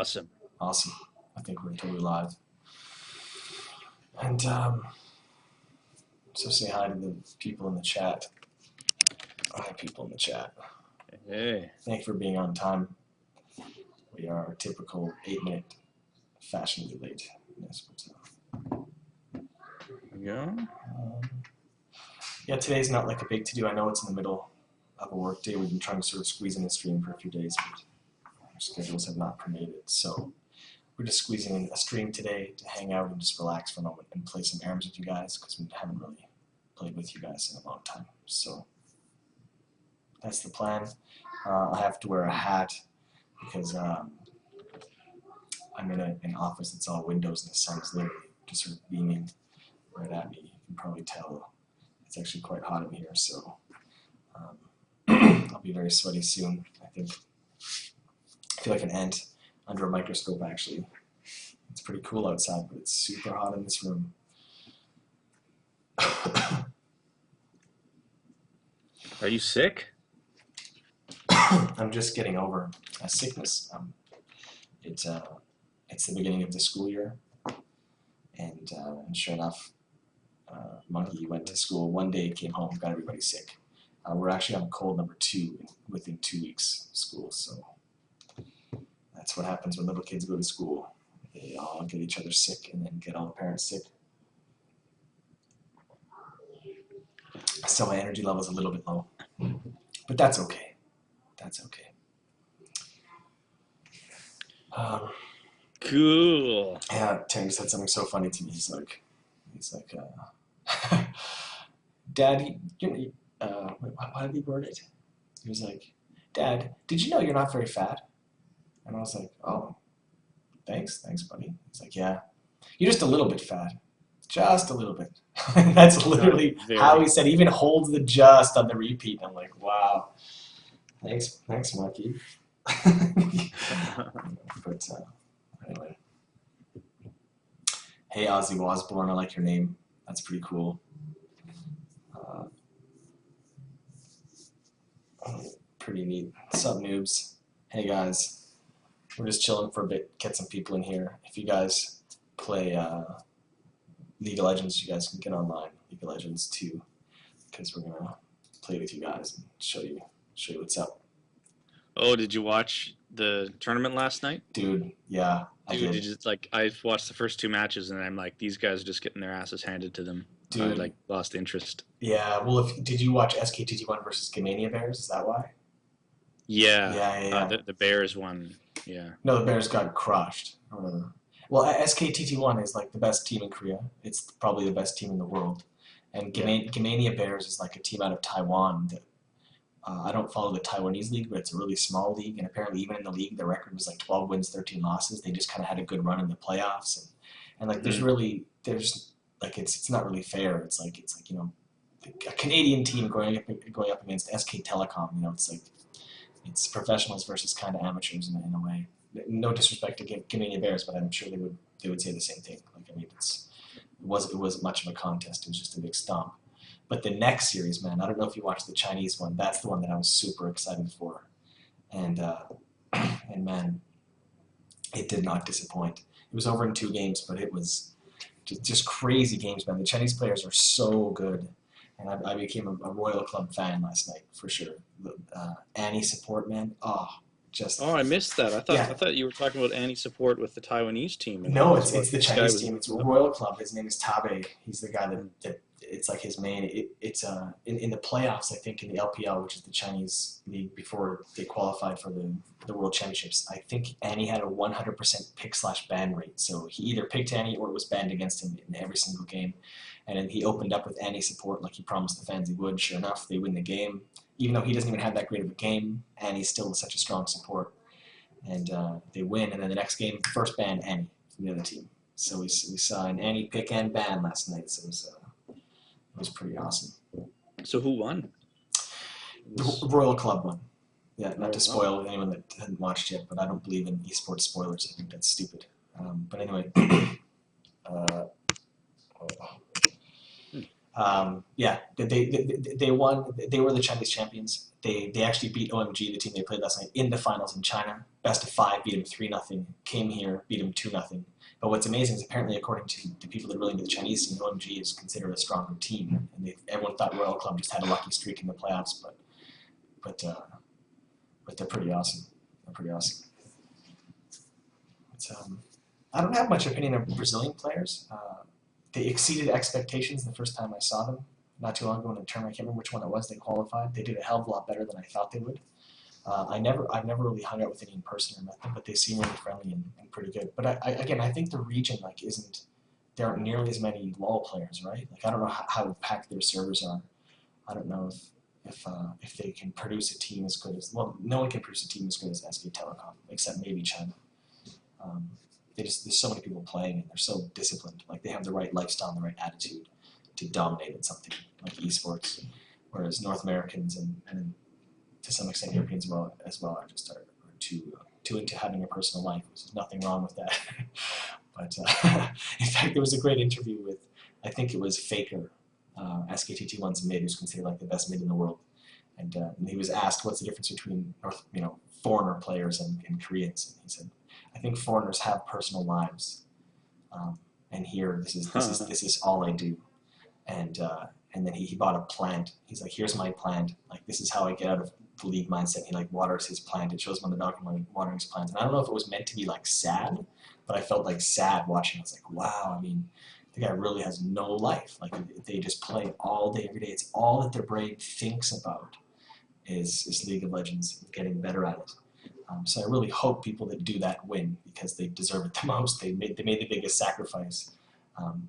Awesome. Awesome. I think we're totally live. And so say hi to the people in the chat. Hi, people in the chat. Hey. Thank you for being on time. We are our typical 8-minute fashionably late. Yes, Yeah. Yeah, today's not like a big to-do. I know it's in the middle of a work day. We've been trying to sort of squeeze in a stream for a few days, but our schedules have not permitted it. So we're just squeezing in a stream today to hang out and just relax for a moment and play some ARMS with you guys, because we haven't really played with you guys in a long time. So that's the plan. I have to wear a hat because I'm in an office that's all windows and the sun's literally just sort of beaming right at me. You can probably tell it's actually quite hot in here, so I'll be very sweaty soon, I think. I feel like an ant under a microscope, actually. It's pretty cool outside, but it's super hot in this room. Are you sick? I'm just getting over a sickness. It's the beginning of the school year, and sure enough, Monkey went to school one day, came home, got everybody sick. We're actually on cold number 2 within 2 weeks of school, so that's what happens when little kids go to school. They all get each other sick and then get all the parents sick. So my energy level is a little bit low, but that's okay. That's okay. Cool. Yeah, Terry said something so funny to me. He's like, Dad, how did he word it? He was like, Dad, did you know you're not very fat? And I was like, oh, thanks, buddy. He's like, yeah, you're just a little bit fat. Just a little bit. That's literally how he said. He even holds the just on the repeat. I'm like, wow. Thanks, Monkey. But anyway. Hey, Ozzy Osbourne, I like your name. That's pretty cool. Pretty neat. What's up, noobs? Hey, guys. We're just chilling for a bit, get some people in here. If you guys play League of Legends, you guys can get online. League of Legends 2, because we're gonna play with you guys and show you what's up. Oh, did you watch the tournament last night? Dude, yeah, I did. Did you, I watched the first 2 matches and I'm like, these guys are just getting their asses handed to them. Dude, I lost interest. Yeah, well, did you watch SKTT1 versus Gamania Bears? Is that why? Yeah. The Bears won. Yeah. No, the Bears got crushed. Well, SKTT1 is like the best team in Korea. It's probably the best team in the world. And Gamania Bears is like a team out of Taiwan that I don't follow the Taiwanese league, but it's a really small league. And apparently, even in the league, their record was like 12 wins, 13 losses. They just kind of had a good run in the playoffs. And like, there's like it's not really fair. It's like you know, a Canadian team going up against SK Telecom. You know, it's professionals versus kind of amateurs in a way. No disrespect to Gamania Bears, but I'm sure they would say the same thing. Like, I mean, it wasn't much of a contest. It was just a big stomp. But the next series, man, I don't know if you watched the Chinese one. That's the one that I was super excited for, and man, it did not disappoint. It was over in 2 games, but it was just crazy games, man. The Chinese players are so good, and I became a Royal Club fan last night for sure. Annie support, man. Oh, I missed that. I thought you were talking about Annie support with the Taiwanese team. No, it's the Chinese team. It's Royal Club. His name is Tabe. He's the guy that it's like his main. It's in the playoffs, I think, in the LPL, which is the Chinese league before they qualified for the World Championships. I think Annie had a 100% pick/ban rate. So he either picked Annie or it was banned against him in every single game. And then he opened up with Annie support like he promised the fans he would. Sure enough, they win the game. Even though he doesn't even have that great of a game, Annie's still such a strong support. And they win, and then the next game, first ban Annie from the other team. So we saw an Annie pick and ban last night, so it was pretty awesome. So who won? The Royal Club won. Yeah, not to spoil anyone that hadn't watched yet, but I don't believe in esports spoilers. I think that's stupid. But anyway, Yeah, they won. They were the Chinese champions. They actually beat OMG, the team they played last night, in the finals in China. Best of 5, beat them 3-0. Came here, beat them 2-0. But what's amazing is apparently, according to the people that are really into the Chinese scene, OMG is considered a stronger team, and everyone thought Royal Club just had a lucky streak in the playoffs, but they're pretty awesome. They're pretty awesome. But, I don't have much opinion of Brazilian players. They exceeded expectations the first time I saw them not too long ago in a tournament. I can't remember which one it was. They qualified. They did a hell of a lot better than I thought they would. I've never really hung out with any in person or met them, but they seem really friendly and pretty good. But I think the region there aren't nearly as many LoL players, right? Like I don't know how packed their servers are. I don't know if they can produce a team as good as no one can produce a team as good as SK Telecom except maybe China. There's so many people playing and they're so disciplined. Like they have the right lifestyle and the right attitude to dominate in something like esports, whereas North Americans and to some extent Europeans as well are just are too into having a personal life. There's nothing wrong with that. But in fact, there was a great interview with, I think it was Faker, SKTT1's mid, who's considered like the best mid in the world, and he was asked what's the difference between foreigner players and Koreans, and he said, I think foreigners have personal lives, and here this is all I do, and then he bought a plant. He's like, here's my plant. Like this is how I get out of the league mindset. He like waters his plant. It shows him on the documentary watering his plant. And I don't know if it was meant to be like sad, but I felt like sad watching. I was like, wow. I mean, the guy really has no life. Like they just play all day, every day. It's all that their brain thinks about is League of Legends, getting better at it. So I really hope people that do that win because they deserve it the most. They made the biggest sacrifice.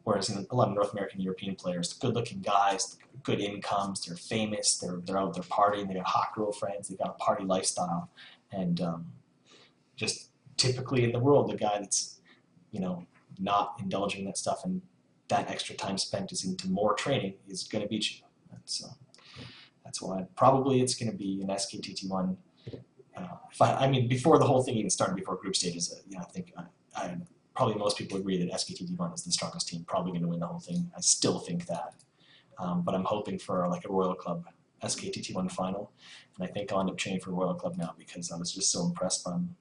Whereas in a lot of North American, European players, good-looking guys, good incomes, they're famous, they're out there partying, they got hot girlfriends, they got a party lifestyle, and just typically in the world, the guy that's not indulging in that stuff and that extra time spent is into more training is going to beat you. That's why probably it's going to be an SKTT1. Before the whole thing even started, before group stages, I think probably most people agree that SKTT1 is the strongest team, probably going to win the whole thing. I still think that, but I'm hoping for like a Royal Club SKTT1 final, and I think I'll end up training for Royal Club now because I was just so impressed by them,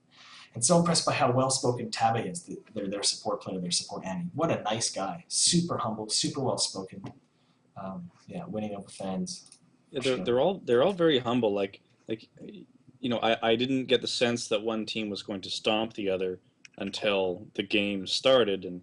and so impressed by how well-spoken Tabe is. Their support player, their support Annie. What a nice guy, super humble, super well-spoken. Winning over fans. Yeah, they're all very humble. I didn't get the sense that one team was going to stomp the other until the game started, and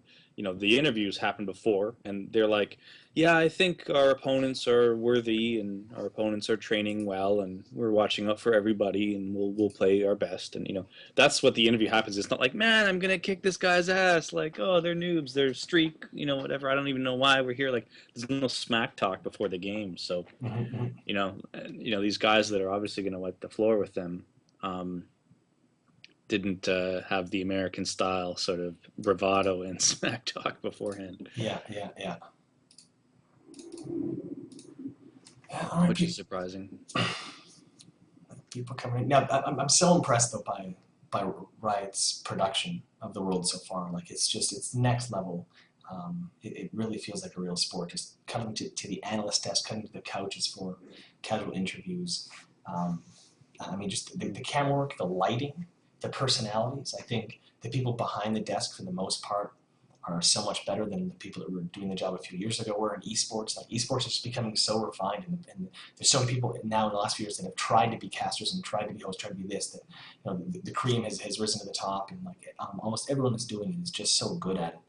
the interviews happened before, and they're like, yeah, I think our opponents are worthy and our opponents are training well and we're watching out for everybody and we'll play our best, and that's what the interview happens. It's not like, man, I'm gonna kick this guy's ass, like, oh, they're noobs, they're streak, whatever, I don't even know why we're here. Like there's no smack talk before the game. So these guys that are obviously going to wipe the floor with them didn't have the American style sort of bravado and smack talk beforehand. Yeah. Which is surprising. People coming in. Now, I'm so impressed though by Riot's production of the world so far. Like it's next level. It really feels like a real sport. Just coming to the analyst desk, coming to the couches for casual interviews. Just the camera work, the lighting, the personalities. I think the people behind the desk, for the most part, are so much better than the people that were doing the job a few years ago were in esports. Like esports is just becoming so refined, and there's so many people now in the last few years that have tried to be casters and tried to be hosts, tried to be this. That the cream has risen to the top, and like almost everyone that's doing it is just so good at it.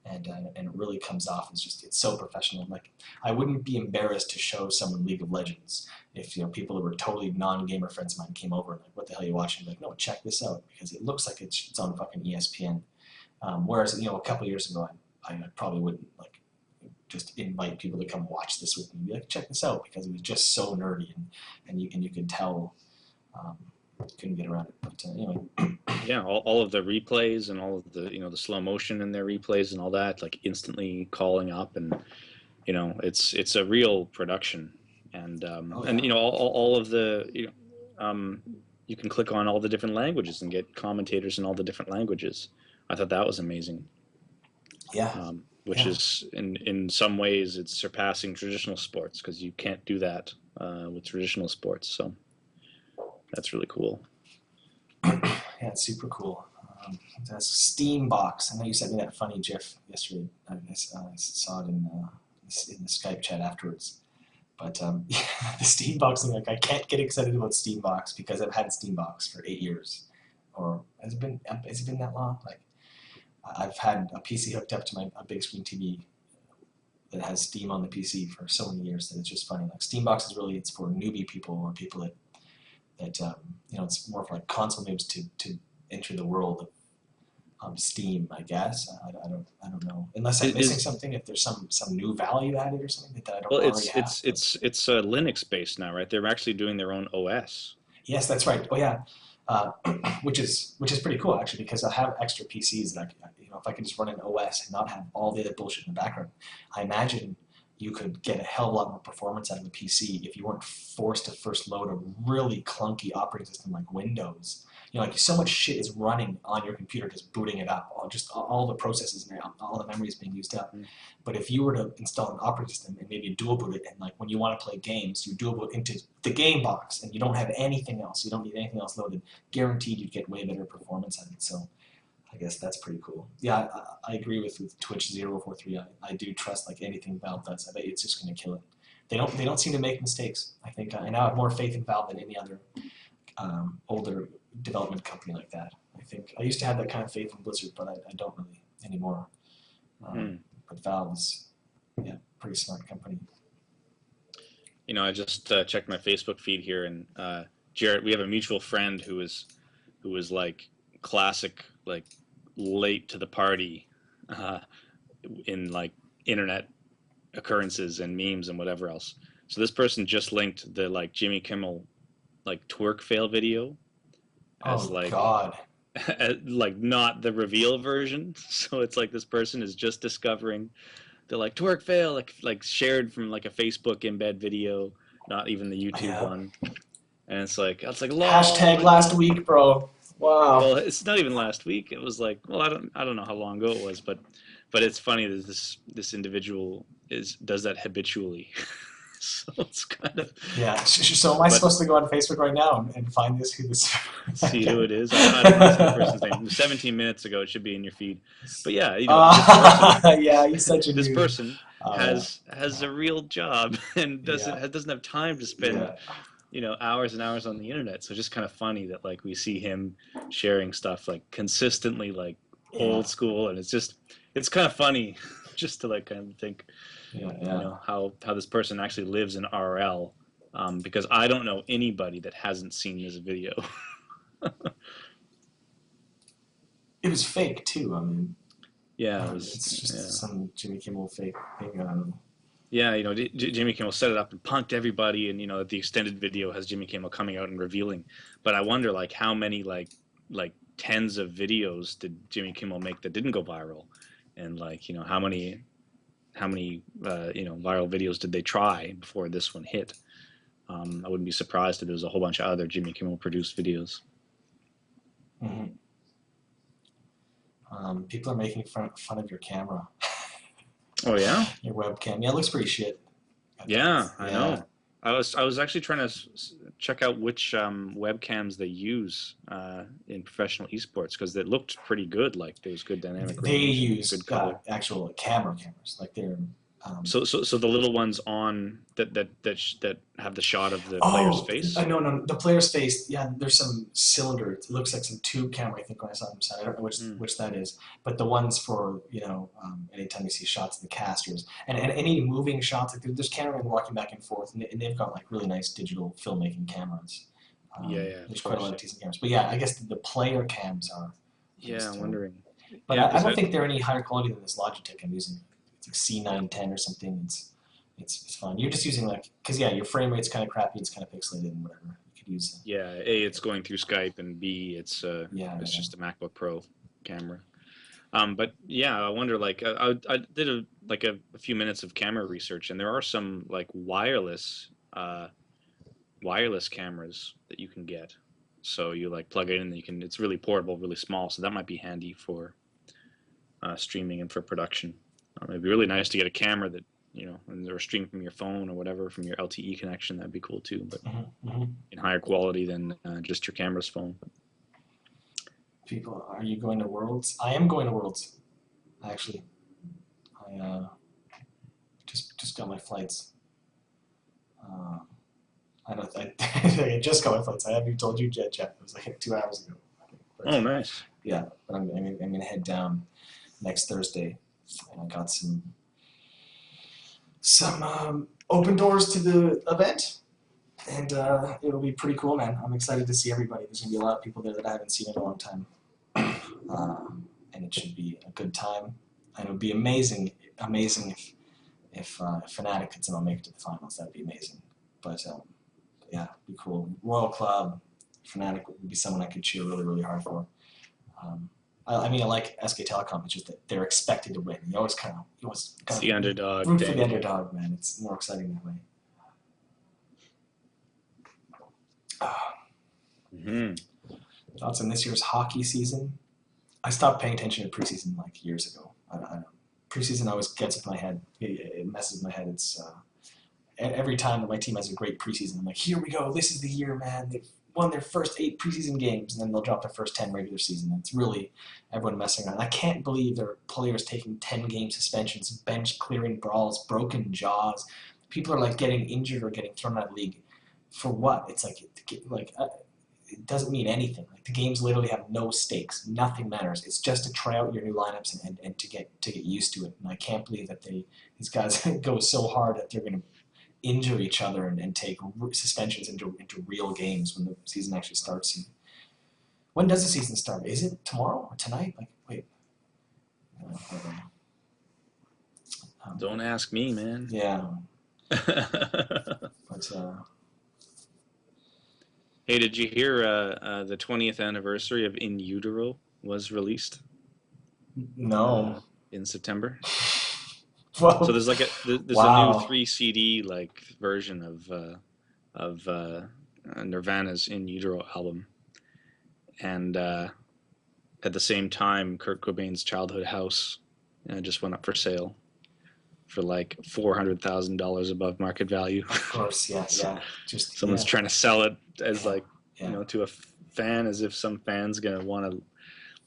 And it really comes off as it's so professional. Like I wouldn't be embarrassed to show someone League of Legends if people that were totally non-gamer friends of mine came over and like, what the hell are you watching? Like, no, check this out because it looks like it's on fucking ESPN. Whereas a couple years ago I probably wouldn't like just invite people to come watch this with me and be like, check this out, because it was just so nerdy and you could tell couldn't get around it. But anyway. Yeah, all of the replays and all of the the slow motion in their replays and all that, like instantly calling up, and it's a real production, and all of the you can click on all the different languages and get commentators in all the different languages. I thought that was amazing. Yeah. which Yeah. is in some ways it's surpassing traditional sports because you can't do that with traditional sports. So that's really cool. Yeah, it's super cool. That's Steambox. I know you sent me that funny GIF yesterday. I saw it in the Skype chat afterwards. But yeah, the Steambox thing, like I can't get excited about Steambox because I've had Steambox for 8 years, or has it been that long? Like I've had a PC hooked up to a big screen TV that has Steam on the PC for so many years that it's just funny. Like Steambox is really, it's for newbie people or people that it's more for like console noobs to enter the world of Steam, I guess. I don't know. Unless I'm missing Is something, if there's some new value added or something that I don't Well, already have. it's Linux based now, right? They're actually doing their own OS. Yes, that's right. Oh yeah, uh, which is pretty cool actually because I have extra PCs that if I could just run an OS and not have all the other bullshit in the background, I imagine you could get a hell of a lot more performance out of a PC if you weren't forced to first load a really clunky operating system like Windows. Like so much shit is running on your computer, just booting it up, all the processes and all the memory is being used up. Mm. But if you were to install an operating system and maybe dual boot it, and like when you want to play games, you dual boot into the game box, and you don't have anything else, you don't need anything else loaded, guaranteed you'd get way better performance out of it. So I guess that's pretty cool. Yeah, I agree with Twitch 043. I do trust like anything Valve does. I bet it's just going to kill it. They don't seem to make mistakes. I think I now have more faith in Valve than any other older development company like that. I think I used to have that kind of faith in Blizzard, but I don't really anymore. But Valve is, yeah, pretty smart company. I just checked my Facebook feed here, and Jarett, we have a mutual friend who was like classic, like late to the party in like internet occurrences and memes and whatever else. So this person just linked the like Jimmy Kimmel like twerk fail video as Oh like God. like not the reveal version. So it's like this person is just discovering the like twerk fail like shared from like a Facebook embed video, not even the YouTube Yeah. one. And it's like lol. Hashtag last week, bro. Wow. Well, it's not even last week. It was like, well, I don't know how long ago it was, but it's funny that this individual does that habitually. So it's kind of, Yeah. So am I but supposed to go on Facebook right now and find who this? see who it is. I don't know the person's name. 17 minutes ago, it should be in your feed. But yeah, this person, Yeah, he's such a this dude. person Oh, has a real job and yeah. doesn't have time to spend Yeah. hours and hours on the internet. So just kind of funny that like we see him sharing stuff like consistently like Yeah. old school, and it's kind of funny just to like kind of think Yeah. how this person actually lives in RL, because I don't know anybody that hasn't seen this video. It was fake too. I mean, Yeah, it's just some Jimmy Kimmel fake thing. I don't know. Yeah, Jimmy Kimmel set it up and punked everybody, and the extended video has Jimmy Kimmel coming out and revealing. But I wonder like how many like tens of videos did Jimmy Kimmel make that didn't go viral, and like how many viral videos did they try before this one hit? I wouldn't be surprised if there was a whole bunch of other Jimmy Kimmel produced videos. Mm-hmm. People are making fun of your camera. Oh yeah, your webcam. Yeah, it looks pretty shit. Yeah, I know. I was actually trying to check out which webcams they use in professional esports because it looked pretty good. Like there was good dynamic They range, use good color. actual cameras, like they're. So the little ones on that have the shot of the player's face. No, the player's face. Yeah, there's some cylinder. It looks like some tube camera. I think when I saw them inside, I don't know which that is. But the ones for anytime you see shots of the casters and any moving shots, like there's cameramen walking back and forth, and they've got like really nice digital filmmaking cameras. There's quite a lot of decent cameras. But yeah, I guess the player cams are. Yeah, I'm wondering. But I don't think they're any higher quality than this Logitech I'm using. It's like C910 or something. It's fun. You're just using because your frame rate's kind of crappy. It's kind of pixelated and whatever. You could use. Yeah, A, it's going through Skype, and B, it's just a MacBook Pro camera. But yeah, I wonder. Like, I did a few minutes of camera research, and there are some like wireless cameras that you can get. So you like plug it in, and it's really portable, really small. So that might be handy for streaming and for production. It'd be really nice to get a camera that, or stream from your phone or whatever from your LTE connection. That'd be cool too, but in higher quality than just your camera's phone. People, are you going to Worlds? I am going to Worlds, actually. I just got my flights. I just got my flights. I haven't even told you yet, Geoff. It was like 2 hours ago. But, Oh, nice. yeah, but I'm gonna head down next Thursday, and I got some open doors to the event, and it'll be pretty cool, man. I'm excited to see everybody. There's gonna be a lot of people there that I haven't seen in a long time, and it should be a good time. And it would be amazing if Fnatic could somehow make it to the finals. That'd be amazing. But yeah, it'd be cool. Royal Club, Fnatic would be someone I could cheer really, really hard for. I mean, I like SK Telecom. It's just that they're expected to win. You always It's the underdog. root for the underdog, man. It's more exciting that way. Thoughts on this year's hockey season? I stopped paying attention to preseason like years ago. Preseason always gets with my head. It messes my head. It's every time that my team has a great preseason, I'm like, here we go. This is the year, man. They've won their first 8 preseason games, and then they'll drop their first 10 regular season. It's really everyone messing around. I can't believe there are players taking 10-game suspensions, bench clearing brawls, broken jaws. People are like getting injured or getting thrown out of the league. For what? It's like it doesn't mean anything. Like the games literally have no stakes. Nothing matters. It's just to try out your new lineups and to get used to it. And I can't believe that these guys go so hard that they're going to injure each other and take suspensions into real games when the season actually starts. And when does the season start? Is it tomorrow or tonight? Like, wait. Don't ask me, man. Yeah. But hey, did you hear the 20th anniversary of In Utero was released? No. In September. Whoa. So there's like there's Wow. a new 3 CD like version of Nirvana's In Utero album, and at the same time, Kurt Cobain's childhood house just went up for sale for like $400,000 above market value. Of course, yeah, yeah. Just Someone's trying to sell it as like yeah. to a fan, as if some fan's gonna want to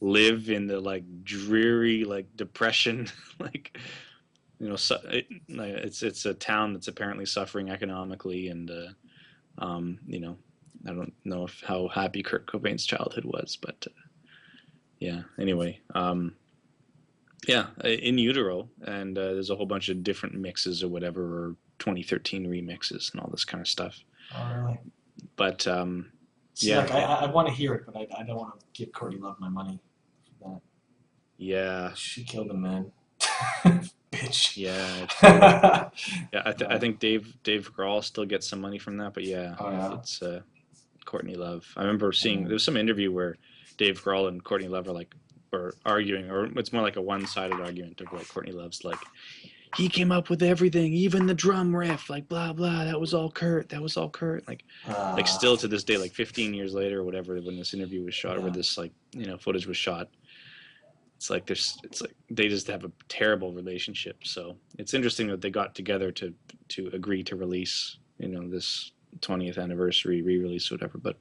live in the like dreary like depression like. It's a town that's apparently suffering economically, and I don't know how happy Kurt Cobain's childhood was, but yeah. Anyway, In Utero, and there's a whole bunch of different mixes or whatever, or 2013 remixes and all this kind of stuff. Oh, really? But See, yeah, like I want to hear it, but I don't want to give Courtney Love my money for that. Yeah, she killed him, man. Bitch. Yeah. I think Dave Grohl still gets some money from that, but yeah, it's Courtney Love. I remember seeing there was some interview where Dave Grohl and Courtney Love are arguing, or it's more like a one-sided argument of like Courtney Love's like, he came up with everything, even the drum riff, like blah blah. That was all Kurt. Like still to this day, like 15 years later or whatever, when this interview was shot, or this like footage was shot. It's like they just have a terrible relationship. So it's interesting that they got together to agree to release this 20th anniversary re-release or whatever. But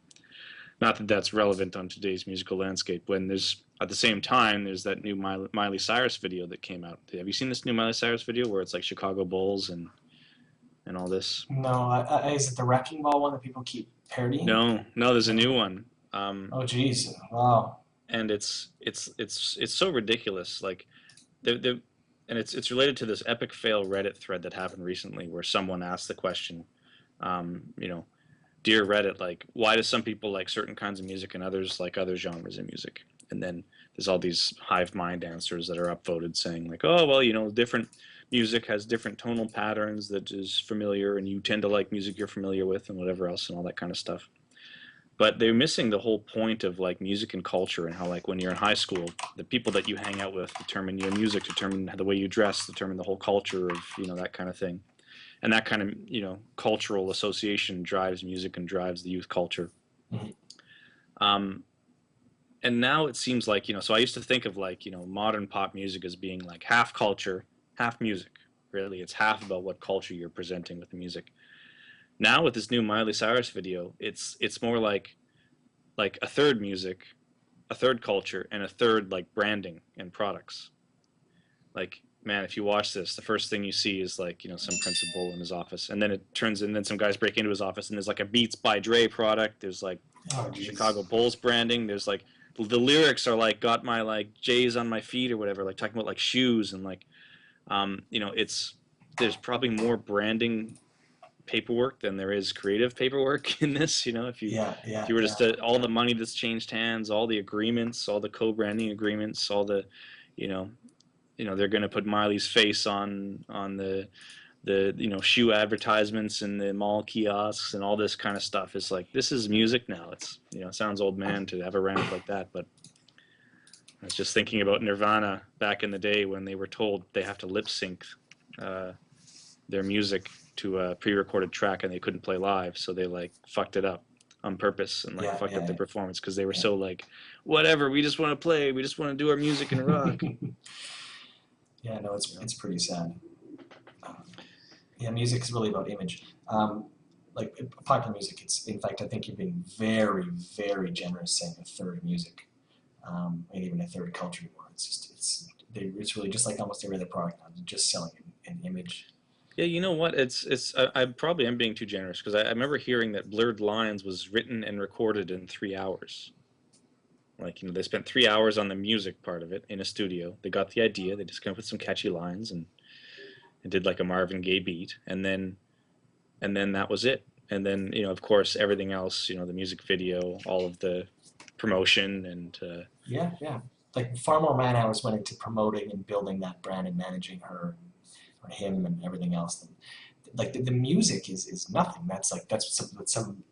not that that's relevant on today's musical landscape. When there's at the same time there's that new Miley Cyrus video that came out. Have you seen this new Miley Cyrus video where it's like Chicago Bulls and all this? No, is it the Wrecking Ball one that people keep parodying? No, there's a new one. Oh geez, wow. And it's so ridiculous. Like, and it's related to this epic fail Reddit thread that happened recently, where someone asked the question, dear Reddit, like, why do some people like certain kinds of music and others like other genres of music? And then there's all these hive mind answers that are upvoted saying like, oh well, different music has different tonal patterns that is familiar, and you tend to like music you're familiar with, and whatever else, and all that kind of stuff. But they're missing the whole point of like music and culture, and how like when you're in high school, the people that you hang out with determine your music, determine the way you dress, determine the whole culture of that kind of thing, and that kind of cultural association drives music and drives the youth culture. Mm-hmm. And now it seems like so I used to think of like modern pop music as being like half culture half music. Really, it's half about what culture you're presenting with the music. Now with this new Miley Cyrus video, it's more like a third music, a third culture, and a third like branding and products. Like, man, if you watch this, the first thing you see is like, some principal in his office, and then it turns, and then some guys break into his office, and there's like a Beats by Dre product. There's like Oh, geez. Chicago Bulls branding. There's like the lyrics are like got my like J's on my feet or whatever, like talking about like shoes and like, it's there's probably more branding paperwork than there is creative paperwork in this. Yeah, If yeah, you were yeah. just all the money that's changed hands, all the agreements, all the co-branding agreements, all the, you know, they're going to put Miley's face on the shoe advertisements and the mall kiosks and all this kind of stuff. It's like, this is music now. It's, it sounds old man to have a rant like that, but I was just thinking about Nirvana back in the day when they were told they have to lip sync their music to a pre-recorded track and they couldn't play live, so they like fucked it up on purpose and like Yeah, fucked up yeah, their performance because they were yeah. so like, whatever, we just want to play, we just want to do our music and rock. Yeah, no, it's pretty sad. Yeah, music is really about image. Like popular music, it's in fact I think you're being very, very generous saying a third of music, and even a third of culture anymore. It's really just like almost every other product now. They're just selling an image. Yeah, you know what? I probably am being too generous because I remember hearing that Blurred Lines was written and recorded in 3 hours. Like, they spent 3 hours on the music part of it in a studio. They got the idea. They just came up with some catchy lines and did like a Marvin Gaye beat, and then that was it. And then, of course, everything else. The music video, all of the promotion, and Yeah, yeah. Like far more man hours went into promoting and building that brand and managing her or him and everything else. Than, like the music is nothing. That's what some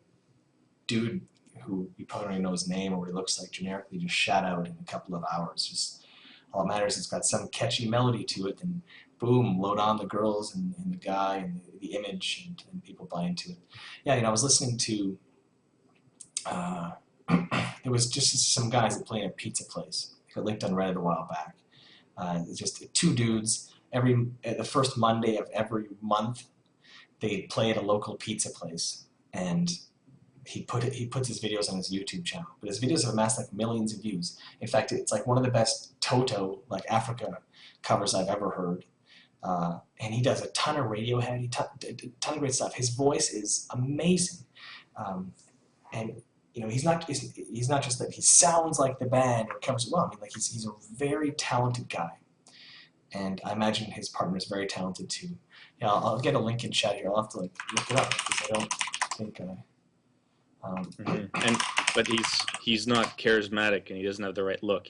dude who you probably don't even know his name or what he looks like generically just shout out in a couple of hours. Just all that matters is it's got some catchy melody to it, and boom, load on the girls and the guy and the image, and people buy into it. Yeah, I was listening to. There was just some guys that play in a pizza place. I got linked on Reddit a while back. It's just two dudes. The first Monday of every month, they play at a local pizza place, and he puts his videos on his YouTube channel. But his videos have amassed like millions of views. In fact, it's like one of the best Toto, like Africa, covers I've ever heard. And he does a ton of Radiohead, ton of great stuff. His voice is amazing, and he's not just that he sounds like the band or covers it well. I mean, like he's a very talented guy, and I imagine his partner is very talented too. Yeah, I'll get a link in chat here. I'll have to like look it up because I don't think I. But he's not charismatic and he doesn't have the right look.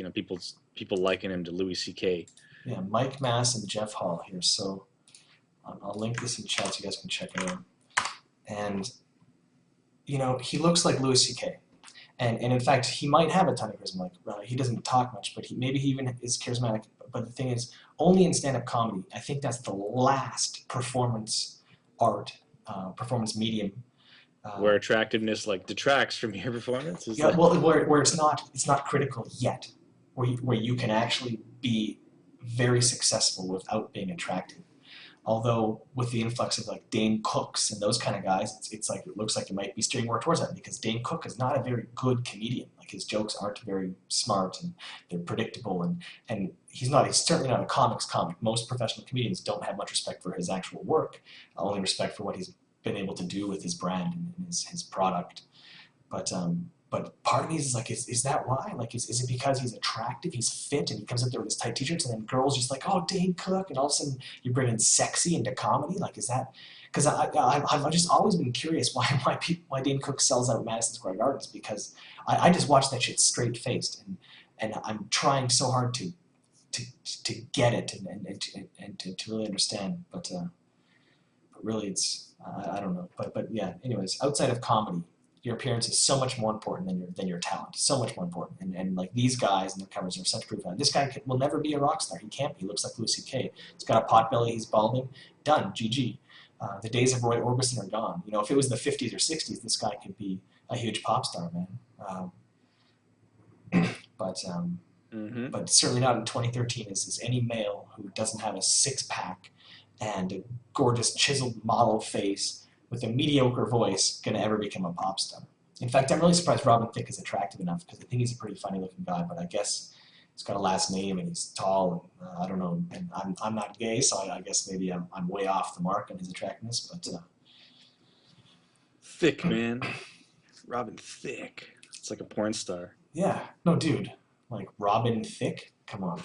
People liken him to Louis C.K. Yeah, Mike Mass and Geoff Hall here. So I'll link this in chat so you guys can check it out. And he looks like Louis C.K. And in fact, he might have a ton of charisma. Like he doesn't talk much, but maybe he even is charismatic. But the thing is, only in stand-up comedy, I think that's the last performance art, performance medium. Where attractiveness like detracts from your performance. Well, where it's not critical yet, where you can actually be very successful without being attractive. Although with the influx of like Dane Cooks and those kind of guys, it's like it looks like it might be steering more towards that because Dane Cook is not a very good comedian. Like his jokes aren't very smart and they're predictable and he's certainly not a comics comic. Most professional comedians don't have much respect for his actual work, only respect for what he's been able to do with his brand and his product. But part of me is like, is that why? Like, is it because he's attractive, he's fit, and he comes up there with his tight t-shirts, and then girls just like, oh, Dane Cook, and all of a sudden you bring in sexy into comedy? Like, is that? Because I've just always been curious why Dane Cook sells out Madison Square Gardens, because I just watch that shit straight faced, and I'm trying so hard to get it and to really understand, but really it's I don't know, but yeah. Anyways, outside of comedy, your appearance is so much more important than your talent. So much more important. And like these guys and their covers are such proof of that. This guy will never be a rock star. He can't be. He looks like Louis C.K. He's got a pot belly. He's balding. Done. GG. The days of Roy Orbison are gone. If it was the 50s or 60s, this guy could be a huge pop star, man. Mm-hmm. but certainly not in 2013, is any male who doesn't have a six-pack and a gorgeous chiseled model face with a mediocre voice going to ever become a pop star. In fact, I'm really surprised Robin Thicke is attractive enough because I think he's a pretty funny-looking guy, but I guess he's got a last name and he's tall, and I don't know, and I'm not gay, so I guess maybe I'm way off the mark on his attractiveness, but Thick, man. Robin Thicke. It's like a porn star. yeah, no, dude, like Robin Thicke, come on,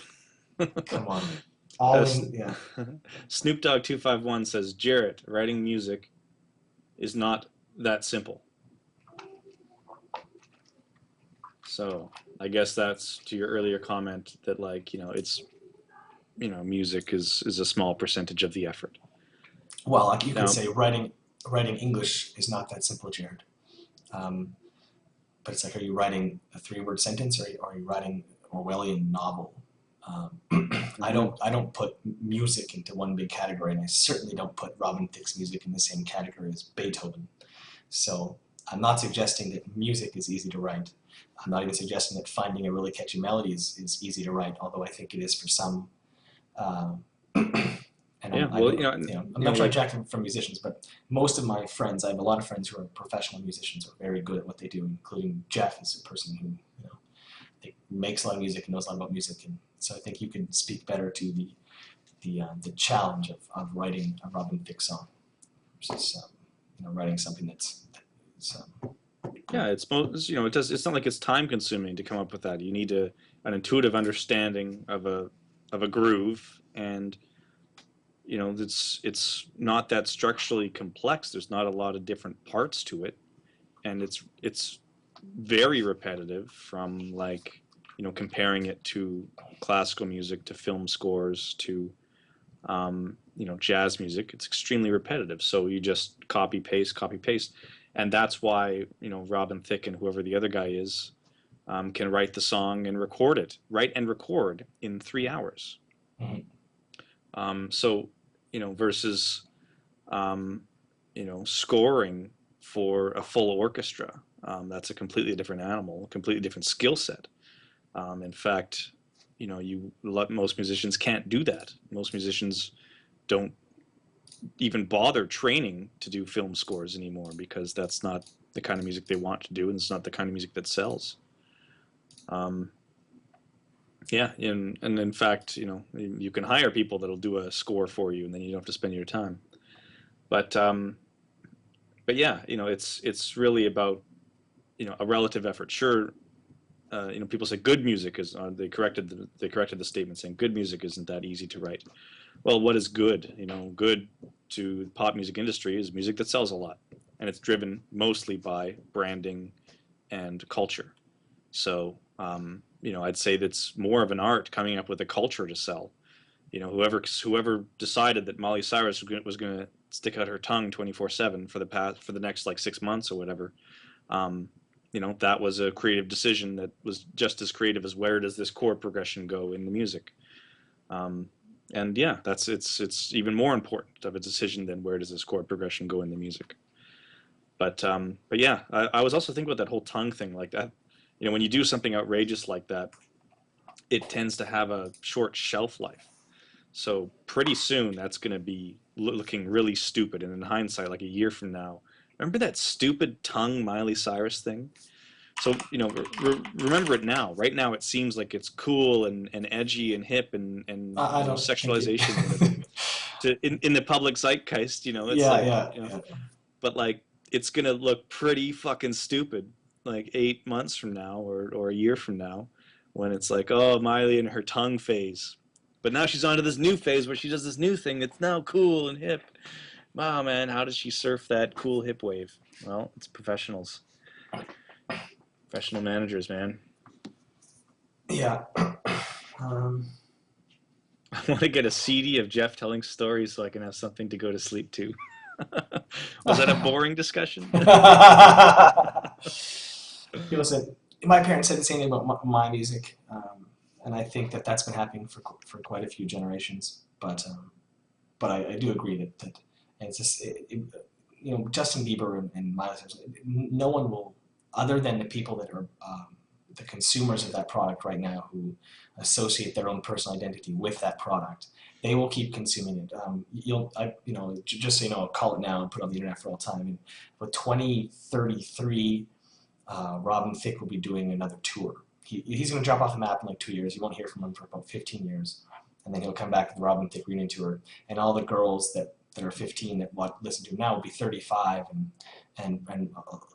come on, yeah. Snoop Dogg 251 says, Jarett, writing music is not that simple. So I guess that's to your earlier comment that, like, it's, music is a small percentage of the effort. Well, like you could say writing English is not that simple, Jarett. But it's like, are you writing a 3-word sentence, or are you writing an Orwellian novel? I don't put music into one big category, and I certainly don't put Robin Thicke's music in the same category as Beethoven. So I'm not suggesting that music is easy to write. I'm not even suggesting that finding a really catchy melody is easy to write, although I think it is for some. And yeah, I'm not trying to jack from musicians, but most of my friends, I have a lot of friends who are professional musicians, who are very good at what they do, including Geoff is a person who makes a lot of music and knows a lot about music, and so I think you can speak better to the challenge of writing a Robin Thicke song versus writing something that's yeah, it's not like it's time consuming to come up with that. You need an intuitive understanding of a groove, and it's not that structurally complex. There's not a lot of different parts to it, and it's very repetitive from, like, comparing it to classical music, to film scores, to jazz music. It's extremely repetitive. So you just copy paste, and that's why Robin Thicke and whoever the other guy is can write the song and write and record in 3 hours. Mm-hmm. So versus scoring for a full orchestra. That's a completely different animal, a completely different skill set. In fact, most musicians can't do that. Most musicians don't even bother training to do film scores anymore, because that's not the kind of music they want to do, and it's not the kind of music that sells. Yeah, and in fact, you can hire people that'll do a score for you, and then you don't have to spend your time. But yeah, it's really about a relative effort. Sure, people say good music is. They corrected the statement saying good music isn't that easy to write. Well, what is good? Good to the pop music industry is music that sells a lot, and it's driven mostly by branding and culture. So I'd say that's more of an art, coming up with a culture to sell. Whoever decided that Miley Cyrus was going to stick out her tongue 24/7 for the next like 6 months or whatever, that was a creative decision that was just as creative as where does this chord progression go in the music. And yeah, it's even more important of a decision than where does this chord progression go in the music. But yeah, I was also thinking about that whole tongue thing, like that. When you do something outrageous like that, it tends to have a short shelf life. So pretty soon that's going to be looking really stupid. And in hindsight, like a year from now, remember that stupid tongue Miley Cyrus thing? So, remember it now. Right now it seems like it's cool and edgy and hip and I don't sexualization in the public zeitgeist, it's yeah. But like it's going to look pretty fucking stupid like 8 months from now or a year from now, when it's like, oh, Miley and her tongue phase. But now she's on to this new phase where she does this new thing that's now cool and hip. Wow, man, how does she surf that cool hip wave? Well, it's professionals. Professional managers, man. Yeah. I want to get a CD of Geoff telling stories so I can have something to go to sleep to. Was that a boring discussion? Listen, my parents said the same thing about my music, and I think that's been happening for quite a few generations. But I do agree that it's just Justin Bieber and Miley Cyrus. No one will, other than the people that are the consumers of that product right now who associate their own personal identity with that product, they will keep consuming it. Just so you know, I'll call it now and put it on the internet for all time. I mean, by 2033, Robin Thicke will be doing another tour. He's going to drop off the map in like 2 years. You won't hear from him for about 15 years. And then he'll come back with the Robin Thicke reunion tour. And all the girls that are 15 that listen to him now will be 35 and a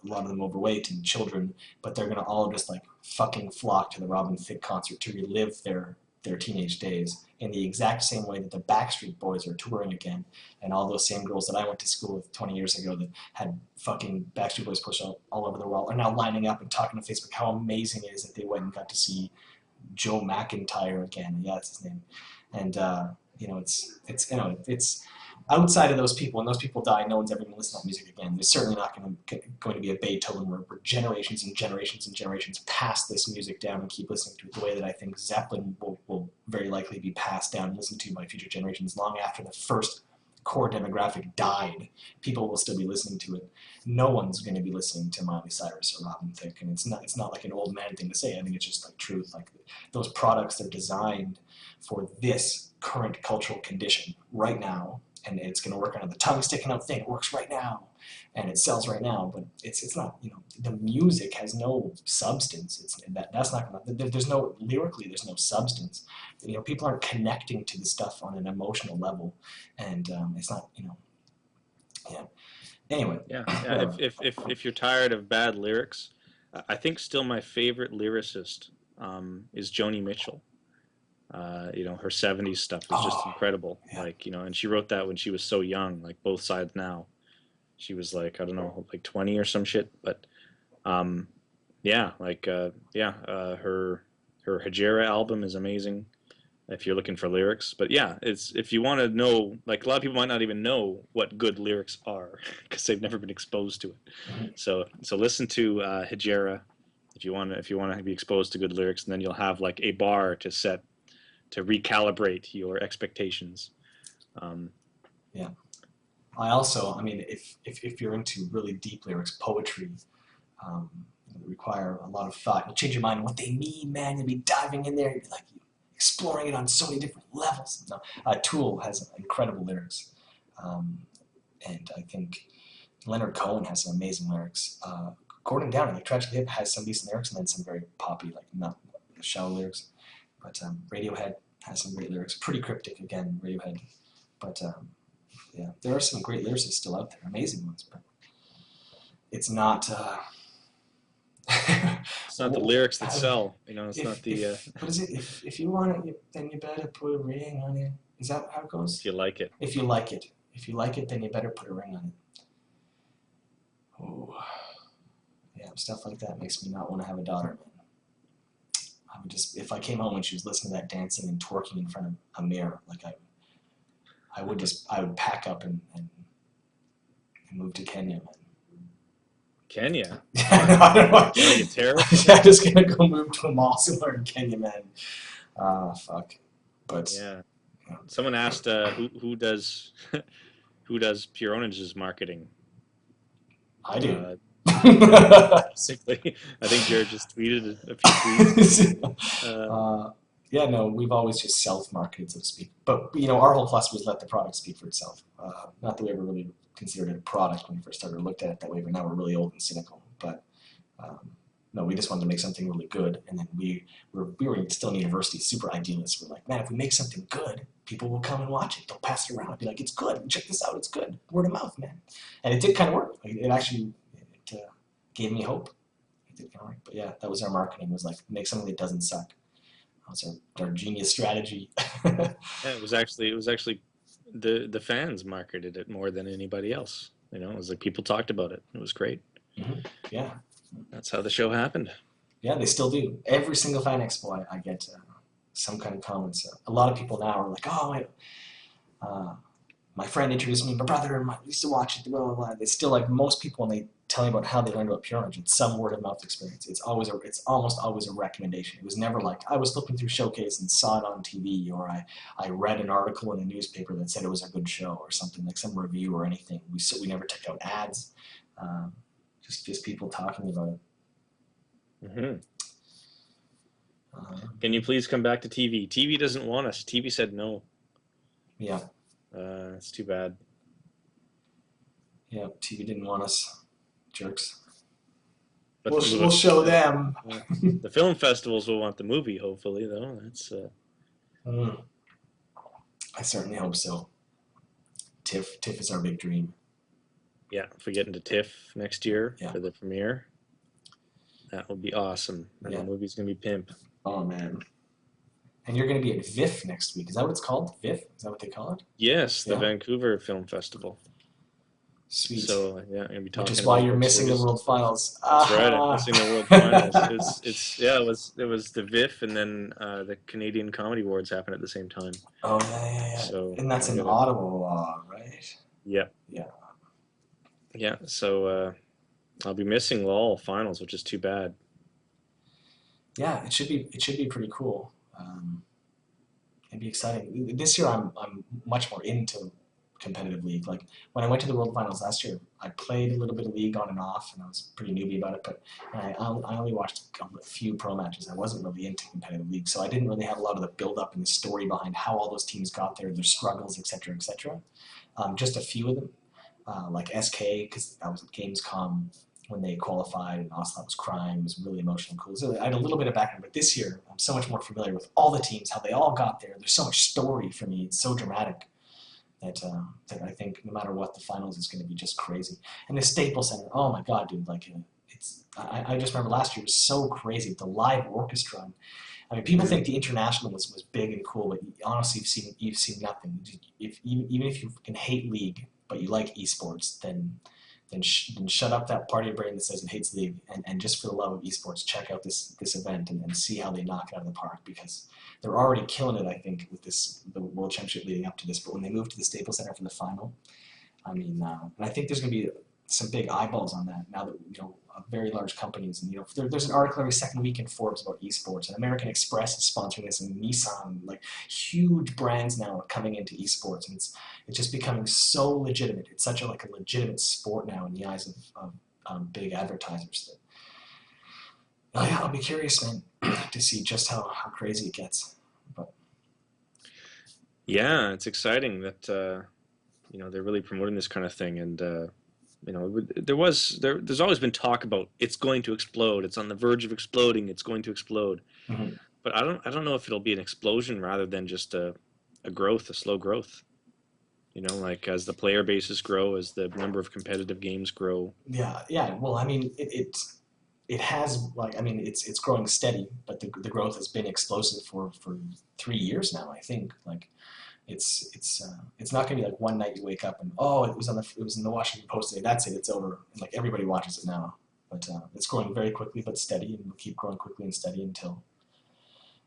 lot of them overweight and children. But they're going to all just like fucking flock to the Robin Thicke concert to relive their teenage days in the exact same way that the Backstreet Boys are touring again, and all those same girls that I went to school with 20 years ago that had fucking Backstreet Boys push all over the world are now lining up and talking to Facebook how amazing it is that they went and got to see Joe McIntyre again. Yeah, that's his name. And it's outside of those people, when those people die, no one's ever going to listen to that music again. There's certainly not going to be a Beethoven where generations and generations and generations pass this music down and keep listening to it the way that I think Zeppelin will very likely be passed down and listened to by future generations long after the first core demographic died. People will still be listening to it. No one's going to be listening to Miley Cyrus or Robin Thicke, and it's not like an old man thing to say. I think it's just like truth. Like those products, they're designed for this current cultural condition right now. And it's going to work on the tongue sticking out thing. It works right now, and it sells right now. But it's not. The music has no substance. That's not going to. There's no lyrically. There's no substance. People aren't connecting to the stuff on an emotional level, and it's not. Yeah. Anyway. Yeah. If you're tired of bad lyrics, I think still my favorite lyricist is Joni Mitchell. Her 70s stuff is just incredible. Yeah. And she wrote that when she was so young, like Both Sides Now. She was like, I don't know, like 20 or some shit. But, her Hejira album is amazing if you're looking for lyrics. But yeah, if you want to know, like a lot of people might not even know what good lyrics are because they've never been exposed to it. So listen to Hejira if you want to be exposed to good lyrics, and then you'll have like a bar to recalibrate your expectations. Yeah. If you're into really deep lyrics, poetry, require a lot of thought. You'll change your mind on what they mean, man. You'll be diving in there. You'll be like exploring it on so many different levels. Tool has incredible lyrics. And I think Leonard Cohen has some amazing lyrics. Gordon Downie, like Tragically Hip, has some decent lyrics and then some very poppy, like not shallow lyrics. But Radiohead has some great lyrics. Pretty cryptic again, Radiohead. But there are some great lyricists still out there, amazing ones. But it's not. It's not the lyrics that sell. It's not the. What is it? If you want it, then you better put a ring on it. Is that how it goes? If you like it. If you like it. If you like it, then you better put a ring on it. Oh. Yeah, stuff like that makes me not want to have a daughter, man. I would just, if I came home and she was listening to that dancing and twerking in front of a mirror, like I would pack up and move to Kenya, man. Kenya? I don't know. You terrorist? I'm just gonna go move to a mall somewhere in Kenya, man. Fuck. But yeah. Someone asked who does Pure Pwnage's marketing. I do. Basically, I think Jarett just tweeted a few tweets. We've always just self-marketed, so to speak. But our whole philosophy was let the product speak for itself. Not that we ever really considered it a product when we first started or looked at it that way, but now we're really old and cynical. But no, we just wanted to make something really good, and then we were still in university, super idealists. We're like, man, if we make something good, people will come and watch it. They'll pass it around, be like, it's good. Check this out, it's good. Word of mouth, man. And it did kind of work. It actually gave me hope. It did kind of work. But yeah, that was our marketing. Was like make something that doesn't suck. That was our genius strategy. Yeah, it was actually the fans marketed it more than anybody else. It was like people talked about it. It was great. Mm-hmm. Yeah. That's how the show happened. Yeah, they still do. Every single Fan Expo, I get some kind of comments. A lot of people now are like, oh, my friend introduced me, my brother, I used to watch it, blah, blah, blah. It's still like most people, when they tell me about how they learned about Pure Pwnage, it's some word of mouth experience. It's almost always a recommendation. It was never like, I was flipping through Showcase and saw it on TV, or I read an article in a newspaper that said it was a good show, or something, like some review or anything. We never took out ads. Just people talking about it. Mm-hmm. Can you please come back to TV? TV doesn't want us. TV said no. Yeah. It's too bad. Yeah. TV didn't want us. Jerks. But We'll show them. The film festivals will want the movie, hopefully, though. That's. I certainly hope so. TIFF is our big dream. Yeah, if we get into TIFF next year Yeah. for the premiere, that would be awesome. And the movie's gonna be pimp. Oh man. And you're going to be at VIFF next week. Is that what it's called? VIFF? Is that what they call it? Yes, the Vancouver Film Festival. Sweet. So yeah, I'm gonna be talking. Which is why you're missing the World Finals. That's right. I'm missing the World Finals. It was the VIFF and then the Canadian Comedy Awards happened at the same time. Oh yeah. So, and that's in Ottawa, right? Yeah. Yeah. Yeah. So I'll be missing all finals, which is too bad. Yeah, it should be pretty cool. It'd be exciting. This year I'm much more into competitive League. Like when I went to the World Finals last year, I played a little bit of League on and off, and I was pretty newbie about it. But I only watched a few pro matches. I wasn't really into competitive League, so I didn't really have a lot of the build up and the story behind how all those teams got there, their struggles, etc., etc. Just a few of them, like SK, because that was at Gamescom when they qualified, and Ocelot was crying. It was really emotional and cool. So I had a little bit of background, but this year I'm so much more familiar with all the teams, how they all got there. There's so much story for me. It's so dramatic. That I think no matter what, the finals is going to be just crazy. And the Staples Center, oh my god, dude! Like I just remember last year was so crazy. The live orchestra. I mean, people think the international was big and cool, but honestly, you've seen nothing. Even if you can hate League, but you like esports, then shut up that part of your brain that says it hates League, and just for the love of esports, check out this event and see how they knock it out of the park, because they're already killing it, I think, with the World Championship leading up to this. But when they move to the Staples Center for the final, I mean, and I think there's going to be some big eyeballs on that now that, very large companies, and there's an article every second week in Forbes about esports, and American Express is sponsoring this, and Nissan, like huge brands now are coming into esports, and it's just becoming so legitimate. It's such a legitimate sport now in the eyes of big advertisers. That, I'll be curious, man, to see just how crazy it gets. But yeah, it's exciting that they're really promoting this kind of thing, and there's always been talk about it's going to explode. It's on the verge of exploding. It's going to explode. Mm-hmm. But I don't know if it'll be an explosion rather than just a slow growth. Like as the player bases grow, as the number of competitive games grow. Yeah. Well, I mean, it has it's growing steady, but the growth has been explosive for 3 years now. I think it's not going to be like one night you wake up and it was in the Washington Post today. That's it. It's over. And like everybody watches it now. But it's growing very quickly but steady, and will keep growing quickly and steady until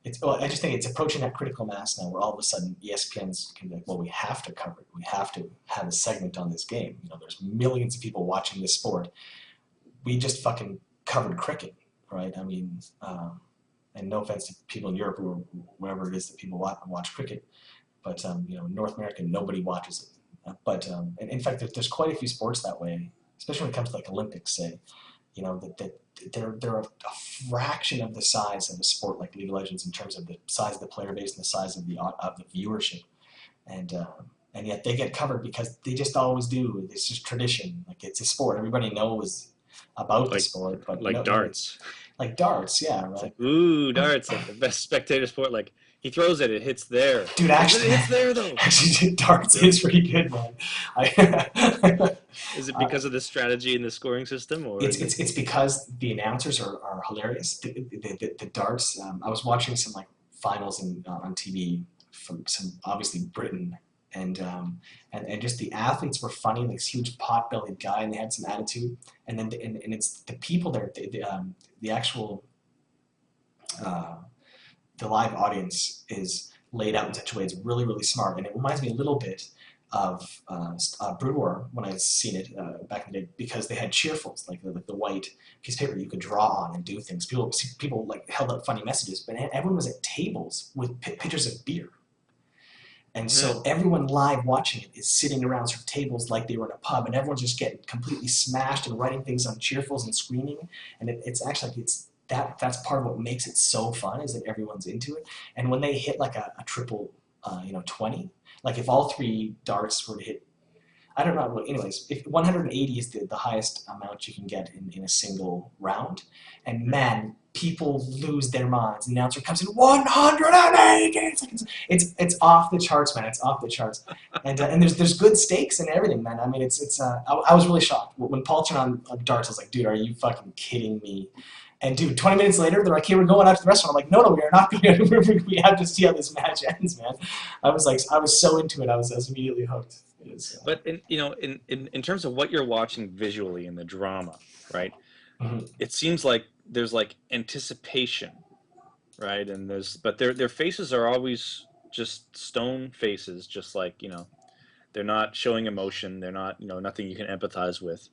I just think it's approaching that critical mass now, where all of a sudden ESPN's can be like, well, we have to cover it. We have to have a segment on this game. There's millions of people watching this sport. We just fucking covered cricket, right? I mean, and no offense to people in Europe or wherever it is that people watch cricket. But North America, nobody watches it. But and in fact, there's quite a few sports that way, especially when it comes to like Olympics. Say, that they're a fraction of the size of a sport like League of Legends in terms of the size of the player base and the size of the viewership, and yet they get covered because they just always do. It's just tradition. Like it's a sport. Everybody knows about the sport, but darts. Like darts, yeah, right. It's like, ooh, darts, like the best spectator sport. Like he throws it hits there. Dude, actually, it hits there though. Actually, darts is pretty good, man. Is it because of the strategy in the scoring system, or it's because the announcers are hilarious. The darts. I was watching some like finals on TV from some obviously Britain, and just the athletes were funny. Like this huge pot-bellied guy, and they had some attitude. And then and it's the people there. The actual the live audience is laid out in such a way it's really, really smart. And it reminds me a little bit of Brood War when I've seen it back in the day, because they had cheerfuls, like the white piece of paper you could draw on and do things. People like held up funny messages, but everyone was at tables with pitchers of beer. And so everyone live watching it is sitting around sort of tables like they were in a pub, and everyone's just getting completely smashed and writing things on cheerfuls and screaming. And it's actually like that's part of what makes it so fun is that everyone's into it. And when they hit like a triple, 20, like if all three darts were to hit, I don't know. Anyways, if 180 is the highest amount you can get in a single round, and man, people lose their minds. The announcer comes in 180. It's off the charts, man. It's off the charts, and there's good stakes and everything, man. I mean, I was really shocked when Paul turned on darts. I was like, dude, are you fucking kidding me? And dude, 20 minutes later, they're like, "Hey, we're going out to the restaurant." I'm like, "No, we are not going. We have to see how this match ends, man." I was so into it. I was immediately hooked. But in terms of what you're watching visually in the drama, right? Mhm. It seems like there's like anticipation, right? And but their faces are always just stone faces, just like they're not showing emotion. They're not nothing you can empathize with.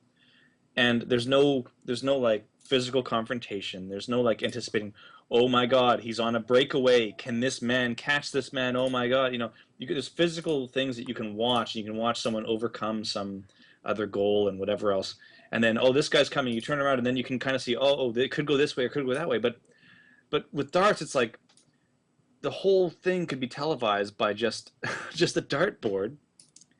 And there's no like physical confrontation. There's no like anticipating, oh my god, he's on a breakaway, can this man catch this man, oh my god, there's physical things that you can watch. You can watch someone overcome some other goal and whatever else, and then, oh, this guy's coming, you turn around and then you can kind of see, oh, it could go this way or it could go that way. But with darts, it's like the whole thing could be televised by just just a dartboard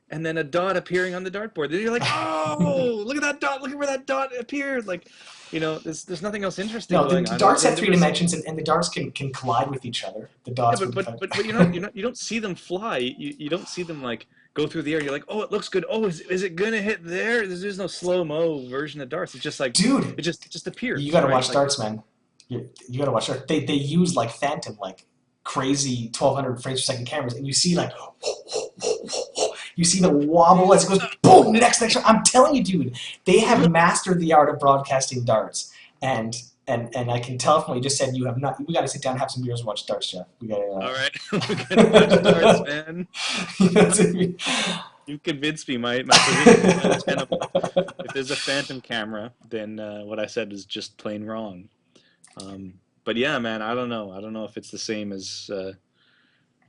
and then a dot appearing on the dartboard. Then you're like, oh, look at that dot! Look at where that dot appeared! Like, there's nothing else interesting No, the going on. darts have three dimensions, and the darts can collide with each other. The Yeah, dots. but you don't see them fly. You don't see them like go through the air. You're like, oh, it looks good. Oh, is it gonna hit there? There's no slow-mo version of darts. It's just like, dude, it just appears. you gotta right? watch darts, man. You gotta watch darts. They use like phantom, like crazy 1200 frames per second cameras, and you see like you see the wobble as it goes boom. Next, I'm telling you, dude, they have mastered the art of broadcasting darts, and I can tell from what you just said, you have not. We got to sit down, have some beers, and watch darts, Geoff. We got to. All right, we gotta watch darts, man. You convinced me. My position is untenable. If there's a phantom camera, then what I said is just plain wrong. But yeah, man, I don't know. I don't know if it's the same as.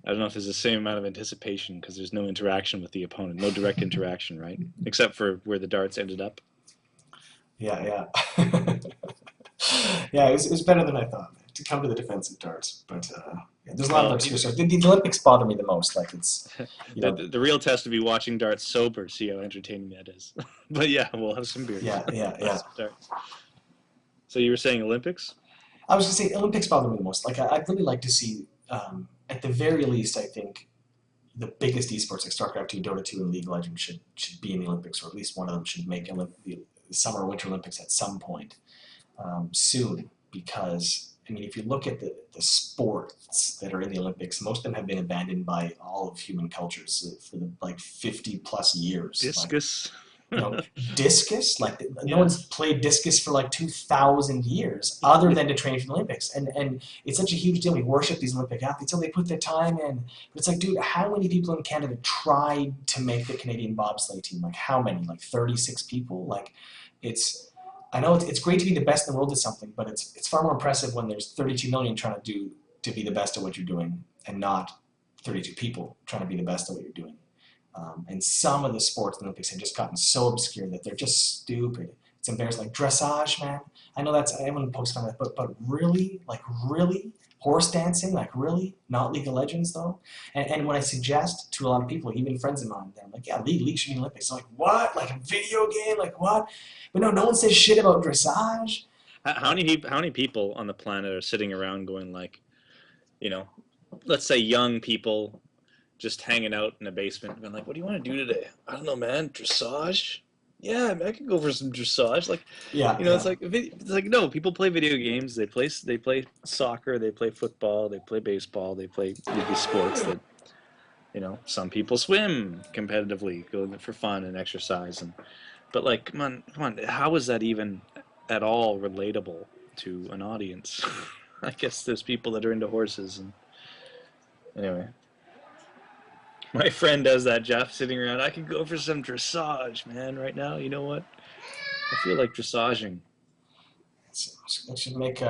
I don't know if there's the same amount of anticipation because there's no interaction with the opponent, no direct interaction, right? Except for where the darts ended up. Yeah. Yeah, it was better than I thought, to come to the defense of darts. But yeah, there's a lot of obscure stuff. The Olympics bother me the most. Like it's the real test would be watching darts sober, see how entertaining that is. But yeah, we'll have some beers. Yeah. So you were saying Olympics? I was gonna say Olympics bother me the most. Like I'd really like to see, at the very least, I think the biggest esports like StarCraft 2, Dota 2, and League of Legends should be in the Olympics, or at least one of them should make the Summer or Winter Olympics at some point soon. Because I mean, if you look at the sports that are in the Olympics, most of them have been abandoned by all of human cultures for like 50 plus years. Discus. Discus, no one's played discus for like 2,000 years other than to train for the Olympics, and it's such a huge deal. We worship these Olympic athletes, so they put their time in. But it's like, dude, how many people in Canada tried to make the Canadian bobsleigh team? Like how many? Like 36 people. Like I know it's great to be the best in the world at something, but it's far more impressive when there's 32 million trying to be the best at what you're doing, and not 32 people trying to be the best at what you're doing. And some of the sports in the Olympics have just gotten so obscure that they're just stupid. It's embarrassing. Like dressage, man. I know everyone posts on that, but really, horse dancing, like really, not League of Legends though. And when I suggest to a lot of people, even friends of mine, they're like, yeah, League should be in the Olympics. I'm like, what? Like a video game? Like what? But no one says shit about dressage. How many people on the planet are sitting around going like, let's say young people just hanging out in a basement, and like, what do you want to do today? I don't know, man. Dressage? Yeah, man, I could go for some dressage. Like, it's like no. People play video games. They play soccer. They play football. They play baseball. They play these sports that, some people swim competitively, go for fun and exercise. But like, come on. How is that even at all relatable to an audience? I guess there's people that are into horses, and anyway. My friend does that, Geoff, sitting around. I could go for some dressage, man, right now. You know what? I feel like dressaging. I should make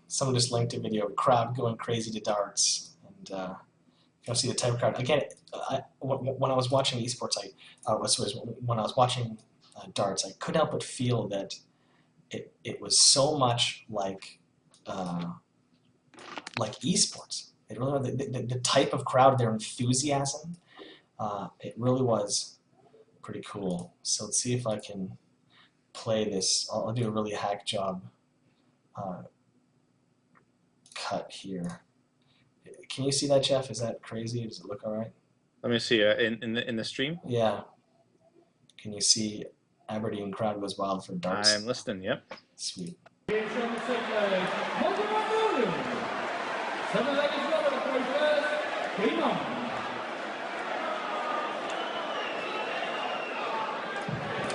someone just linked a video of a crowd going crazy to darts, and see the type of crowd. Again, when I was watching esports, when I was watching darts, I couldn't help but feel that it was so much like like esports. It really the type of crowd, their enthusiasm. It really was pretty cool. So let's see if I can play this. I'll do a really hack job cut here. Can you see that, Geoff? Is that crazy? Does it look all right? Let me see. In the stream. Yeah. Can you see Aberdeen crowd goes wild for darts? I'm listening. Yep. Sweet.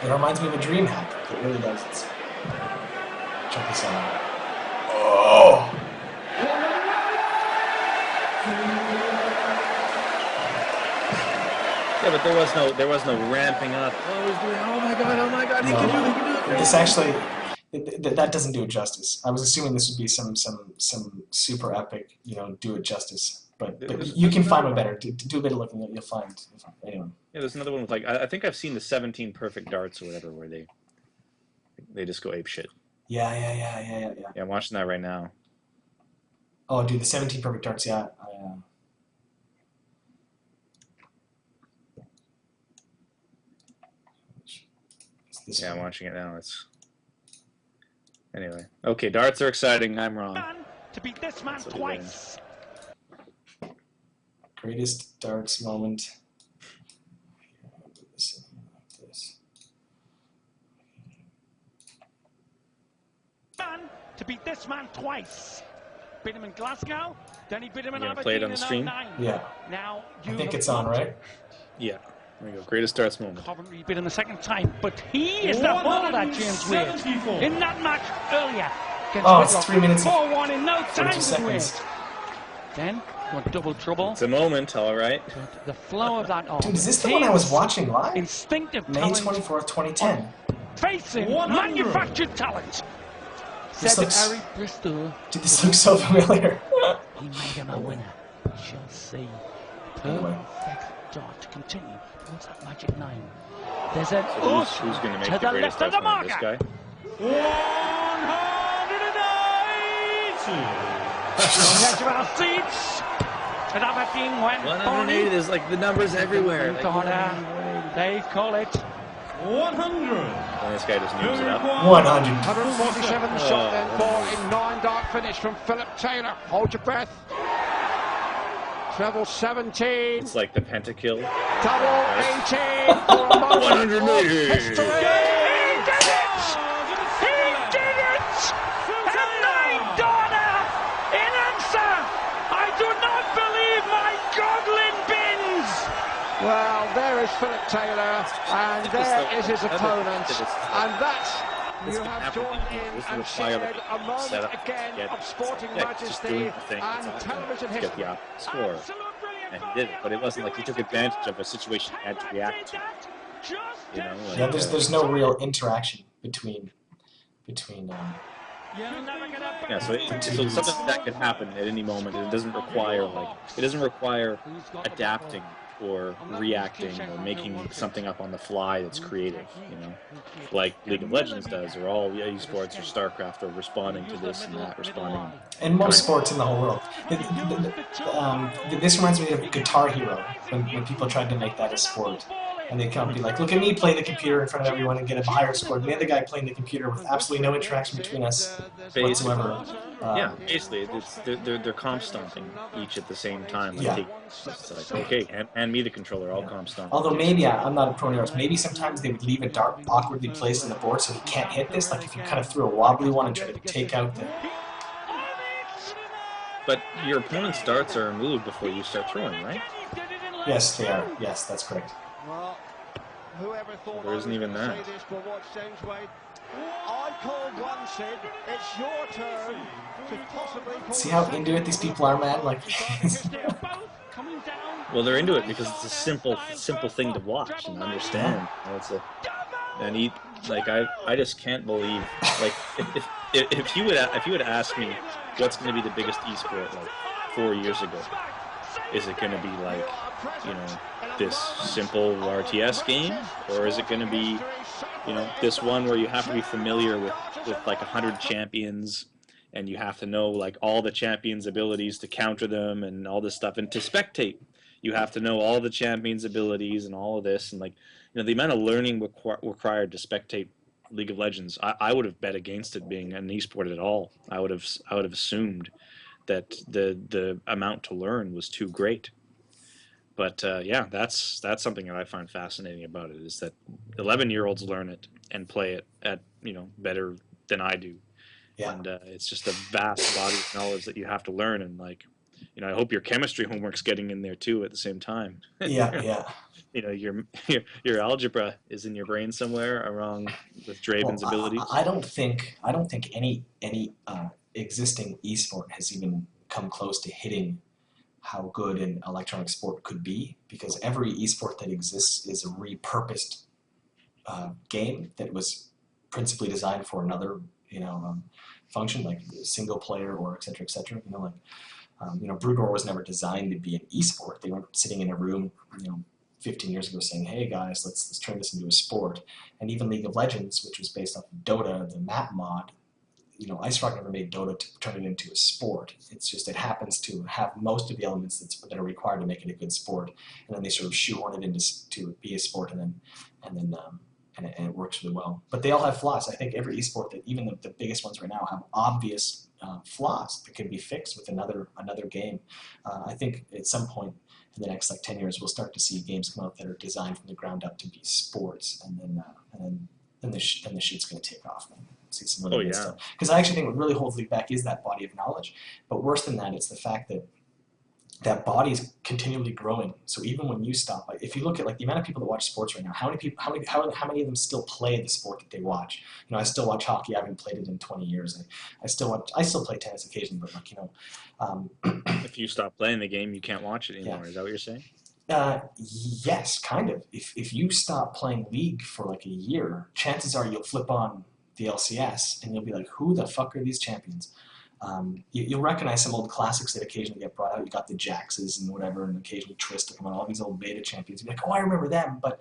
It reminds me of a dream hack. It really does. Check this out. Oh! Yeah, but there was no ramping up. Oh, he's doing. Oh my God, he can do it. This actually, that doesn't do it justice. I was assuming this would be some super epic, do it justice. But you can find one better. Do a bit of looking at, you'll find. Anyway. Yeah, there's another one with like I think I've seen the 17 perfect darts or whatever where they just go ape shit. Yeah. Yeah, I'm watching that right now. Oh, dude, the 17 perfect darts. Yeah. Yeah, I'm watching it now. Anyway. Okay, darts are exciting. I'm wrong. To beat this man twice. Greatest darts moment. To beat this man twice. Beat him in Glasgow, then he beat him in Aberdeen. Play it on the stream? Yeah. Now I think it's on, right? Yeah. There you go. Greatest darts moment. Coventry beat him the second time, but he is the holder, James Wade. In that match earlier. Oh, it's 3 minutes. 4-1 in no time to waste. Then, got double trouble. It's a moment, all right. But the flow of that. Dude, is this the one I was watching live? Instinctive May 24th, 2010. Facing manufactured talent. This looks, Harry Bristol. dude, this looks so familiar. He made him a winner. We shall see. Perfect dart to continue towards that magic 9. There's an who's going to make the greatest darts moment? This guy? 180. On our seats. And Aberdeen went 180. There's like the numbers everywhere. They call it 100. And this guy just moves it up. 100. 147 shot then ball in 9 dart finish from Philip Taylor. Hold your breath. Treble 17. It's like the pentakill. Double 18 for a moment 180. of history. He did it! He did it! A 9 darter in answer. I do not believe my goggling bins. Well, there is Philip Taylor, and there is his opponent, and that's, you have joined in and shared a moment again of sporting majesty and television history. Get the score, and he did it, but it wasn't like he took advantage of a situation he had to react to. Yeah, there's no real interaction between. Yeah, so something that could happen at any moment. It doesn't require adapting or reacting or making something up on the fly that's creative, like League of Legends does, or all esports or StarCraft, or responding to this and that, responding. And most sports in the whole world. This reminds me of Guitar Hero, when people tried to make that a sport. And they come and be like, look at me playing the computer in front of everyone and get a higher score than the other guy playing the computer with absolutely no interaction between us whatsoever. Yeah, basically, they're comp stomping each at the same time. Like, yeah. It's like, okay, hand me the controller, I'll comp stomp. Although maybe, I'm not a pro in maybe sometimes they would leave a dart awkwardly placed on the board so he can't hit this. Like if you kind of threw a wobbly one and tried to take out the... But your opponent's darts are moved before you start throwing, right? Yes, they are. Yes, that's correct. Well, whoever thought there isn't even that. I called one, Sid. It's your turn to possibly see how into it these people are, man? Like, well, they're into it because it's a simple thing to watch and understand. I just can't believe, like, if you would ask me what's going to be the biggest esport like 4 years ago, is it going to be like, this simple RTS game, or is it going to be, this one where you have to be familiar with like 100 champions and you have to know like all the champions' abilities to counter them and all this stuff. And to spectate, you have to know all the champions' abilities and all of this. And like, the amount of learning required to spectate League of Legends, I would have bet against it being an esport at all. I would have assumed that the amount to learn was too great. But yeah, that's something that I find fascinating about it, is that 11-year-olds learn it and play it at better than I do. Yeah. And it's just a vast body of knowledge that you have to learn, and like, I hope your chemistry homework's getting in there too at the same time. Yeah. Your algebra is in your brain somewhere along with Draven's abilities. I don't think any existing esport has even come close to hitting how good an electronic sport could be, because every esport that exists is a repurposed game that was principally designed for another function, like single player or et cetera, Broodor was never designed to be an esport. They weren't sitting in a room 15 years ago saying, hey guys, let's turn this into a sport. And even League of Legends, which was based off of Dota, the map mod, IceRock never made Dota to turn it into a sport. It's just, it happens to have most of the elements that are required to make it a good sport, and then they sort of shoehorn it to be a sport, and it works really well. But they all have flaws. I think every esport, that even the biggest ones right now, have obvious flaws that can be fixed with another game. I think at some point in the next 10 years, we'll start to see games come out that are designed from the ground up to be sports, and then the shit's going to take off. See some really good stuff. Because I actually think what really holds League back is that body of knowledge. But worse than that, it's the fact that that body is continually growing. So even when you stop, if you look at the amount of people that watch sports right now, how many of them still play the sport that they watch? I still watch hockey. I haven't played it in 20 years. I still play tennis occasionally, but if you stop playing the game, you can't watch it anymore. Yeah. Is that what you're saying? Yes, kind of. If you stop playing League for a year, chances are you'll flip on the LCS and you'll be like, who the fuck are these champions? You'll recognize some old classics that occasionally get brought out. You got the Jaxes and whatever, and occasionally Trist to come on, all these old beta champions. You'll be like, oh, I remember them. But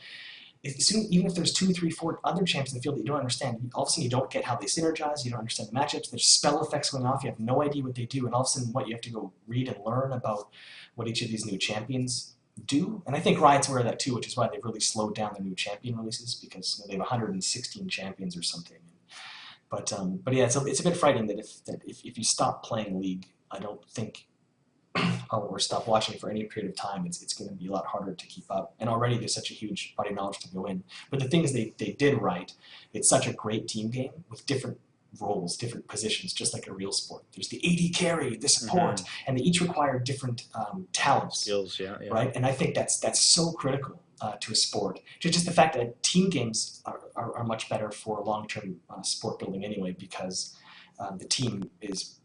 even if there's 2, 3, 4 other champions in the field that you don't understand, all of a sudden you don't get how they synergize, you don't understand the matchups, there's spell effects going off, you have no idea what they do, and all of a sudden you have to go read and learn about what each of these new champions do. And I think Riot's aware of that too, which is why they've really slowed down their new champion releases, because they have 116 champions or something. But yeah, it's a bit frightening that if you stop playing League, I don't think, or stop watching for any period of time, it's going to be a lot harder to keep up. And already there's such a huge body of knowledge to go in. But the things they did right, it's such a great team game with different roles, different positions, just like a real sport. There's the AD carry, the support, and they each require different talents, skills, yeah. Right? And I think that's so critical to a sport. Just the fact that team games are much better for long-term sport building anyway, because the team is,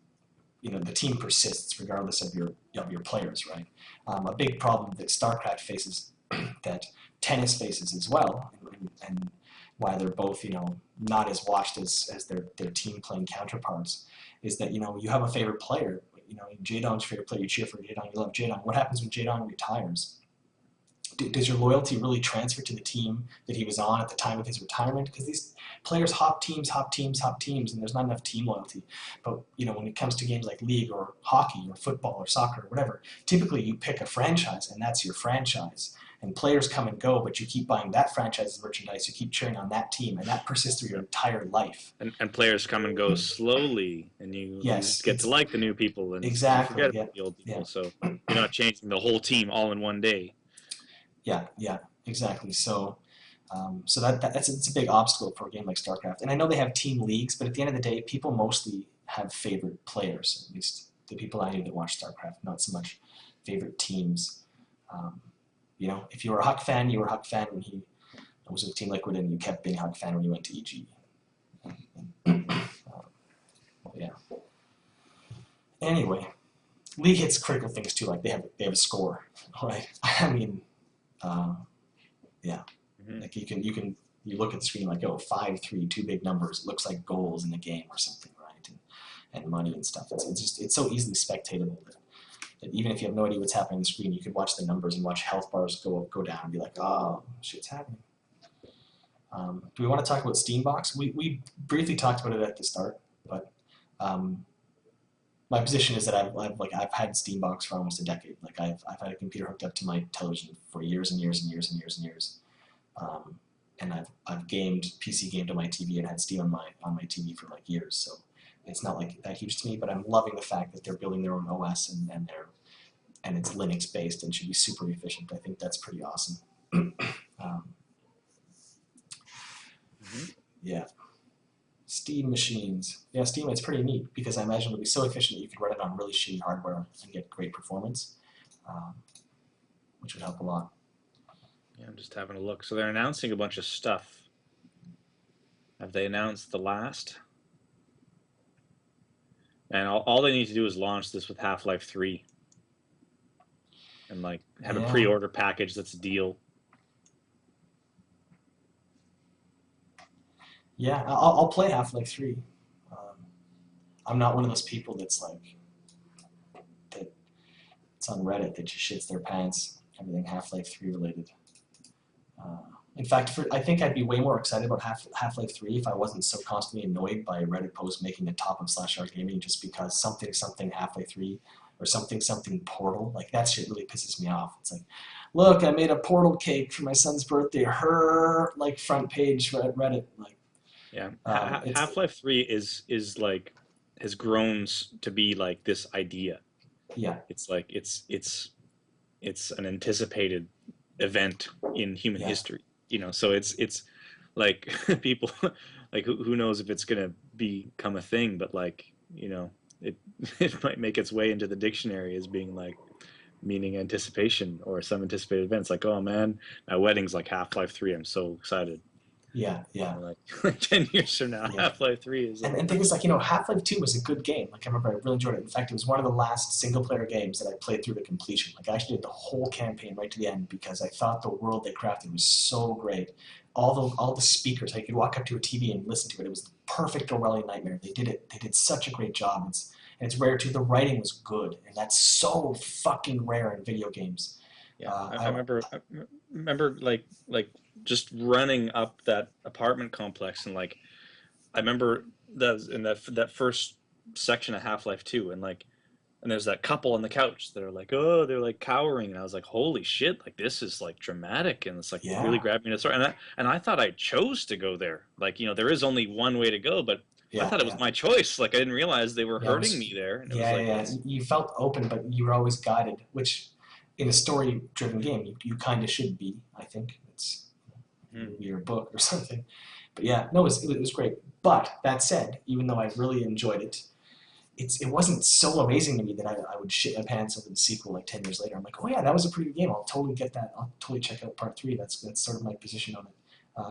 the team persists regardless of your players, right? A big problem that StarCraft faces, that tennis faces as well, and why they're both, not as watched as their team playing counterparts, is that, you have a favorite player, Jaedong's favorite player, you cheer for Jaedong, you love Jaedong. What happens when Jaedong retires? Does your loyalty really transfer to the team that he was on at the time of his retirement? Because these players hop teams, and there's not enough team loyalty. But when it comes to games like League or hockey or football or soccer or whatever, typically you pick a franchise and that's your franchise. And players come and go, but you keep buying that franchise's merchandise, you keep cheering on that team, and that persists through your entire life. And players come and go slowly, and you get to like the new people, and exactly, forget about the old people. So you're not changing the whole team all in one day. Yeah, exactly. So, it's a big obstacle for a game like StarCraft. And I know they have team leagues, but at the end of the day, people mostly have favorite players. At least the people I knew that watch StarCraft, not so much favorite teams. If you were a Huck fan, you were a Huck fan when he was with Team Liquid, and you kept being a Huck fan when you went to EG. Yeah. Anyway, League hits critical things too. Like they have a score, right? I mean. Yeah, like you look at the screen like, 5-3, 2 big numbers. It looks like goals in the game or something, right? And money and stuff. It's so easily spectatable that even if you have no idea what's happening on the screen, you can watch the numbers and watch health bars go up, go down, and be like, oh, shit's happening. Do we want to talk about Steambox? We briefly talked about it at the start, but my position is that I've had Steambox for almost a decade. Like I've had a computer hooked up to my television for years and years and years and years and years. And I've PC gamed on my TV and had Steam on my TV for like years. So it's not like that huge to me, but I'm loving the fact that they're building their own OS and it's Linux based and should be super efficient. I think that's pretty awesome. Yeah. Steam machines. Yeah, Steam, it's pretty neat because I imagine it'll be so efficient that you could run it on really shitty hardware and get great performance, which would help a lot. Yeah, I'm just having a look. So they're announcing a bunch of stuff. Have they announced the last? And all they need to do is launch this with Half-Life 3. And like have a pre-order package that's a deal. Yeah, I'll play Half-Life 3. I'm not one of those people that's like, that it's on Reddit that just shits their pants, everything Half-Life 3 related. In fact, I think I'd be way more excited about Half-Life 3 if I wasn't so constantly annoyed by a Reddit post making the top of /r gaming just because something Half-Life 3 or something Portal, like that shit really pisses me off. It's like, look, I made a Portal cake for my son's birthday. Her like front page Reddit, like. Yeah, Half-Life 3 is like has grown to be like this idea. Yeah, it's like it's an anticipated event in human history. You know, so it's like people like who knows if it's gonna become a thing, but like, you know, it might make its way into the dictionary as being like meaning anticipation or some anticipated events. Like, oh man, my wedding's like Half-Life 3. I'm so excited. Yeah. Like 10 years from now, Half-Life 3 is. And thing is, like, you know, Half-Life 2 was a good game. Like, I remember I really enjoyed it. In fact, it was one of the last single-player games that I played through to completion. Like, I actually did the whole campaign right to the end because I thought the world they crafted was so great. All the speakers, I could walk up to a TV and listen to it. It was the perfect Orwellian nightmare. They did such a great job. It's rare too. The writing was good, and that's so fucking rare in video games. Yeah, I remember like just running up that apartment complex and like I remember that first section of Half-Life 2 and there's that couple on the couch that are like, oh, they're like cowering, and I was like, holy shit, like this is like dramatic, and it's like really grabbed me to start, and I thought I chose to go there. Like, you know, there is only one way to go, but I thought it was my choice. Like I didn't realize they were hurting me there. And it was like, you felt open, but you were always guided, which in a story-driven game, you kind of should be. I think it's your book or something. But yeah, no, it was great. But that said, even though I really enjoyed it, it wasn't so amazing to me that I would shit my pants over the sequel like 10 years later. I'm like, oh yeah, that was a pretty good game. I'll totally get that. I'll totally check out Part 3. That's sort of my position on it.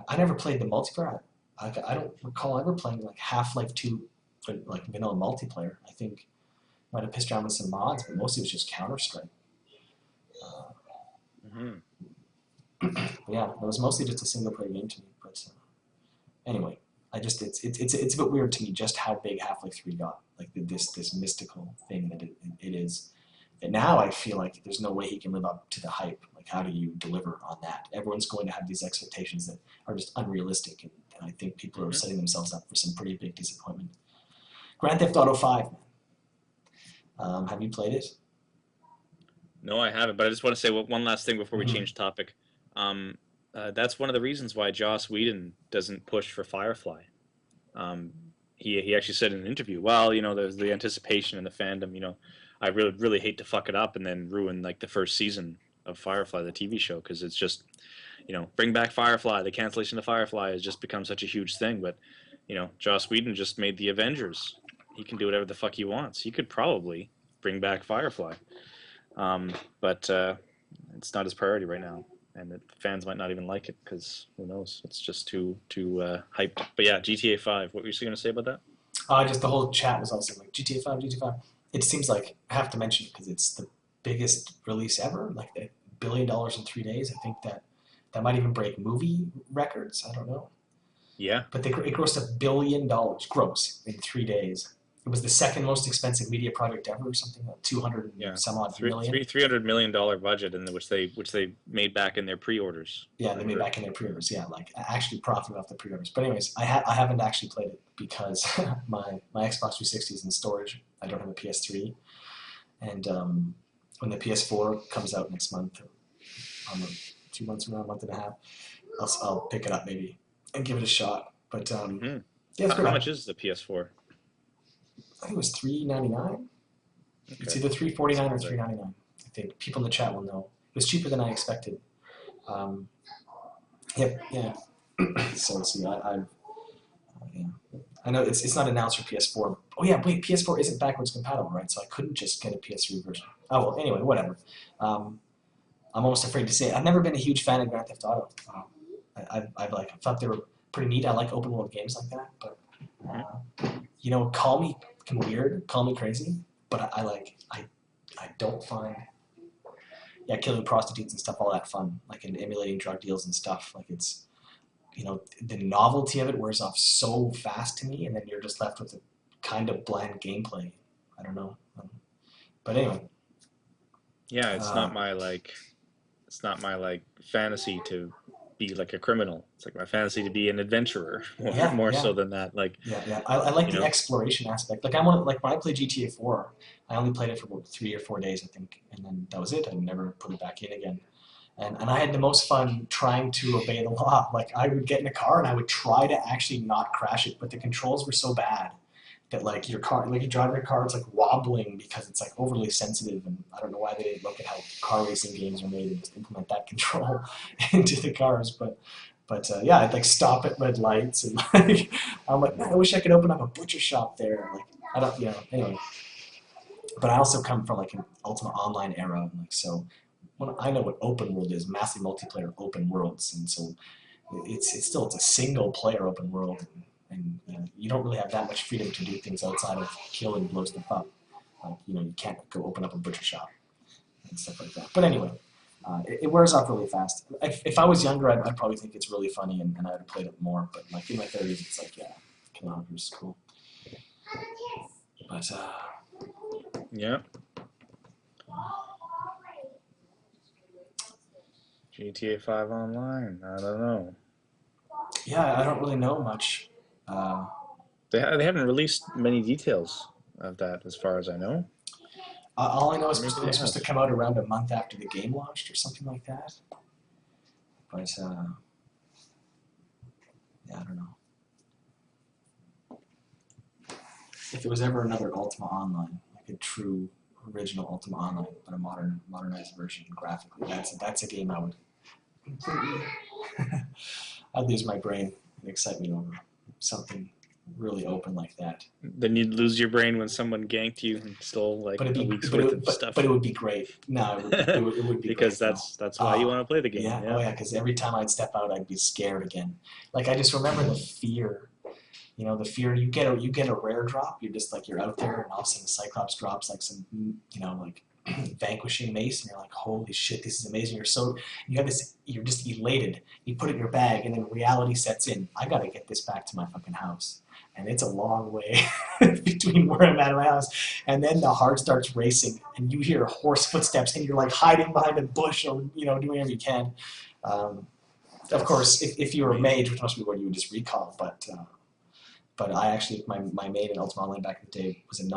I never played the multiplayer. I don't recall ever playing like Half-Life 2, like vanilla multiplayer. I think might have pissed around with some mods, but mostly it was just Counter-Strike. Yeah, it was mostly just a single-player game to me. But anyway, it's a bit weird to me just how big Half-Life 3 got. Like this mystical thing that it is. And now I feel like there's no way he can live up to the hype. Like, how do you deliver on that? Everyone's going to have these expectations that are just unrealistic, and I think people are setting themselves up for some pretty big disappointment. Grand Theft Auto 5, man. Have you played it? No, I haven't, but I just want to say one last thing before we change topic. That's one of the reasons why Joss Whedon doesn't push for Firefly. He actually said in an interview, well, you know, there's the anticipation and the fandom, you know, I really hate to fuck it up and then ruin like the first season of Firefly, the TV show, because it's just, you know, bring back Firefly. The cancellation of Firefly has just become such a huge thing. But, you know, Joss Whedon just made the Avengers. He can do whatever the fuck he wants. He could probably bring back Firefly. But it's not his priority right now. And the fans might not even like it because who knows? It's just too hyped. But yeah, GTA 5. What were you going to say about that? Just the whole chat was also like GTA 5. It seems like I have to mention it because it's the biggest release ever. Like $1 billion in 3 days. I think that might even break movie records. I don't know. Yeah. But it grossed $1 billion gross in 3 days. It was the second most expensive media project ever, or something like 200 some odd million. $300 million budget, in which they made back in their pre-orders. Yeah, they made back in their pre-orders. Yeah, like actually profiting off the pre-orders. But anyways, I haven't actually played it because my Xbox 360 is in storage I don't have a PS3, and when the PS4 comes out next month, 2 months from now, a month and a half, I'll pick it up maybe and give it a shot. But yeah, it's how much is the PS4? I think it was $399. Okay. It's either $349 or $399. I think people in the chat will know. It was cheaper than I expected. Yep, yeah. So see, yeah. I know it's not announced for PS4. Oh yeah, wait, PS4 isn't backwards compatible, right? So I couldn't just get a PS3 version. Oh well, anyway, whatever. I'm almost afraid to say it. I've never been a huge fan of Grand Theft Auto. I thought they were pretty neat. I like open world games like that, but you know, call me weird, call me crazy, but I don't find killing prostitutes and stuff all that fun, like in emulating drug deals and stuff. Like it's, you know, the novelty of it wears off so fast to me, and then you're just left with a kind of bland gameplay. I don't know, but anyway. Yeah, it's not my fantasy to be like a criminal. It's like my fantasy to be an adventurer, more so than that. Like I like the exploration aspect. Like when I played GTA 4, I only played it for about 3 or 4 days, I think, and then that was it. I never put it back in again. And I had the most fun trying to obey the law. Like I would get in a car and I would try to actually not crash it, but the controls were so bad that like your car, like you drive your car, it's like wobbling because it's like overly sensitive. And I don't know why they didn't look at how car racing games are made and just implement that control into the cars. But yeah, I'd like stop at red lights and like I'm like, man, I wish I could open up a butcher shop there. Like I don't, you know, anyway. But I also come from like an Ultima Online era, and like so. When I know what open world is, massive multiplayer open worlds, and so it's a single player open world, and you know, you don't really have that much freedom to do things outside of kill and blow stuff up. Like, you know, you can't go open up a butcher shop and stuff like that. But anyway, it wears off really fast. If I was younger, I'd probably think it's really funny, and I'd have played it more. But like in my 30s, it's like, yeah, Kill Hunter is cool. But yeah. GTA 5 Online, I don't know. Yeah, I don't really know much. They haven't released many details of that, as far as I know. All I know is it's supposed to come out around a month after the game launched, or something like that. But yeah, I don't know. If there was ever another Ultima Online, like a true original Ultima Online, but a modernized version graphically, that's a game I would completely I'd lose my brain and excitement over something really open like that. Then you'd lose your brain when someone ganked you and stole like a week's worth of stuff. But it would be great. No, it would be because great, that's why you want to play the game. Yeah, yeah. Oh yeah, because every time I'd step out, I'd be scared again. Like I just remember the fear. You know, the fear you get a rare drop. You're just like you're out there, and all of a sudden Cyclops drops like some, you know, like vanquishing mace, and you're like, holy shit, this is amazing. You have this, you're just elated. You put it in your bag, and then reality sets in. I gotta get this back to my fucking house, and it's a long way between where I'm at and my house. And then the heart starts racing, and you hear horse footsteps, and you're like hiding behind a bush, or you know, doing whatever you can. Of course, if you were a mage, which must be what you would just recall, but I actually, my main in Ultima Online back in the day was he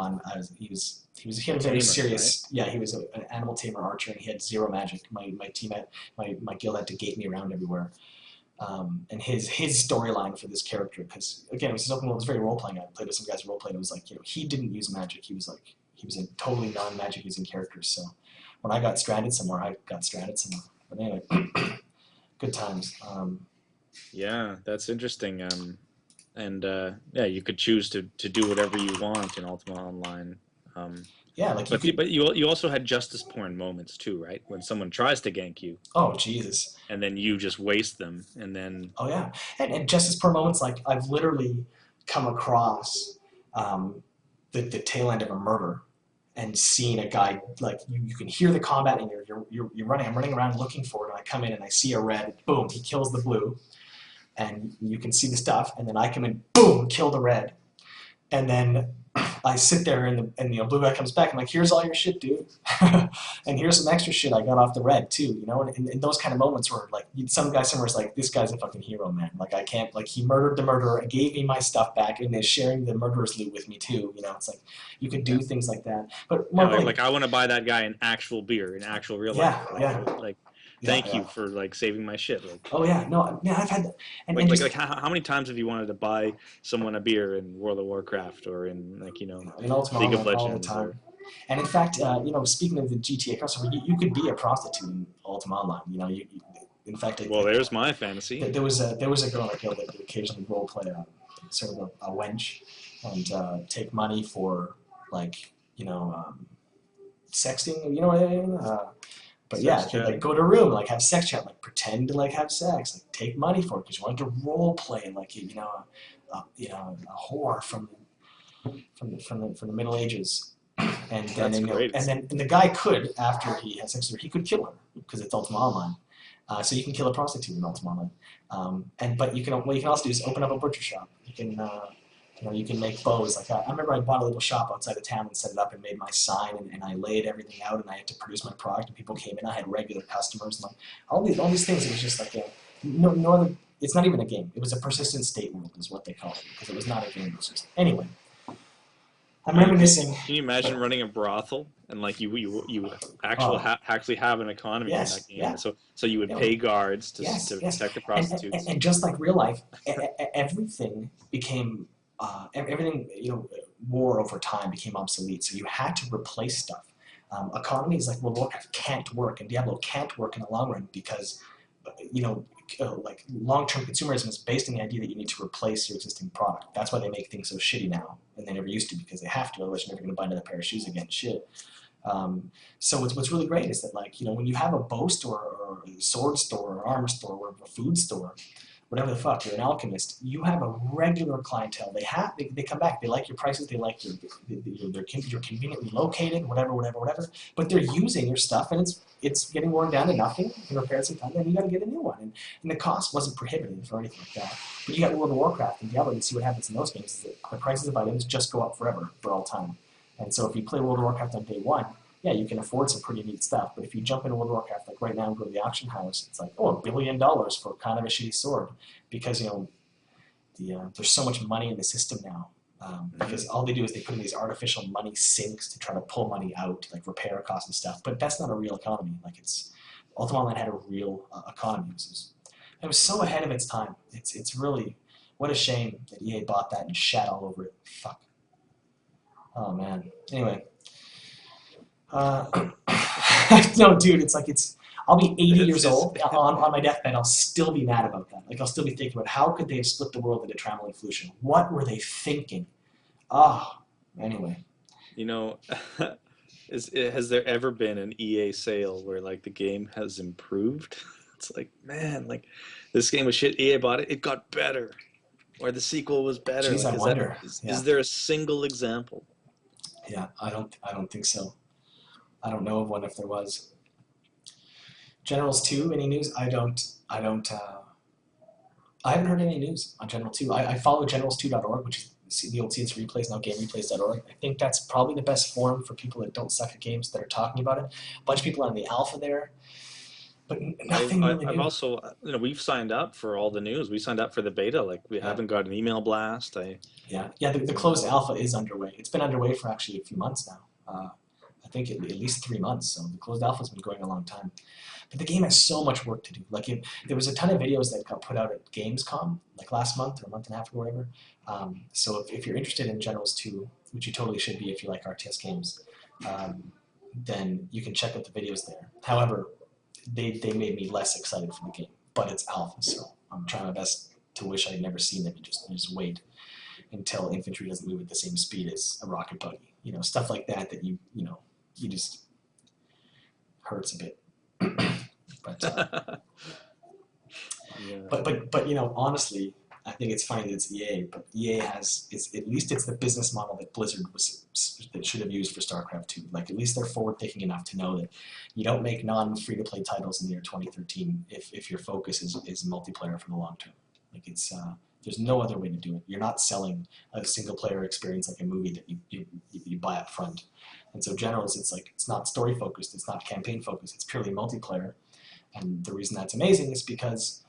had a very serious, right? Yeah, he was an animal tamer archer, and he had zero magic. My guild had to gate me around everywhere. And his storyline for this character, because again, it was his open world, it was very role playing. I played with some guys role playing. It was like, you know, he didn't use magic. He was a totally non-magic using character. So when I got stranded somewhere, I got stranded somewhere. But anyway, good times. Yeah, that's interesting. And yeah, you could choose to do whatever you want in Ultima Online. Yeah, like but you also had justice porn moments too, right? When someone tries to gank you. Oh Jesus! And then you just waste them, and then. Oh yeah, and justice porn moments, like I've literally come across the tail end of a murder and seen a guy, like you can hear the combat, and you're running. I'm running around looking for it, and I come in and I see a red. Boom! He kills the blue. And you can see the stuff, and then I come in, boom, kill the red. And then I sit there and blue guy comes back. I'm like, here's all your shit, dude. And here's some extra shit I got off the red too, you know. And in those kind of moments where like some guy somewhere's like, this guy's a fucking hero, man. Like I can't, like he murdered the murderer and gave me my stuff back and is sharing the murderer's loot with me too. You know, it's like you could do things like that. But more like I want to buy that guy an actual beer, in actual real life. Like thank you for like saving my shit. Like, oh yeah, no, yeah, I've had that. And, like how many times have you wanted to buy someone a beer in World of Warcraft or in like, you know, in Ultima League of Online all the Legends? time. And in fact, you know, speaking of the GTA crossover, you could be a prostitute in Ultima Online. You know, in fact, well, there's my fantasy. There was a girl I killed that would occasionally role play sort of a wench and take money for like, you know, sexting. You know what I mean? But yeah, like go to a room, like have sex chat, like pretend to like have sex, like take money for it because you want to role play like you know a whore from the Middle Ages, and then and the guy could, after he had sex with her, he could kill her because it's Ultima Online, so you can kill a prostitute in Ultima Online, but you can also do is open up a butcher shop. You can you know, you can make bows. Like I remember I bought a little shop outside of town and set it up and made my sign and I laid everything out and I had to produce my product and people came in. I had regular customers and like all these things. It was just like no other. It's not even a game. It was a persistent state world is what they called it because it was not a game. It was just anyway. I'm reminiscing. Can you imagine running a brothel and like you actually have an economy in that game? Yeah. So you would pay guards to protect the prostitutes. And just like real life, everything became. Everything, you know, more over time became obsolete, so you had to replace stuff. Economies like World of Warcraft can't work, and Diablo can't work in the long run because, you know, like long-term consumerism is based on the idea that you need to replace your existing product. That's why they make things so shitty now, and they never used to because they have to, otherwise you're never going to buy another pair of shoes again. Shit. So what's really great is that, like, you know, when you have a bow store or a sword store or armor store or a food store, whatever the fuck, you're an alchemist, you have a regular clientele. They come back, they like your prices, they like you're conveniently located, whatever, but they're using your stuff and it's getting worn down to nothing, you can repair it sometime, and you gotta get a new one. And the cost wasn't prohibitive or anything like that. But you got World of Warcraft and Diablo, and see what happens in those games is that the prices of items just go up forever, for all time. And so if you play World of Warcraft on day one, yeah, you can afford some pretty neat stuff, but if you jump into World of Warcraft, like right now and go to the auction house, it's like, oh, $1 billion for kind of a shitty sword. Because, you know, there's so much money in the system now. Because all they do is they put in these artificial money sinks to try to pull money out, like repair costs and stuff. But that's not a real economy. Like Ultima Online had a real economy. It was so ahead of its time. It's really, what a shame that EA bought that and shat all over it. Fuck. Oh, man. Anyway. No, dude, it's like I'll be 80 years old on my deathbed. I'll still be mad about that. Like I'll still be thinking about how could they have split the world into Trameling-Flution? What were they thinking? Anyway. You know, has there ever been an EA sale where like the game has improved? It's like, man, like this game was shit. EA bought it. It got better, or the sequel was better. Jeez, like, I wonder. Is there a single example? Yeah, I don't think so. I don't know of one if there was. Generals 2, any news? I haven't heard any news on General 2. I follow generals2.org, which is the old CS Replays, now GameReplays.org. I think that's probably the best forum for people that don't suck at games that are talking about it. A bunch of people on the alpha there, but nothing really new. I've also, you know, we've signed up for all the news. We signed up for the beta. Like we haven't got an email blast. The closed alpha is underway. It's been underway for actually a few months now. I think at least 3 months. So the closed alpha has been going a long time. But the game has so much work to do. Like there was a ton of videos that got put out at Gamescom, like last month or a month and a half ago, or whatever. So if you're interested in Generals 2, which you totally should be if you like RTS games, then you can check out the videos there. However, they made me less excited for the game, but it's alpha, so I'm trying my best to wish I'd never seen them and just wait until infantry doesn't move at the same speed as a rocket buggy. You know, stuff like that you just hurts a bit. But you know, honestly, I think it's fine that it's EA, but EA at least it's the business model that Blizzard that should have used for StarCraft 2. Like at least they're forward-thinking enough to know that you don't make non-free-to-play titles in the year 2013 if your focus is multiplayer for the long term. Like it's There's no other way to do it. You're not selling a single player experience like a movie that you buy up front. And so Generals, it's not story focused, it's not campaign focused, it's purely multiplayer. And the reason that's amazing is because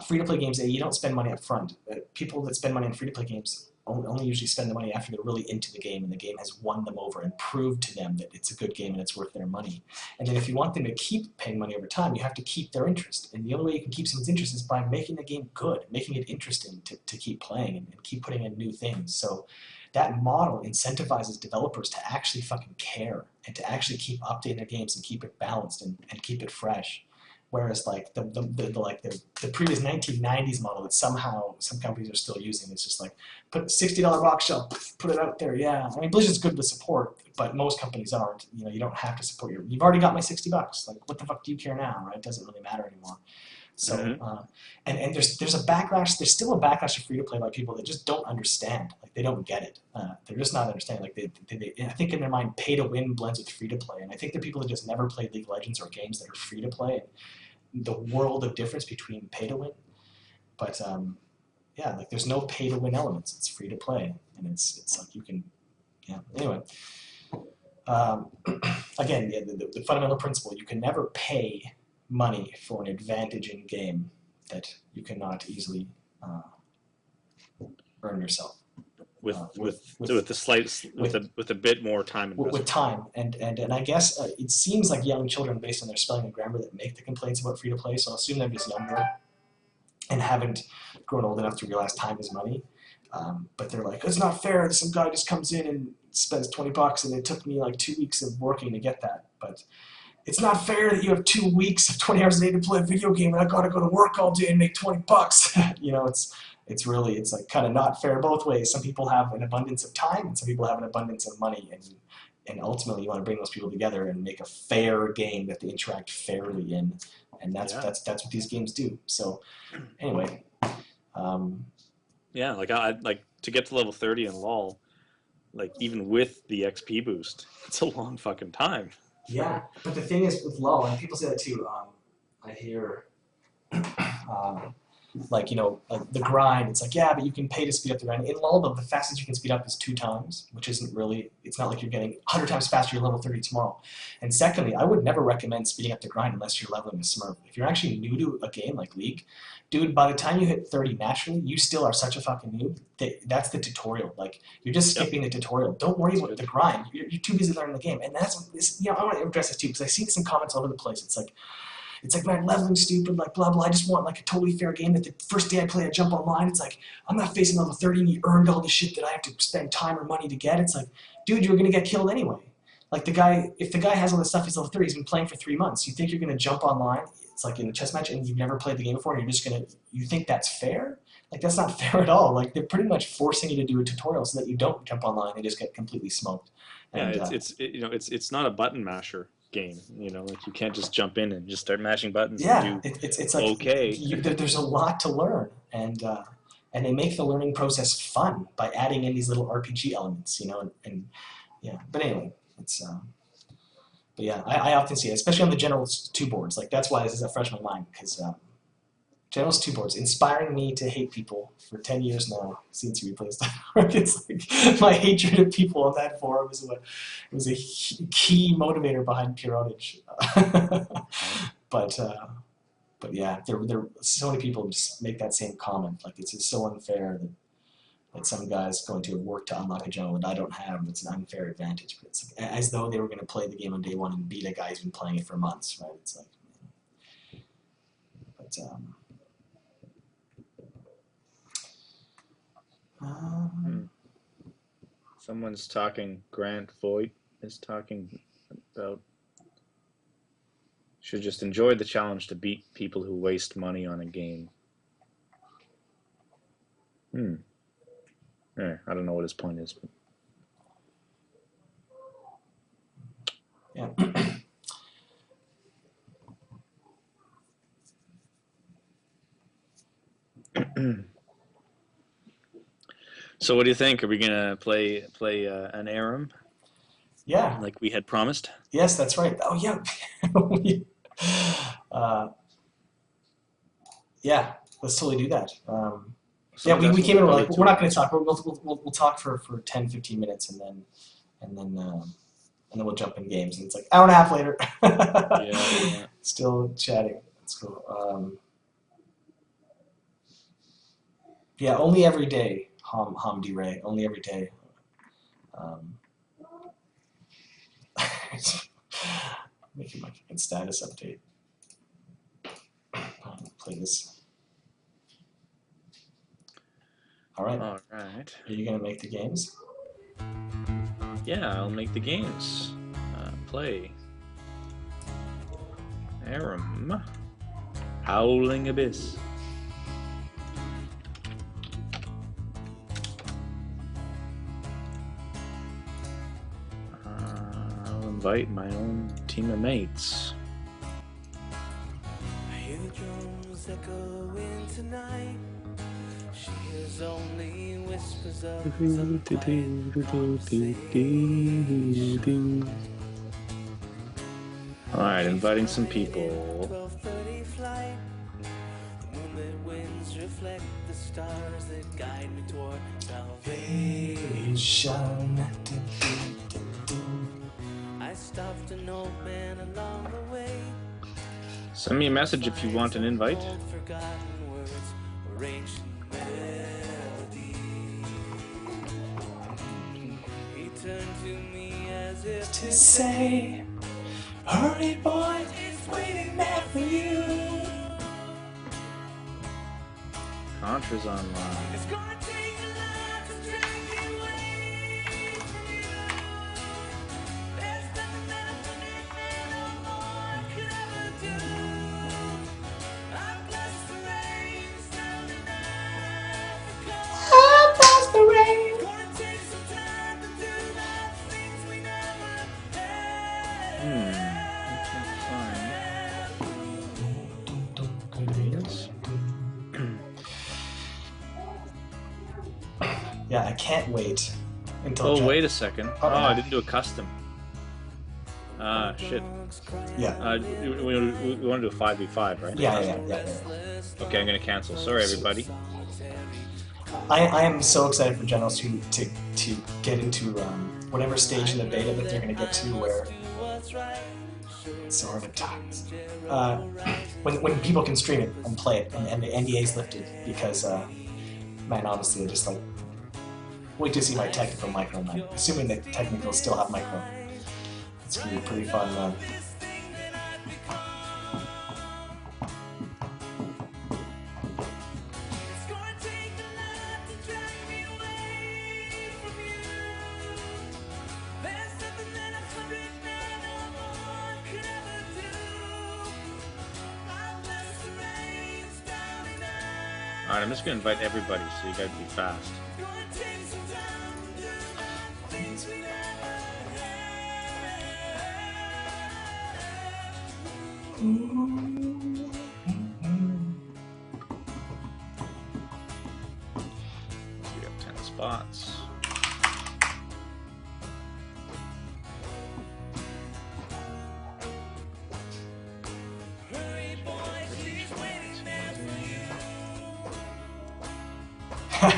free-to-play games, you don't spend money up front. People that spend money on free-to-play games only usually spend the money after they're really into the game and the game has won them over and proved to them that it's a good game and it's worth their money. And then if you want them to keep paying money over time, you have to keep their interest. And the only way you can keep someone's interest is by making the game good, making it interesting to keep playing and keep putting in new things. So that model incentivizes developers to actually fucking care and to actually keep updating their games and keep it balanced and keep it fresh. Whereas like the previous 1990s model that somehow some companies are still using is just like put $60 box shelf, put it out there. Yeah, I mean Blizzard's good with support, but most companies aren't. You know, you don't have to support you've already got my $60. Like, what the fuck do you care now, right? It doesn't really matter anymore. So and there's a backlash. There's still a backlash to free to play by people that just don't understand. Like, they don't get it. They're just not understanding. Like I think in their mind, pay to win blends with free to play. And I think the people that just never played League of Legends or games that are free to play, the world of difference between pay to win. But yeah, like there's no pay to win elements. It's free to play, and it's like you can, yeah. Anyway, again, yeah, the fundamental principle: you can never pay money for an advantage in game that you cannot easily earn yourself. With a bit more time investment. With time, and I guess it seems like young children, based on their spelling and grammar, that make the complaints about free to play. So I'll assume they're just younger and haven't grown old enough to realize time is money. But they're like, it's not fair. Some guy just comes in and spends $20, and it took me like 2 weeks of working to get that. But it's not fair that you have 2 weeks of 20 hours a day to play a video game, and I gotta go to work all day and make $20. You know, it's like kind of not fair both ways. Some people have an abundance of time, and some people have an abundance of money, and ultimately you want to bring those people together and make a fair game that they interact fairly in, and that's what these games do. So anyway, yeah, like I like to get to level 30 in LoL, like even with the XP boost, it's a long fucking time. Yeah, but the thing is with LoL, and people say that too. I hear. Like, you know, the grind, it's like, yeah, but you can pay to speed up the grind. In LoL, the fastest you can speed up is 2 times, which isn't really, it's not like you're getting 100 times faster, you're level 30 tomorrow. And secondly, I would never recommend speeding up the grind unless you're leveling a Smurf. If you're actually new to a game like League, dude, by the time you hit 30 naturally, you still are such a fucking noob. That's the tutorial. Like, you're just skipping the tutorial. Don't worry about the grind. You're too busy learning the game. And that's, you know, I want to address this too, because I see some comments all over the place. It's like, man, leveling's stupid, like, blah, blah. I just want, like, a totally fair game that the first day I play, I jump online. It's like, I'm not facing level 30 and you earned all the shit that I have to spend time or money to get. It's like, dude, you're going to get killed anyway. Like, if the guy has all this stuff, he's level 30, he's been playing for 3 months. You think you're going to jump online, it's like in a chess match, and you've never played the game before, and you're just going to, you think that's fair? Like, that's not fair at all. Like, they're pretty much forcing you to do a tutorial so that you don't jump online and just get completely smoked. And, yeah, it's not a button masher game, you know, like you can't just jump in and just start mashing buttons. Yeah, and do it's like okay. There's a lot to learn, and they make the learning process fun by adding in these little RPG elements, you know, and yeah. But anyway, but yeah, I often see it, especially on the Generals 2 boards. Like, that's why this is fresh in my mind, because Generals 2 boards, inspiring me to hate people for 10 years now since you replaced that. It's like my hatred of people on that forum was a key motivator behind Pure Pwnage. But yeah, there so many people just make that same comment. Like, it's just so unfair that some guy's going to have worked to unlock a general that I don't have. It's an unfair advantage. But it's like, as though they were going to play the game on day one and beat a guy who's been playing it for months, right? It's like, but someone's talking. Grant Voigt is talking about should just enjoy the challenge to beat people who waste money on a game. I don't know what his point is, but yeah. So what do you think? Are we gonna play an Aram? Yeah. Like we had promised? Yes, that's right. Oh yeah. Yeah, let's totally do that. Yeah, we came in. We're like, we're not going to talk. talk. We'll talk for 10, 15 minutes, and then we'll jump in games. And it's like hour and a half later. Yeah. Still chatting. That's cool. Yeah, only every day, Hamdi Ray. Only every day. Making my fucking status update. Play this. All right. All right. Are you gonna make the games? Yeah, I'll make the games. Play. Aram. Howling Abyss. I'll invite my own team of mates. I hear the drums echoing tonight. She hears only whispers of some quiet conversation. Alright, inviting some people. 12:30 flight. The moonlit winds reflect the stars that guide me toward salvation. I stopped an old man along the way. Send me a message if you want an invite. Forgotten words or ancient melody. He turned to me as if To say, hurry boy, it's waiting there for you. Contra's online. it's gonna take a lot to drag me away from you. There's nothing that a hundred men or more could ever do. I bless the rains down in Africa. Past the rain. It's gonna take some time to do the things we never had. I can't find these. Yeah, I can't wait until. Oh, wait a second. Oh, Oh, I didn't do a custom. Shit. Yeah. We want to do a 5v5, right? Yeah. Okay, I'm gonna cancel. Sorry, everybody. I am so excited for generals to get into whatever stage in the beta that they're going to get to where it's so hard to talk. When people can stream it and play it and the NDA's lifted because man, honestly, I just like wait to see my technical micro. Man. Assuming that technicals still have micro, it's going to be pretty fun, man. It's gonna take a lot to drag me away from you. There's nothing that a hundred men or more could ever do. I bless the rains down in Africa. Alright, I'm just gonna invite everybody, so you gotta be fast. It's gonna take some time to do the things we never had. We have 10 spots. Hurry, boys, she's waiting there for you.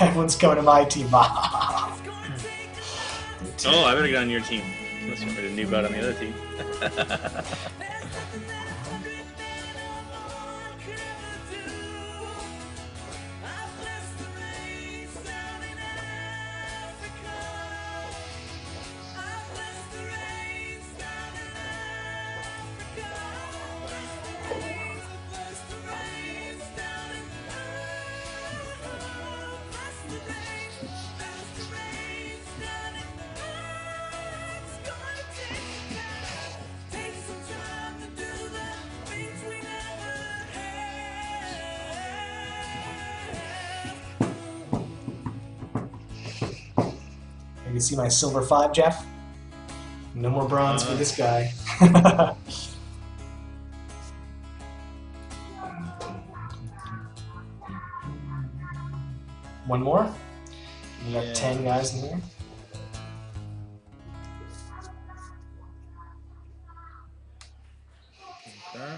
Everyone's coming to my team. It's gonna take a lot. Oh, I better get on your team. Unless you want me to noob out on the other team. You see my silver 5, Geoff? No more bronze for this guy. One more? We got 10 guys in here. Okay.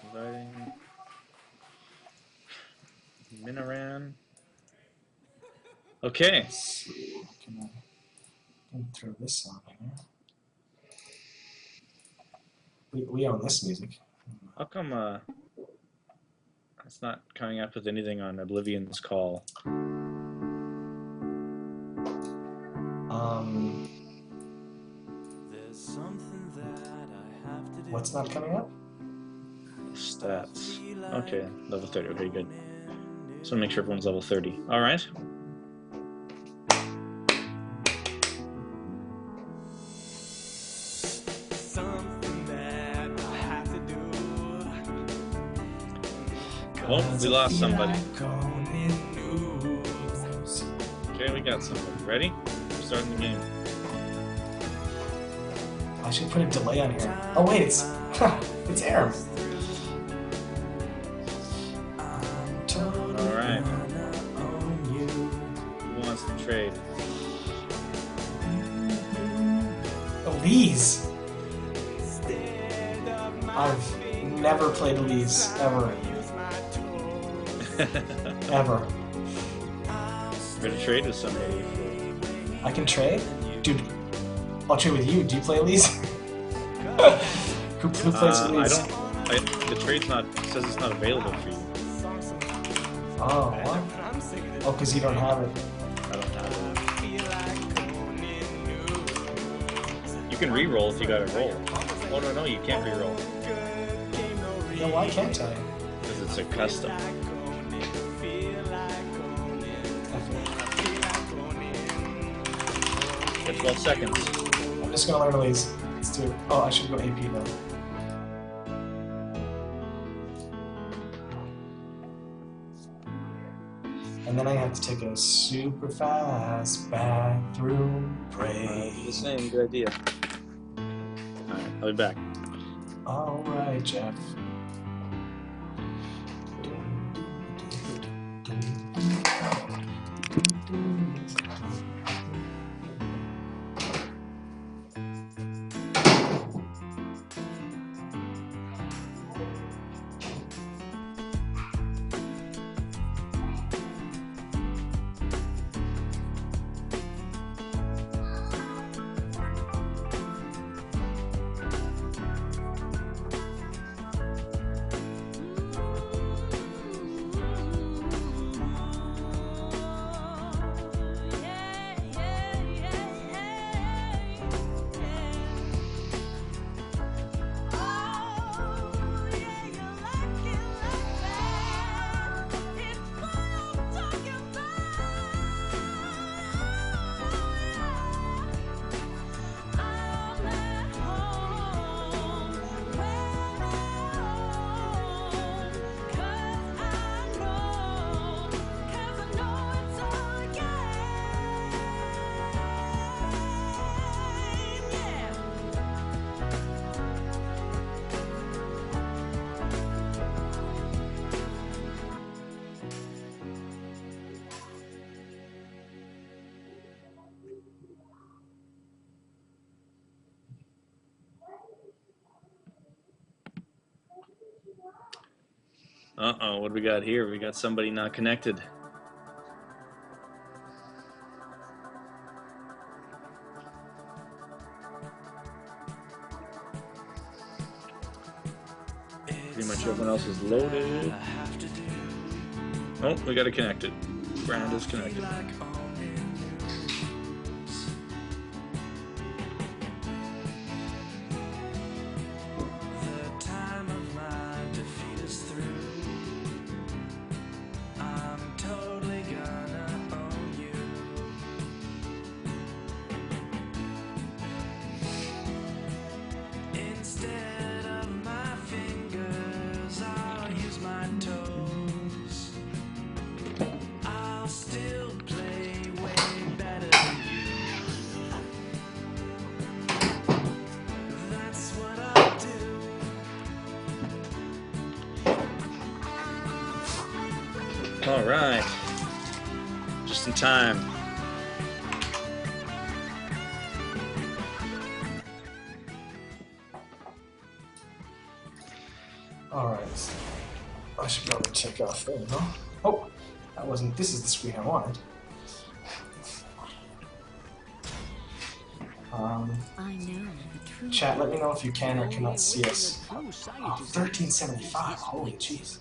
Inviting Minaran. Okay. Can I throw this on here? We own this music. How come it's not coming up with anything on Oblivion's call? What's not coming up? Stats. Okay, level 30. Okay, good. So make sure everyone's level 30. All right. Oh, we lost somebody. Okay, we got somebody. Ready? We're starting the game. I should put a delay on here. Oh wait, it's it's Aram. All right. Who wants to trade? Elise. I've never played Elise ever. Ever. We're gonna trade with somebody. I can trade? Dude, I'll trade with you. Do you play Elise? who plays Elise? The trade's not, it says it's not available for you. Oh, what? Oh, because you don't have it. I don't have it. You can re-roll if you got a roll. Oh, no, you can't re-roll. Yeah, why can't I? Because it's a custom. Get 12 seconds. I'm just gonna learn Elise. Let's do it. Oh, I should go AP though. And then I have to take a super fast bathroom break. The same, good idea. Alright, I'll be back. Alright, Geoff. Uh-oh, what do we got here? We got somebody not connected. Pretty much everyone else is loaded. Oh, we got it connected. Brand is connected. All right, just in time. All right, I should probably check off there, huh? Oh, that wasn't. This is the screen I wanted. I know the truth. Chat, let me know if you can or cannot see us. Oh, 1375. Holy jeez.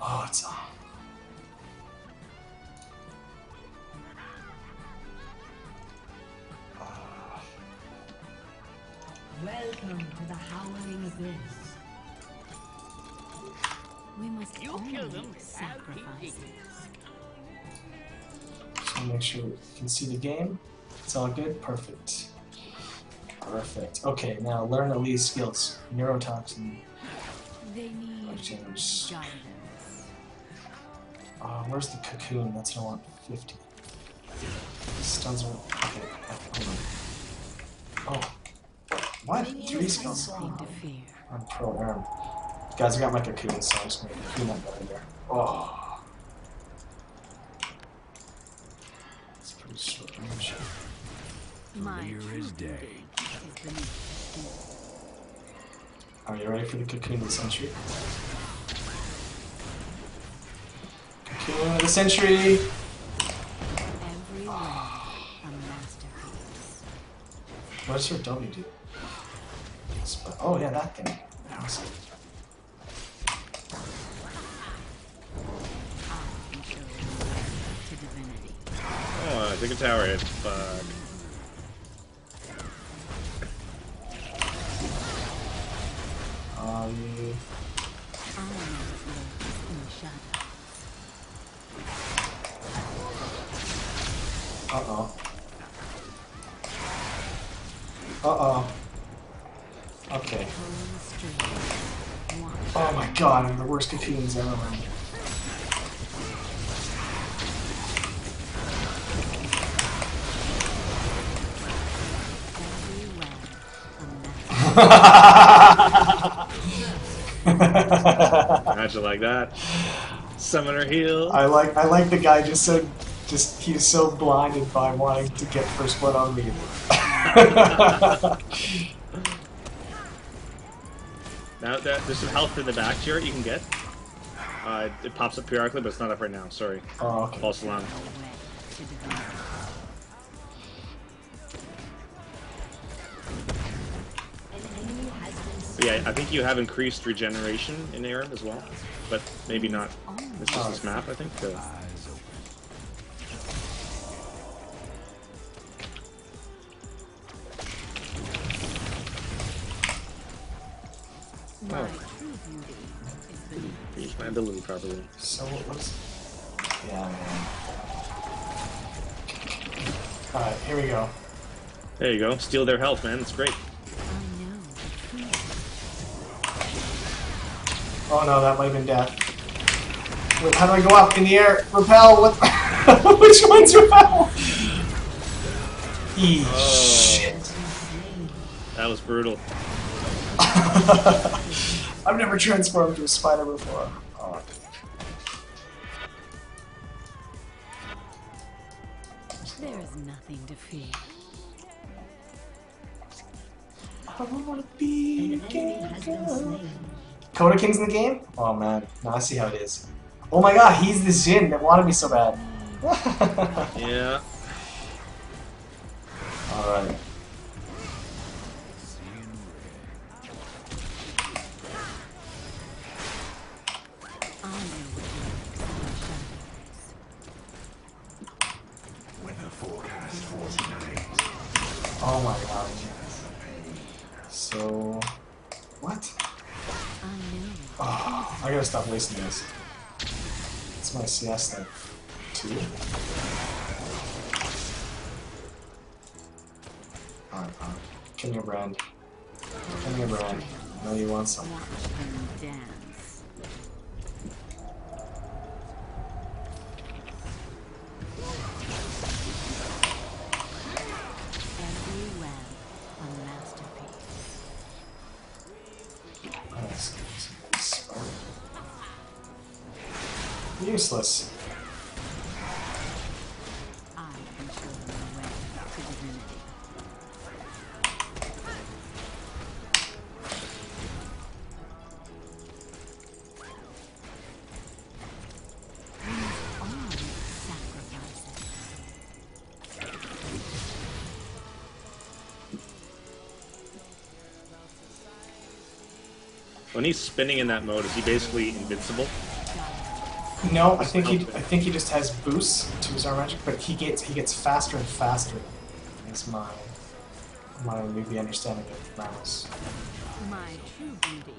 Oh, it's on. Welcome to the howling abyss. We must only sacrifice. Just want to make sure you can see the game. It's all good? Perfect. Perfect. Okay, now learn Elise skills. Neurotoxin. They need Change. guidance. Where's the cocoon? That's what I want. 50. Stuns are. Okay, hold on. Oh. What? 3 skills? Nothing to fear. I'm pro arm. Guys, I got my cocoon, so I'm just gonna cocoon that guy there. Oh. It's pretty short range. My Clear as day. is beneath. Are you ready for the cocoon of the century? Cocoon of the century! Every one a masterpiece. What does her W do? Oh yeah, that thing. Awesome. I can show you the way to divinity. Oh, I think a tower hit. Fuck. I know what lurks in the shadows. Uh-oh. Uh-oh. Okay. Pulling the strings. Watch. Oh my god, I'm the worst cocoons ever, man. Every one a masterpiece. Imagine like that. Summoner heal. I like the guy he's so blinded by wanting to get first blood on me. Now there's some health in the back, Jarett, you can get. It pops up periodically, but it's not up right now. Sorry. Oh, okay. False alarm. A way to divinity. But yeah, I think you have increased regeneration in Aram as well, but maybe not. It's just this map, I think. Eyes open. My Oh. true beauty is beneath. Use my ability properly. So what was... Yeah, man. Alright, here we go. There you go. Steal their health, man. It's great. I know the truth. Oh no, that might have been death. Wait, how do I go up in the air? Repel, what? Which one's repel? Shit. That was brutal. I've never transformed to a spider before. Oh. There is nothing to fear. I wanna be a king. Coda King's in the game? Oh man, now I see how it is. Oh my god, he's the Jin that wanted me so bad. Yeah. Alright. I know what lurks in the shadows. Weather forecast for tonight. Oh my god. So... What? I know. Oh, I gotta stop wasting this. It's my siesta. 2? Alright, give me a brand. Give me a brand. I know you want some. Watch them dance. Every web a masterpiece. Useless. I can show them the way to divinity. We must all sacrifice it. When he's spinning in that mode, is he basically invincible? No, I think he just has boosts to his armor magic, but he gets faster and faster. Is my newbie understanding of Ramos. My true beauty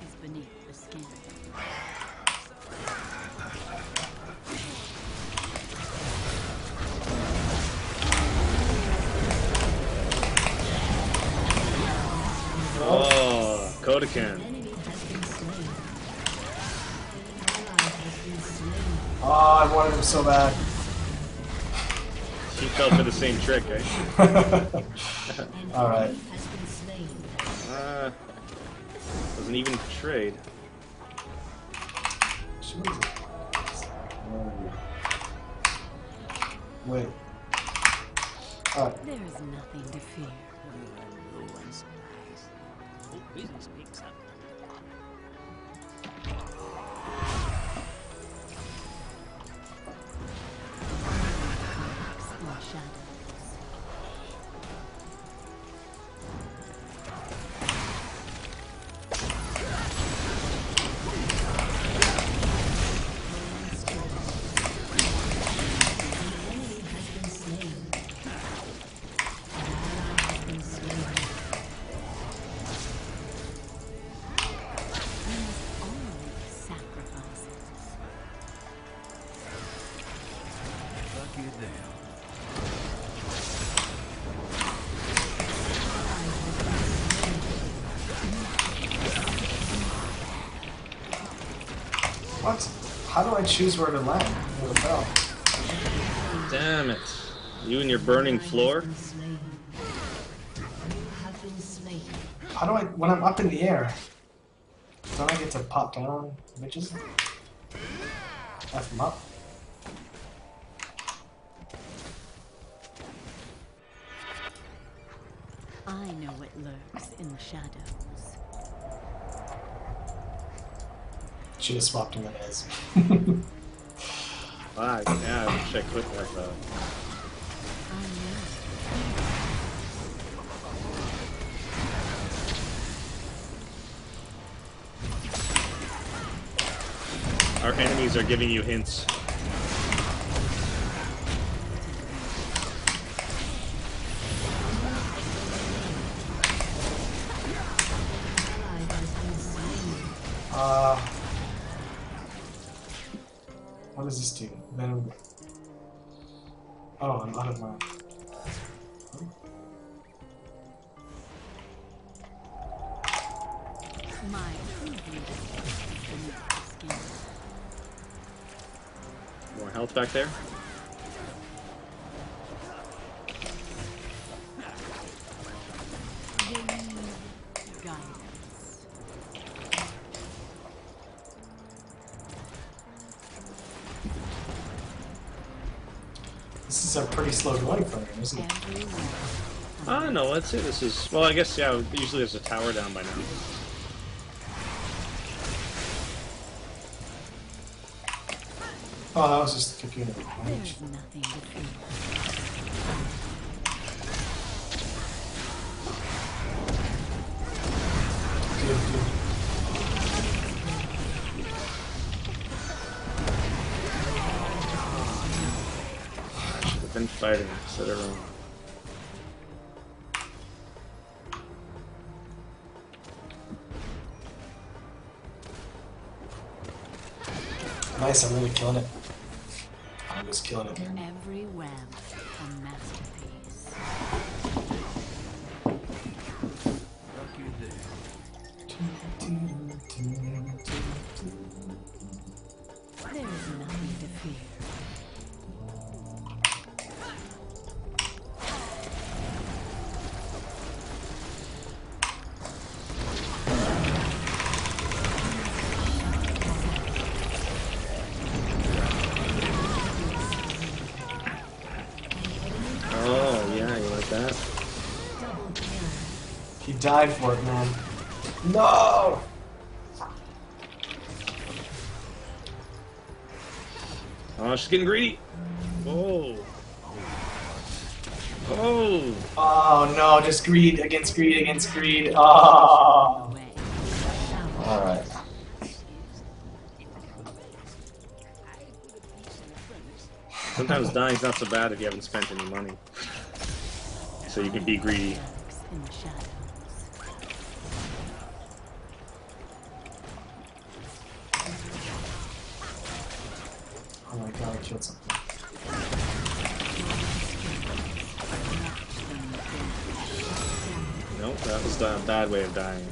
is beneath the skin. Oh, Kodokan. Oh, I wanted him so bad. He fell for the same trick, eh? Alright. Wasn't even trade. Wait. Alright. There is nothing to fear. What? How do I choose where to land? Where to fell? Damn it. You and your burning floor? How do I, when I'm up in the air, don't I get to pop down on bitches? F them up. I know what lurks in the shadows. Should have swapped him in his. Ah, yeah, I wish I could have I know. Our enemies are giving you hints. What does this do? Venom. Oh, I'm out of my. My true beauty is beneath the skin. More health back there? Guidance. This is a pretty slow going for him, isn't it? Ah, no, let's say this is... Well, I guess, yeah, usually there's a tower down by now. Oh, that was just the computer. There's nothing to fear. Should have been fighting instead of running. Nice, I'm really killing it. I'm just killing it, man. Every web a masterpiece. There is nothing to fear. Oh, yeah, you like that? He died for it, man. No! Oh, she's getting greedy. Whoa. Oh. Oh no, just greed against greed against greed. Oh. Away. Alright. Sometimes dying's not so bad if you haven't spent any money. So you can be greedy. Lurks in the shadows. Oh my god, I killed something. Nope, that was a bad way of dying.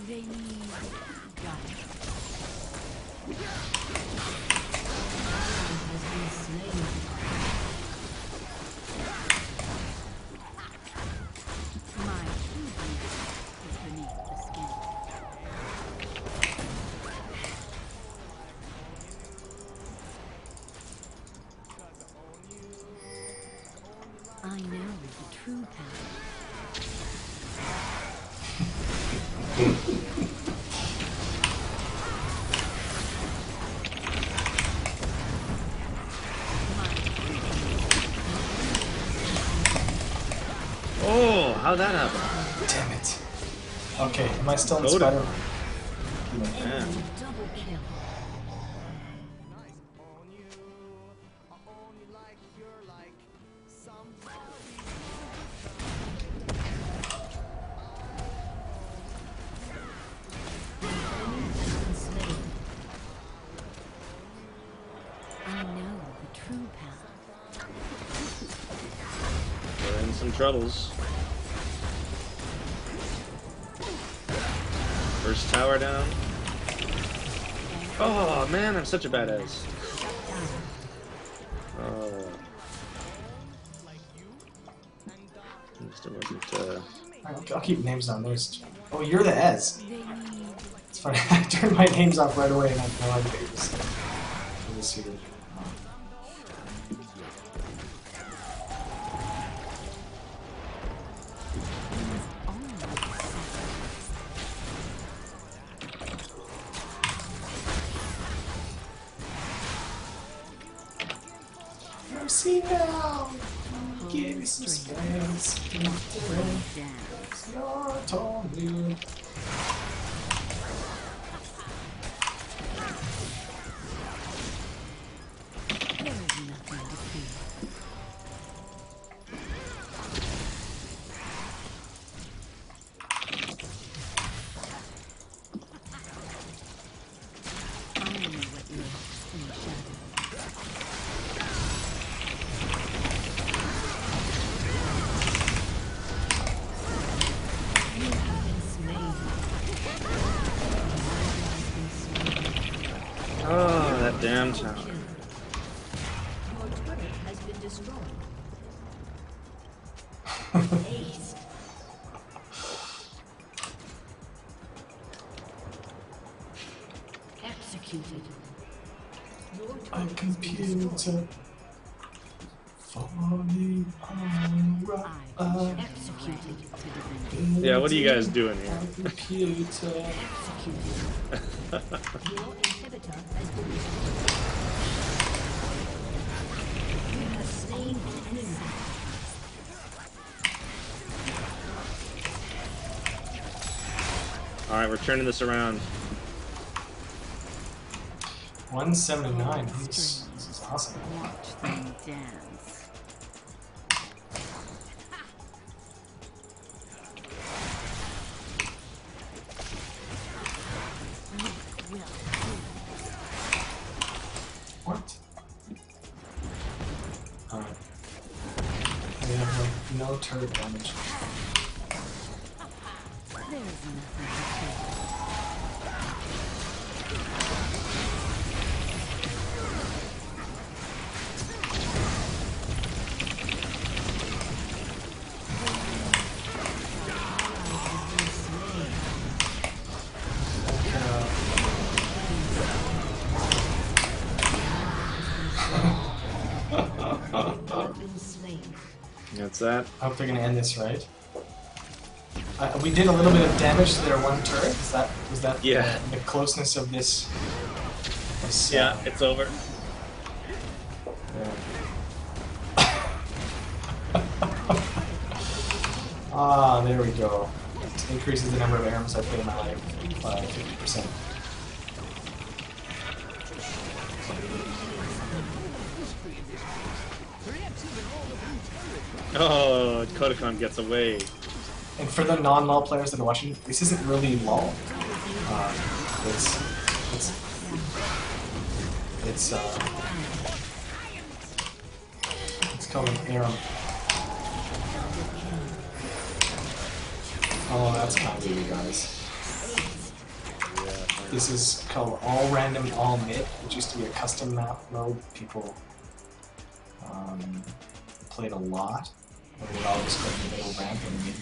They need guidance. Has been slain. My true beauty is beneath the skin. I know the true power. Oh, how'd that happen? Damn it. Okay, am I still in Totem. Spider-Man? Man. Double kill. I know the true path. We're in some troubles. First tower down. Oh man, I'm such a badass. Oh. Still wasn't, I'll keep names on those. Oh, you're the Ez. They need It's funny, I turned my names off right away and I have no idea what you said. For this here. Mercy now! Give me some space. dance. You're tall, dude. There is nothing to fear. I know what lurks in the shadows. You have been slain. oh, that damn tower. Your turret has been destroyed. Ace. Executed. Your A turret has been destroyed. computer falling on rock. I executed to defend. Yeah, what are you guys doing here? A computer. Executed. Your inhibitor has been destroyed. You have slain an enemy. Alright, we're turning this around. 179. This is awesome. Watch them dance. Look well. What? Alright. They have like no turret damage. There is nothing to fear. That's that. I hope they're gonna end this right. We did a little bit of damage to their one turret. Was that Yeah. the closeness of this? Yeah, it's over. Ah, there we go. It increases the number of arrows I put in my life by 50%. Oh, Kodakon gets away. And for the non-LoL players that are watching, this isn't really LoL. It's called an Aram. Oh, that's kind of you guys. This is called All Random All Mid, which used to be a custom map mode. People played a lot. Where we'd all just go to the middle ramp and mid.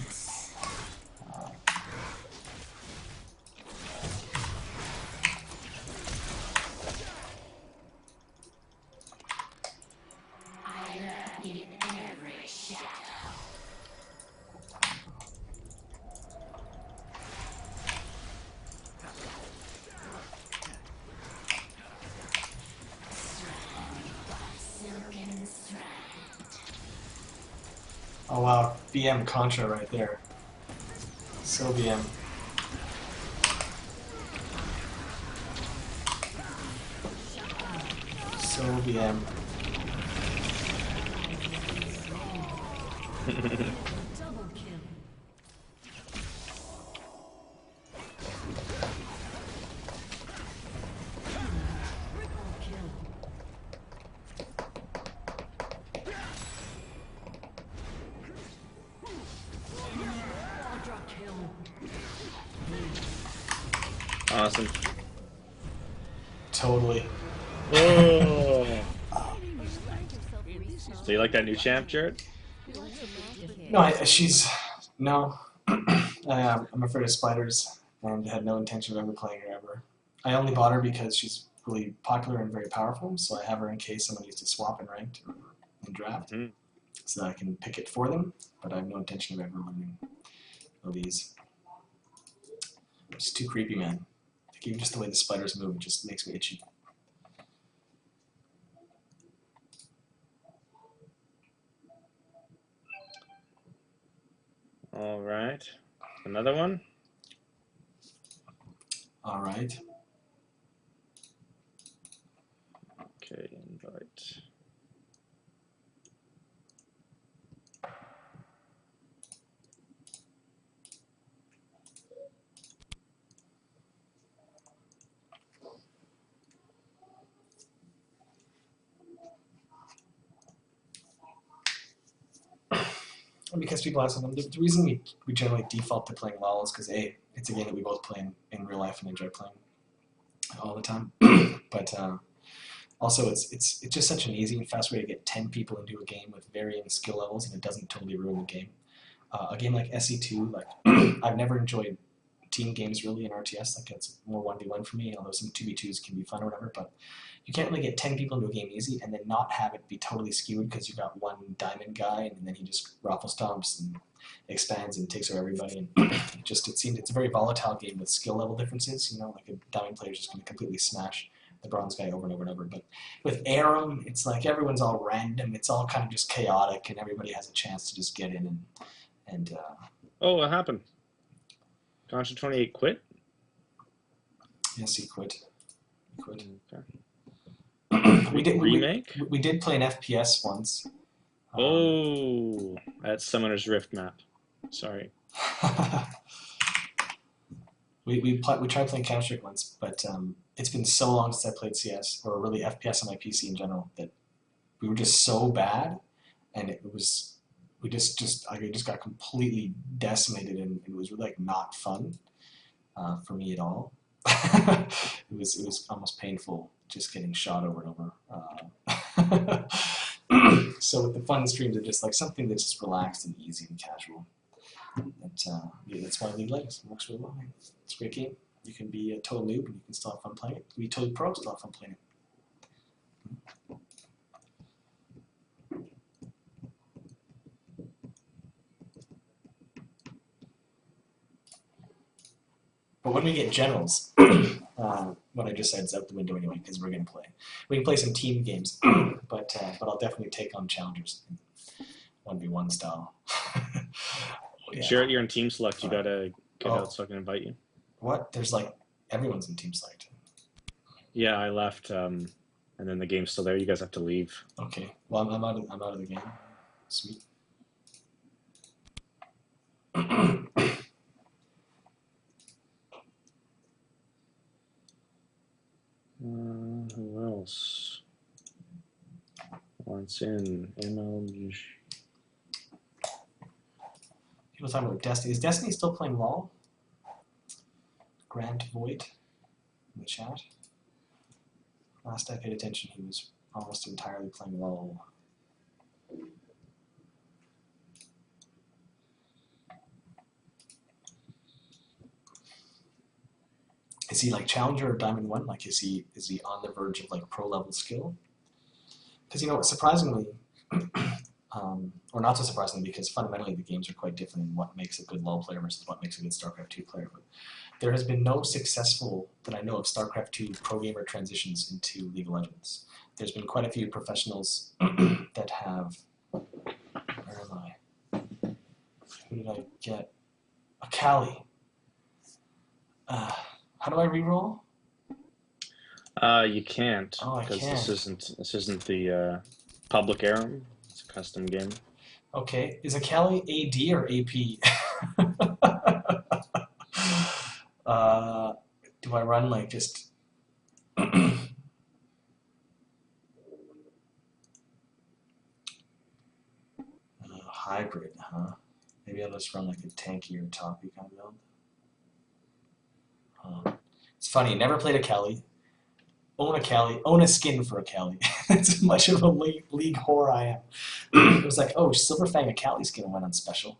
Oh wow, BM Contra right there. So BM. So BM. Double kill. Triple kill. Quadra kill. Awesome. Totally. Oh. So you like that new champ, Jarett? No, no. I'm afraid of spiders and had no intention of ever playing her ever. I only bought her because she's really popular and very powerful, so I have her in case someone needs to swap in ranked or in draft, so that I can pick it for them, but I have no intention of ever learning these. It's too creepy, man. Like, even just the way the spiders move, it just makes me itchy. All right. Another one? All right. Okay, invite. Because people ask them, the reason we generally default to playing LoL is because A, it's a game that we both play in real life and enjoy playing all the time. But also, it's just such an easy and fast way to get 10 people into a game with varying skill levels, and it doesn't totally ruin the game. A game like SE2, like I've never enjoyed team games really in RTS. Like it's more 1v1 for me, although some 2v2s can be fun or whatever. But you can't really get 10 people into a game easy and then not have it be totally skewed because you got one diamond guy and then he just raffle stomps and expands and takes over everybody. And it seemed it's a very volatile game with skill level differences. You know, like a diamond player is just going to completely smash the bronze guy over and over and over. But with Aram, it's like everyone's all random. It's all kind of just chaotic, and everybody has a chance to just get in and Oh, what happened? Contra 28 quit? yes, he quit. He quit. Okay. We did remake? We did play an FPS once. Oh, that's Summoner's Rift map. Sorry. we tried playing Counter-Strike once, but it's been so long since I played CS, or really FPS on my PC in general, that we were just so bad, and I just got completely decimated, and it was really like not fun for me at all. It was almost painful just getting shot over and over. So with the fun streams are just like something that's just relaxed and easy and casual. That's why League of Legends works really well. It's a great game. You can be a total noob and you can still have fun playing it. You can be totally pro and still have fun playing it. But when we get generals, what I just said is out the window anyway, because we're going to play. We can play some team games, but I'll definitely take on challengers, 1v1 style. Yeah. Jarett, you're in Team Select. You gotta get out so I can invite you. What? There's like everyone's in Team Select. Yeah, I left and then the game's still there. You guys have to leave. Okay. Well, I'm out of the game. Sweet. Who else wants in? MLG. People talking about Destiny. Is Destiny still playing LOL? Grant Void in the chat. Last I paid attention, he was almost entirely playing LOL. Is he like Challenger or Diamond 1? Like, is he on the verge of like pro level skill? Because you know, surprisingly, or not so surprisingly, because fundamentally the games are quite different in what makes a good LoL player versus what makes a good StarCraft 2 player. But there has been no successful, that I know of, StarCraft 2 pro gamer transitions into League of Legends. There's been quite a few professionals that have. Where am I? Who did I get? A Cale. How do I reroll? You can't, Oh, I because can't. this isn't the public era. It's a custom game. Okay, is a Cale AD or AP? Do I run like just? Hybrid, huh? Maybe I'll just run like a tanky or toppy kind of build. It's funny, never played a Cale. Own a Cale, own a skin for a Cale. That's as much of a league whore I am. It was like, oh, Silverfang a Cale skin went on special.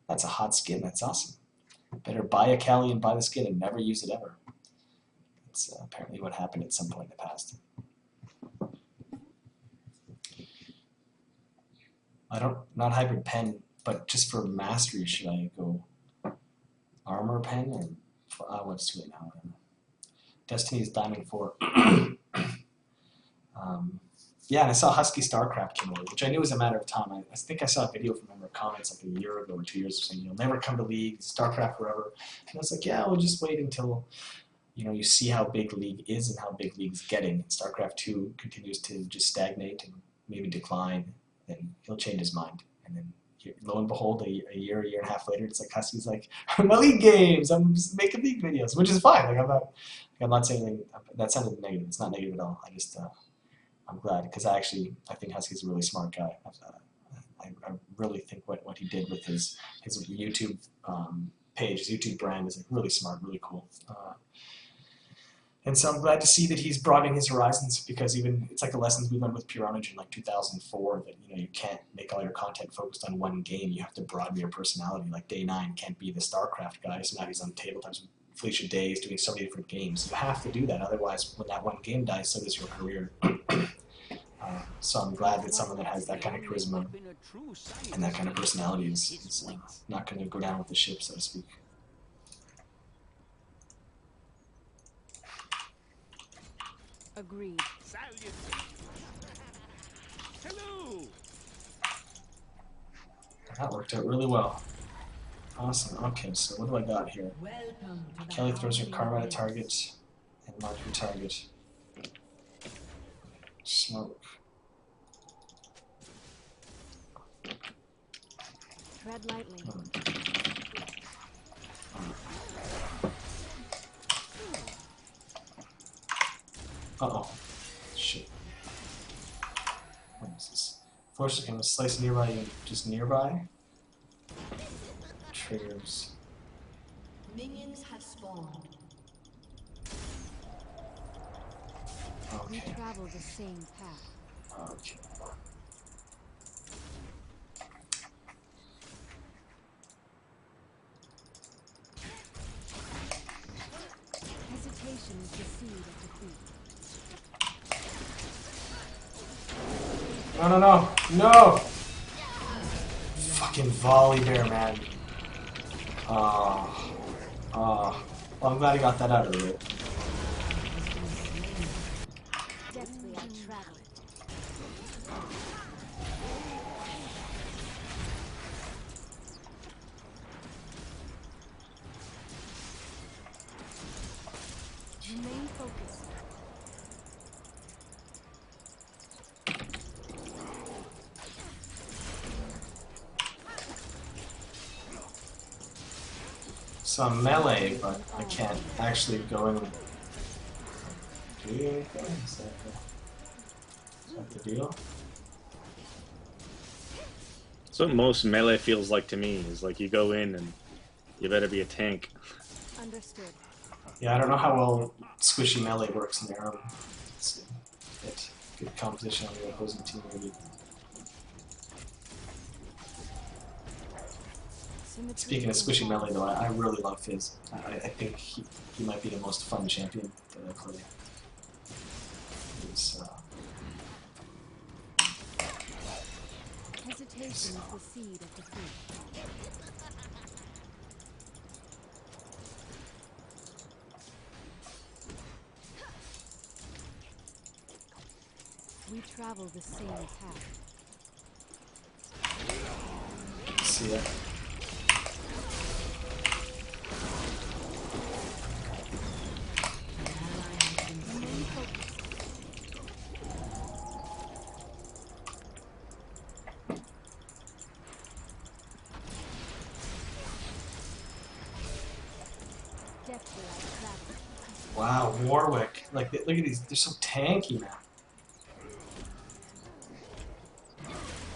That's a hot skin, that's awesome. Better buy a Cale and buy the skin and never use it ever. That's apparently what happened at some point in the past. Not hybrid pen, but just for mastery, should I go armor pen or what's too late now? Destiny's Diamond 4. Yeah, and I saw Husky StarCraft came over, which I knew was a matter of time. I think I saw a video from him or comments like a year ago or 2 years saying, you'll never come to League, StarCraft forever. And I was like, yeah, we'll just wait until you see how big League is and how big League's getting. StarCraft 2 continues to just stagnate and maybe decline. Then he'll change his mind. And then lo and behold, a year and a half later, it's like Husky's like, my League games, I'm just making League videos, which is fine. Like I'm not saying anything, that sounded negative. It's not negative at all. I just I'm glad, because I think Husky's a really smart guy. I really think what he did with his YouTube page, his YouTube brand is like really smart, really cool. And so I'm glad to see that he's broadening his horizons, because even it's like the lessons we learned with Pure Pwnage in like 2004 that you can't make all your content focused on one game. You have to broaden your personality. Like Day 9 can't be the StarCraft guy, so now he's on tabletops with Felicia Day, doing so many different games. You have to do that, otherwise when that one game dies, so does your career. So I'm glad that someone that has that kind of charisma and that kind of personality is not going to go down with the ship, so to speak. Agreed. Hello. That worked out really well. Awesome. Okay, so what do I got here? Cale throws her karma at a target and mark your target. Smoke. Tread lightly. Uh-oh. Shit. What is this? Forces can slice nearby, just nearby. Triggers. Minions have spawned. We Okay. travel the same path. Okay. Hesitation is the seed of defeat. No, no, no. No! Fucking volley bear, man. Well, I'm glad I got that out of the way. Deftly I travel it. Remain focused. So I'm melee, but I can't actually go in and do anything. Is that the deal? That's what most melee feels like to me. Is like you go in and you better be a tank. Understood. Yeah, I don't know how well squishy melee works in their own. Let's see. Get good competition on the opposing team, maybe. Speaking of squishy melee, though, I really love Fizz. I think he might be the most fun champion that I play. He's, Hesitation is the seed of defeat. We travel the same path. see it. Wow, Warwick. Like, look at these. They're so tanky now.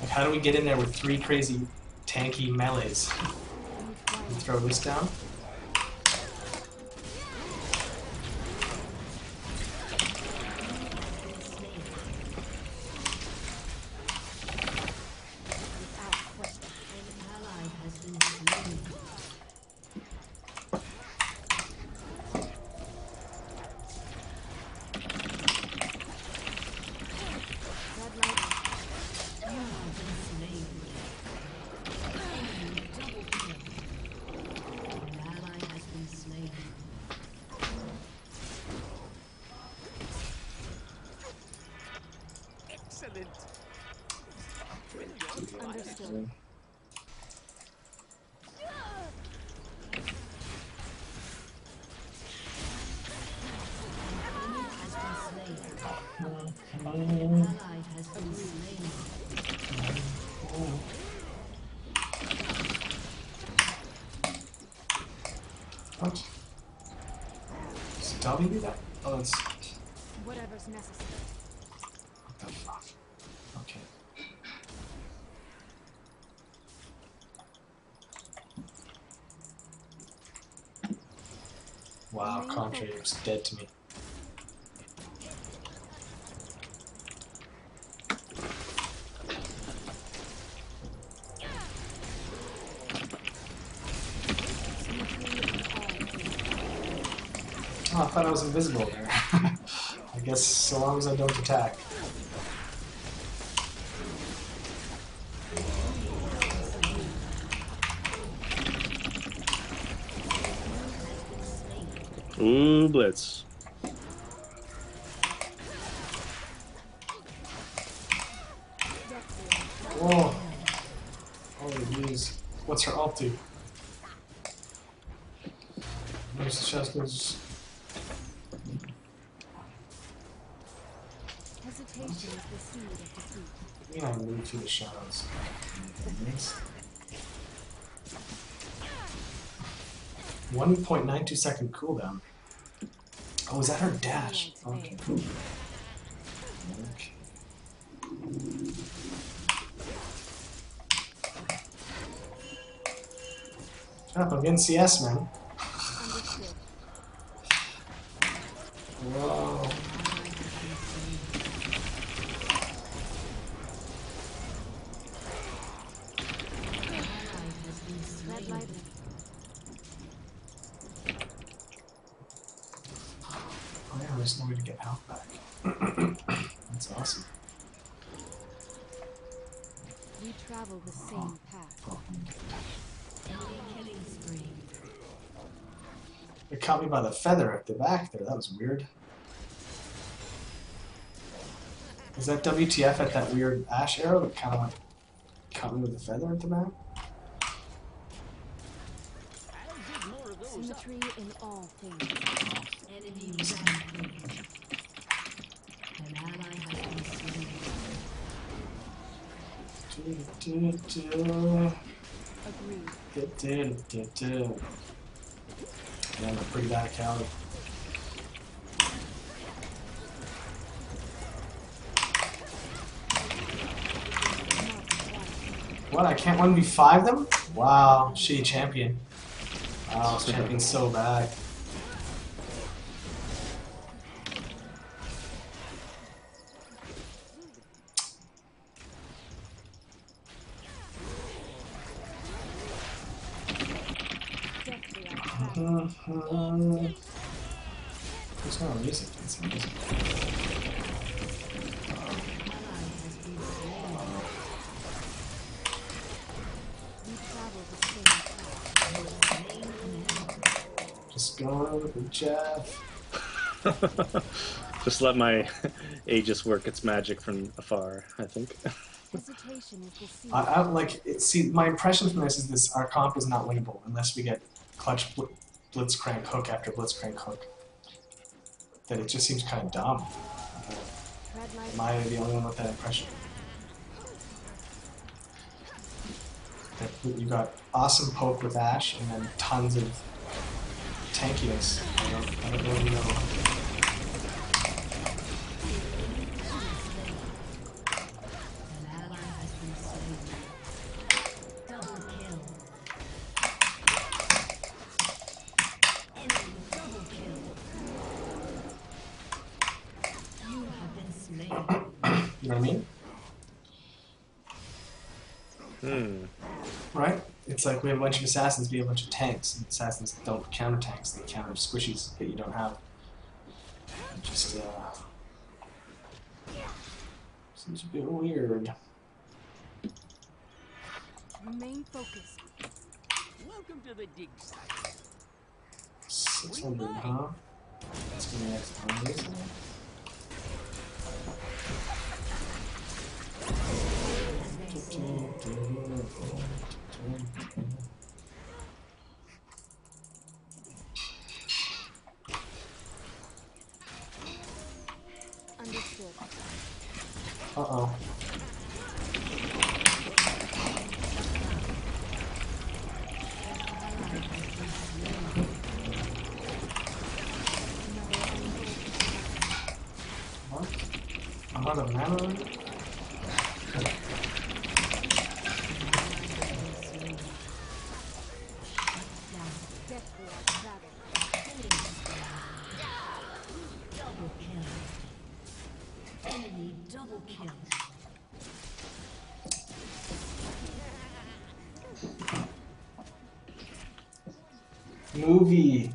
Like, how do we get in there with 3 crazy tanky melees? And throw this down? Understood. What? Does W do that? Oh, it's... Whatever's necessary. What the fuck? Okay. Wow, Contrary's dead to me. Oh, I thought I was invisible there. I guess so long as I don't attack. Ooh, Blitz. Whoa! Oh, jeez. What's her ult do? There's Cheska's. Hesitation is the seed of defeat. You know, move through the shadows. 1.92 second cooldown. Oh, is that her dash? Okay. Okay. Shut up, I'm getting CS, man. Understood. Whoa. Red light. Oh yeah, there's no way to get health back. That's awesome. We travel the same path. It caught me by the feather at the back there. That was weird. Is that WTF at that weird ash arrow that kind of like caught me with the feather at the back? Symmetry in all things. Enemy rampage. An ally has been slain. Agreed. Yeah, they're pretty bad at Cale. What? I can't 1v5 them? Wow, shitty champion. Wow, this champion's so bad. There's no music. It's music. Just going over with Geoff. Just let my Aegis work its magic from afar, I think. I like it, see, my impression from this is this: our comp is not winnable unless we get clutch blitzcrank hook after blitzcrank hook. That it just seems kind of dumb. Am I the only one with that impression? That you got awesome poke with Ashe and then tons of tankiness. I don't really know. You know what I mean? Right? It's like we have a bunch of assassins, we have a bunch of tanks, and assassins don't counter tanks, they counter squishies that you don't have. It just, seems a bit weird. Remain focused. Welcome to the dig site. 600, huh? That's gonna be next time, isn't it? Understood. Uh-oh. What? I'm out of mana already? Enemy double kill. Movie.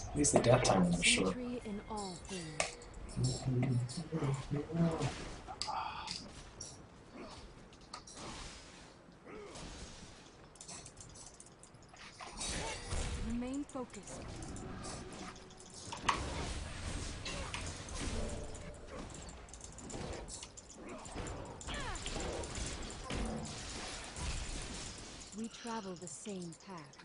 At least the death time is short. Symmetry in all things. Remain focused. We travel the same path.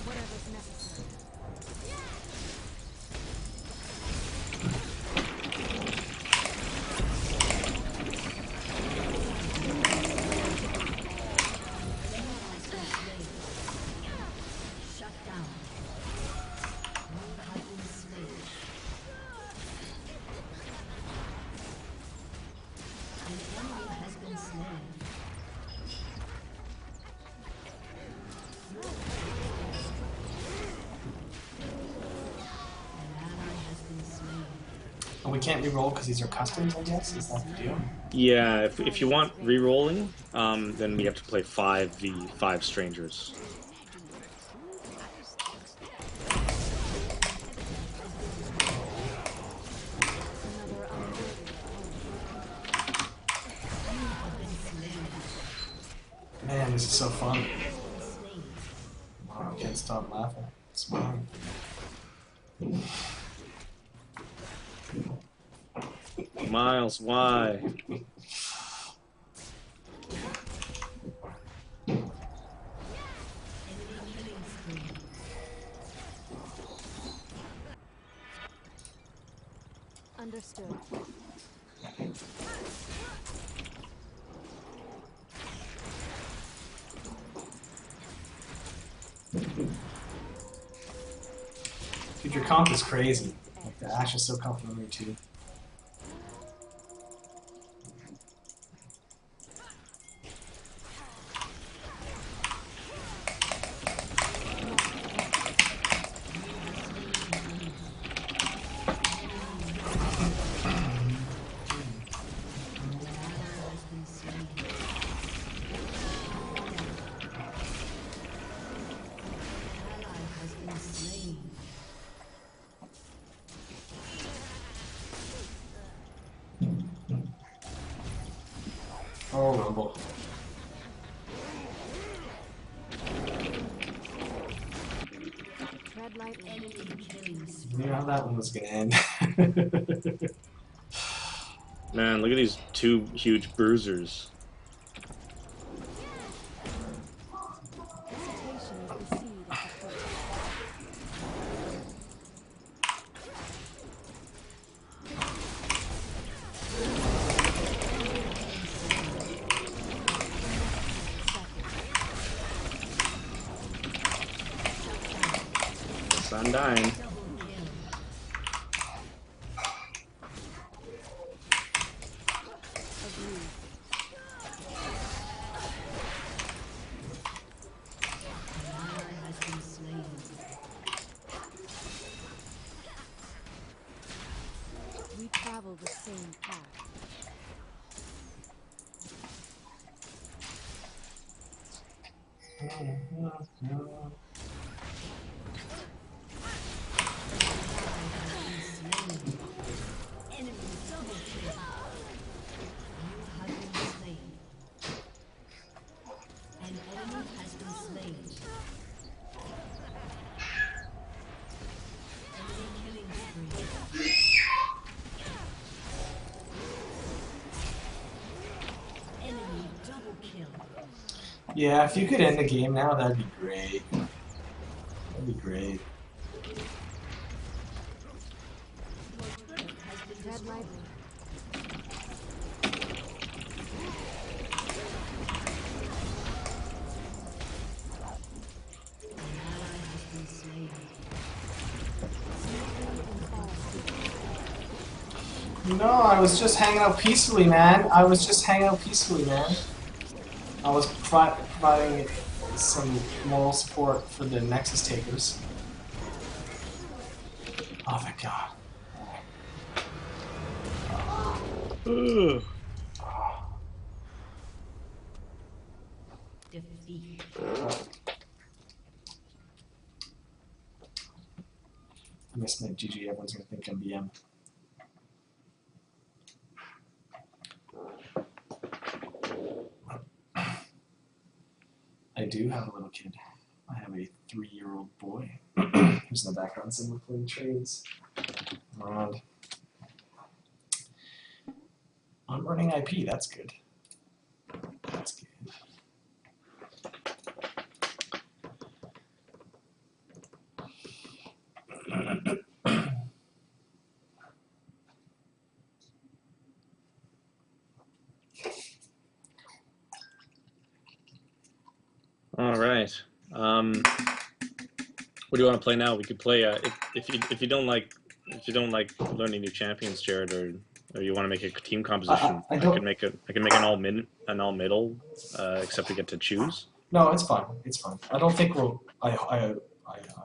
Whatever's necessary. Shut down. You have been slain. An enemy has been slain. An ally has been slain. And we can't re-roll because these are customs, I guess? Is that the deal? Yeah, if you want re-rolling, then we have to play 5v5 strangers. Another unworthy Man, this is so fun. Wow, I can't stop laughing. It's fun. Miles, why? Enemy Understood. Dude, your comp is crazy. Like, the Ashe is so complimentary too. Oh, Rumble. Tread lightly. You know how that one was gonna end. Man, look at these two huge bruisers. Hesitation is the seed of the hurt. I'm dying. Agreed. We travel the same path. Yeah, if you could end the game now, that'd be great. That'd be great. Tread lightly. No, I was just hanging out peacefully, man. I was just hanging out peacefully, man. I was providing some moral support for the Nexus takers. Oh, thank God. Ugh. Defeat. I missed my GG. Everyone's gonna think I'm BM. I do have a little kid. I have a 3-year-old boy who's in the background somewhere playing trades. And I'm running IP. That's good. That's good. All right. What do you want to play now? We could play. If you don't like learning new champions, Jarett, or you want to make a team composition, I can make an all middle, except we get to choose. No, it's fine. It's fine. I don't think we'll. I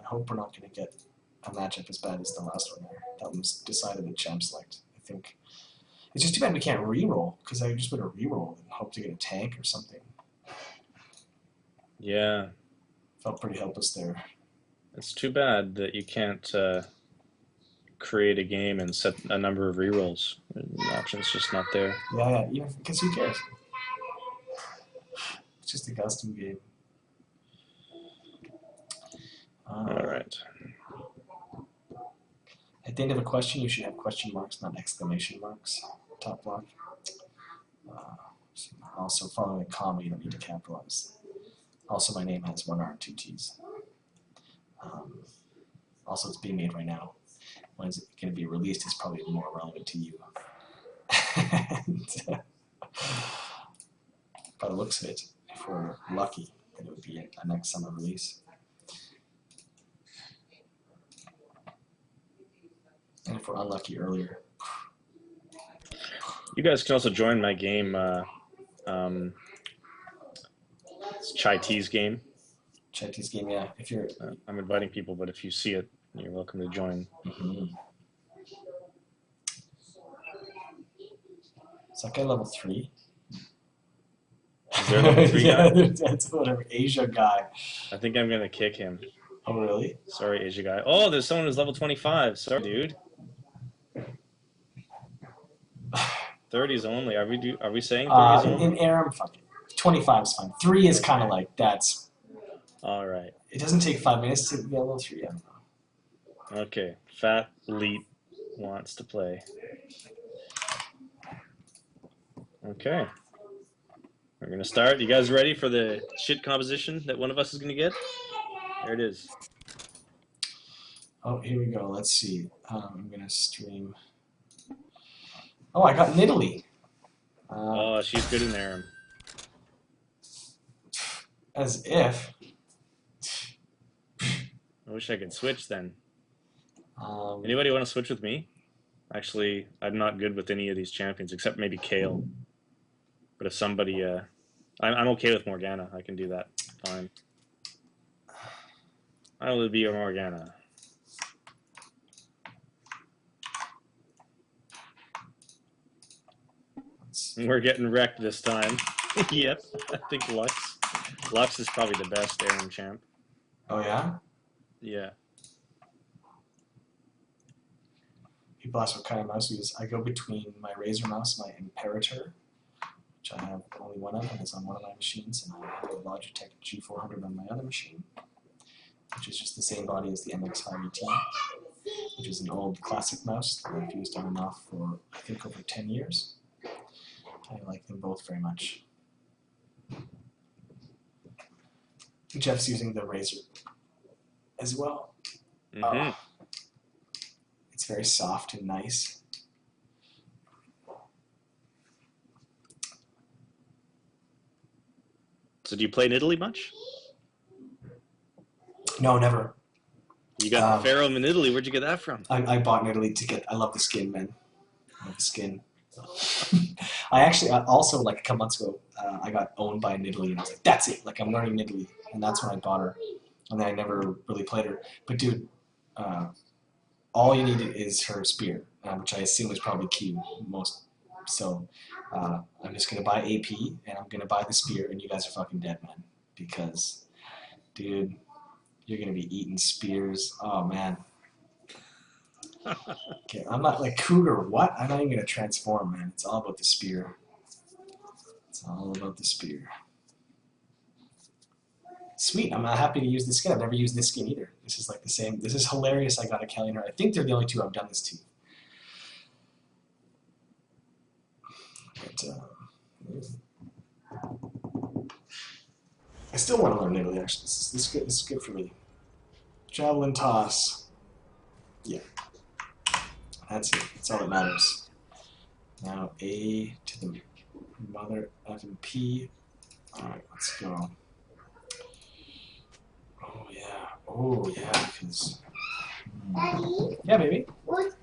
hope we're not going to get a matchup as bad as the last one there. That was decided at champ select. I think it's just too bad we can't reroll, because I just would have rerolled and hope to get a tank or something. Yeah. Felt pretty helpless there. It's too bad that you can't create a game and set a number of rerolls. The option's just not there. Yeah, even because who cares? It's just a custom game. All right. At the end of a question, you should have question marks, not exclamation marks. Top block. Also, following a comma, you don't need to capitalize. Also, my name has 1 R and 2 T's. Also, it's being made right now. when it's going to be released is probably more relevant to you. And, by the looks of it, if we're lucky, then it would be a next summer release. And if we're unlucky, earlier. You guys can also join my game. It's Chai T's game. Chai T's game, yeah. If you're, I'm inviting people, but if you see it, you're welcome to join. Is that guy level 3? Is there a level 3 yeah, guy? that's whatever. Asia guy. I think I'm gonna kick him. Oh, really? Sorry, Asia guy. Oh, there's someone who's level 25. Sorry, dude. 30s only. Are we saying 30s only? In Aram, fuck it. 25 is fine. 3 is kind of like, that's... All right. It doesn't take 5 minutes to get level 3, I don't know. Okay. Fat Leet wants to play. Okay. We're going to start. You guys ready for the shit composition that one of us is going to get? There it is. Oh, here we go. Let's see. I'm going to stream... Oh, I got Nidalee. Oh, she's good in there. As if. I wish I could switch then. Um, Anybody want to switch with me? Actually, I'm not good with any of these champions except maybe Cale. But if somebody, I'm okay with Morgana. I can do that. Fine. I will be a Morgana. We're getting wrecked this time. Yep, I think Lux. Lux is probably the best Aram champ. Oh, yeah? Yeah. People ask what kind of mouse we use. I go between my Razer mouse and my Imperator, which I have only one of, and it's on one of my machines, and I have a Logitech G400 on my other machine, which is just the same body as the MX518, which is an old classic mouse that I've used on and off for, I think, over 10 years. I like them both very much. Geoff's using the Razer as well. It's very soft and nice. So do you play Nidalee much? No, never. You got Pharaoh in Italy. Where'd you get that from? I bought Nidalee to get. I love the skin, man. I love the skin. I actually also, like a couple months ago, I got owned by Nidalee, and I was like, that's it. Like, I'm learning Nidalee, and that's when I bought her. And then I never really played her. But dude, all you needed is her spear, which I assume is probably Q most. So I'm just gonna buy AP, and I'm gonna buy the spear, and you guys are fucking dead, man. Because, dude, you're gonna be eating spears. Oh man. Okay, I'm not like Cougar. What? I'm not even gonna transform, man. It's all about the spear. It's all about the spear. Sweet. I'm happy to use this skin. I've never used this skin either. This is like the same. This is hilarious. I got a Cale. I think they're the only two I've done this to. But I still want to learn Italy. Actually, this is good for me. Javelin toss. Yeah. That's it. That's all that matters. Now A to the mother F and P. Alright, let's go. Oh yeah. Oh yeah, because... Daddy? Yeah, baby? What's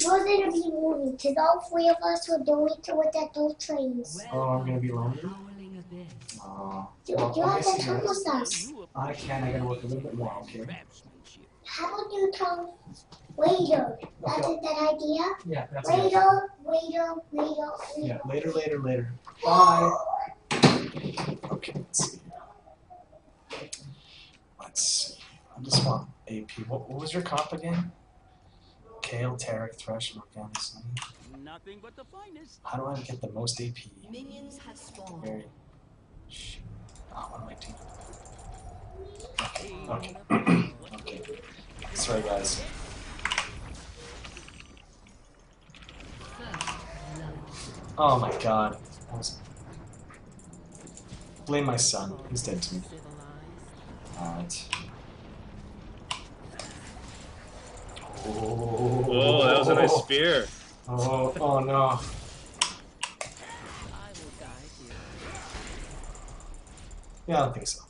gonna be moving? Because all 3 of us were doing it with that those trains. Oh, I'm gonna be lonely? Oh. Do you have to come with us? I can. I gotta work a little bit more, okay? How about you come later? That's a good idea? Yeah, that's good. Later. Yeah, later. Bye. Okay, let's see. Let's see. I just want AP. What was your comp again? Cale, Tarek, Thresh, Morgana, Sunny. Nothing but the finest. How do I get the most AP? Minions have spawned. Very. Shit. Oh, what am I doing? Okay. Okay. Sorry, guys. Oh my god. Blame my son. He's dead to me. Alright. Oh. nice spear. Oh no. I will guide you. Yeah, I don't think so.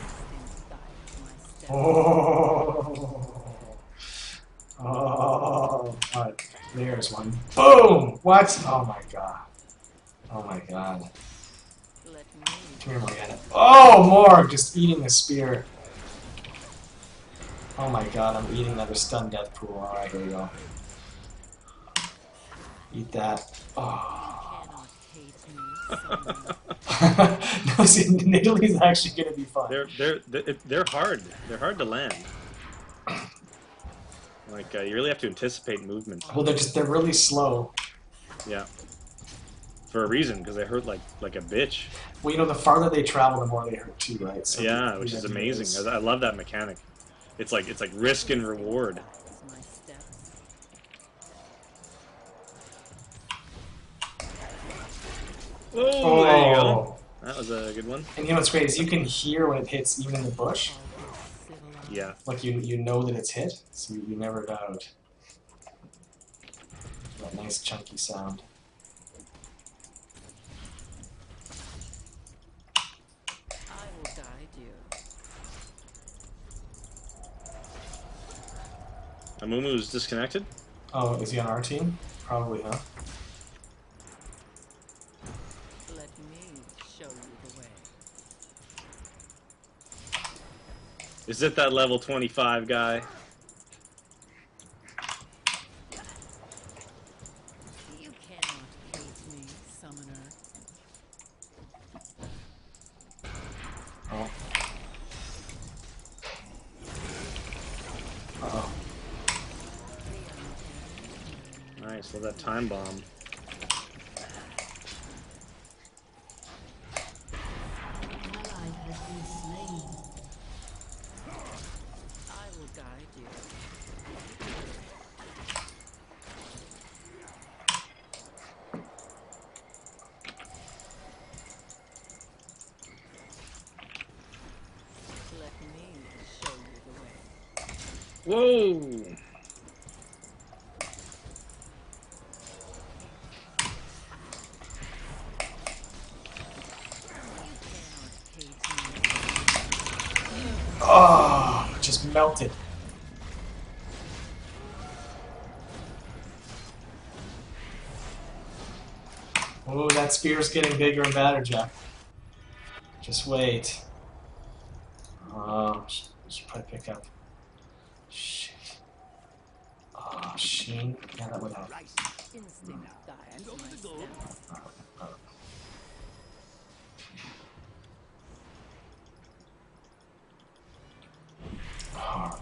Instinct guides my steps. Alright, there's one. Boom! What? Oh my god. Oh my god. Let me. Come here, Morgana. Oh, Morg! Just eating a spear. Oh my god, I'm eating another stun death pool. Alright, here we go. Eat that. Oh. Cannot hate me, summoner. No, see, Italy's actually gonna be fun. They're hard. They're hard to land. Like you really have to anticipate movement. Well, they're really slow. Yeah. For a reason, because they hurt like a bitch. Well, you know, the farther they travel, the more they hurt too, right? So Yeah, which is amazing. I love that mechanic. It's like risk and reward. Guides my steps. Oh, there you go. That was a good one. And you know what's great is you can hear when it hits even in the bush. Yeah. Like you know that it's hit, so you never doubt. That nice chunky sound. I will guide you. Amumu's disconnected. Oh, is he on our team? Probably, huh? Let me show you the way. Is it that level 25 guy? You cannot hate me, summoner. Oh. Uh-oh. Nice, love that time bomb. Ally has been slain. I will guide you. Let me show you the way. Whoa! You cannot hate me. Oh, just melted. Oh, that spear's getting bigger and badder, Geoff. Just wait. Oh, should probably pick up. Shit. Oh, Sheen. Yeah, that would help. Instinct guides my steps. Oh.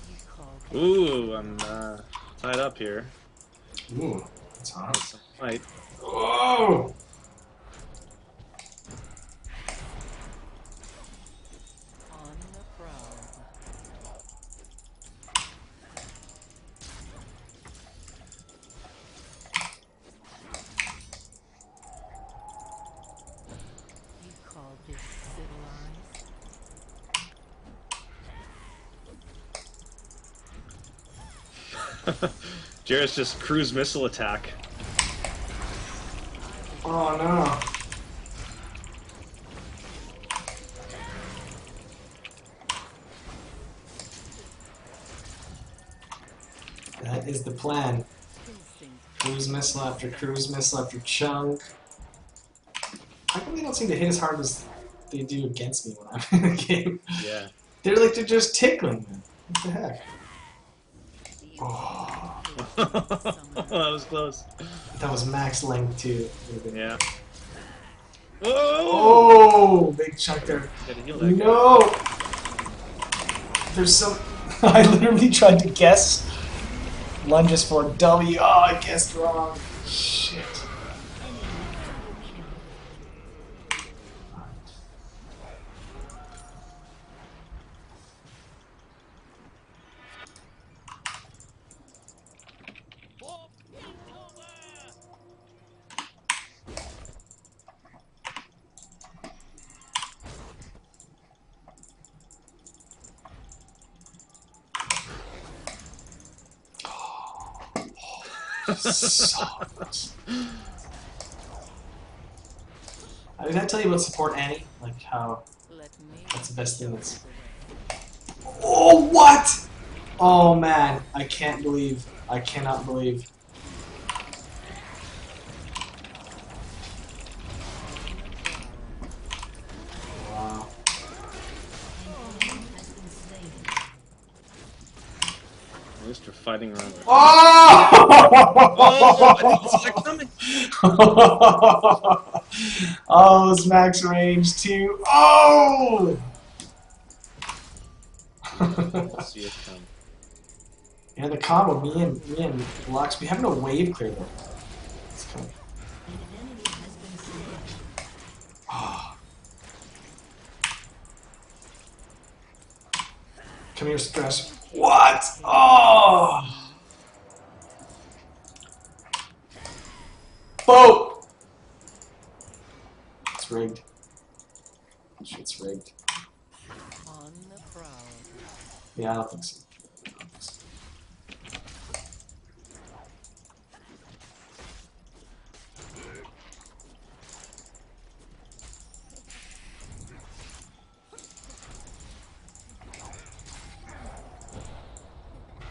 You call Ooh, I'm tied up here. Ooh, that's hot. Fight. Oh! on the prowl. You call this civilized? Jared's just cruise missile attack. Oh no. That is the plan. Instinct. Cruise missile after cruise missile after chunk. How come they don't seem to hit as hard as they do against me when I'm in the game? Yeah. They're just tickling me. What the heck? Oh, That was close. that was max length too. Yeah. Oh, big chunk there. Gotta heal that guy. No! There's some... I literally tried to guess lunges for W. Oh, I guessed wrong. Shit. So close. Did I tell you about support Annie? Like how that's the best thing that's... Oh, what? Oh, man. I can't believe. I cannot believe. Wow. At least we're fighting around. Oh! Oh! I didn't see that coming. Oh, it's max range too. Oh! Didn't see it coming. Yeah, the combo, me and Lux, we have no wave clear though. It's coming. Oh. Come here, Stress. What? Oh! Boat! It's rigged. Shit's rigged. Yeah, I don't think so.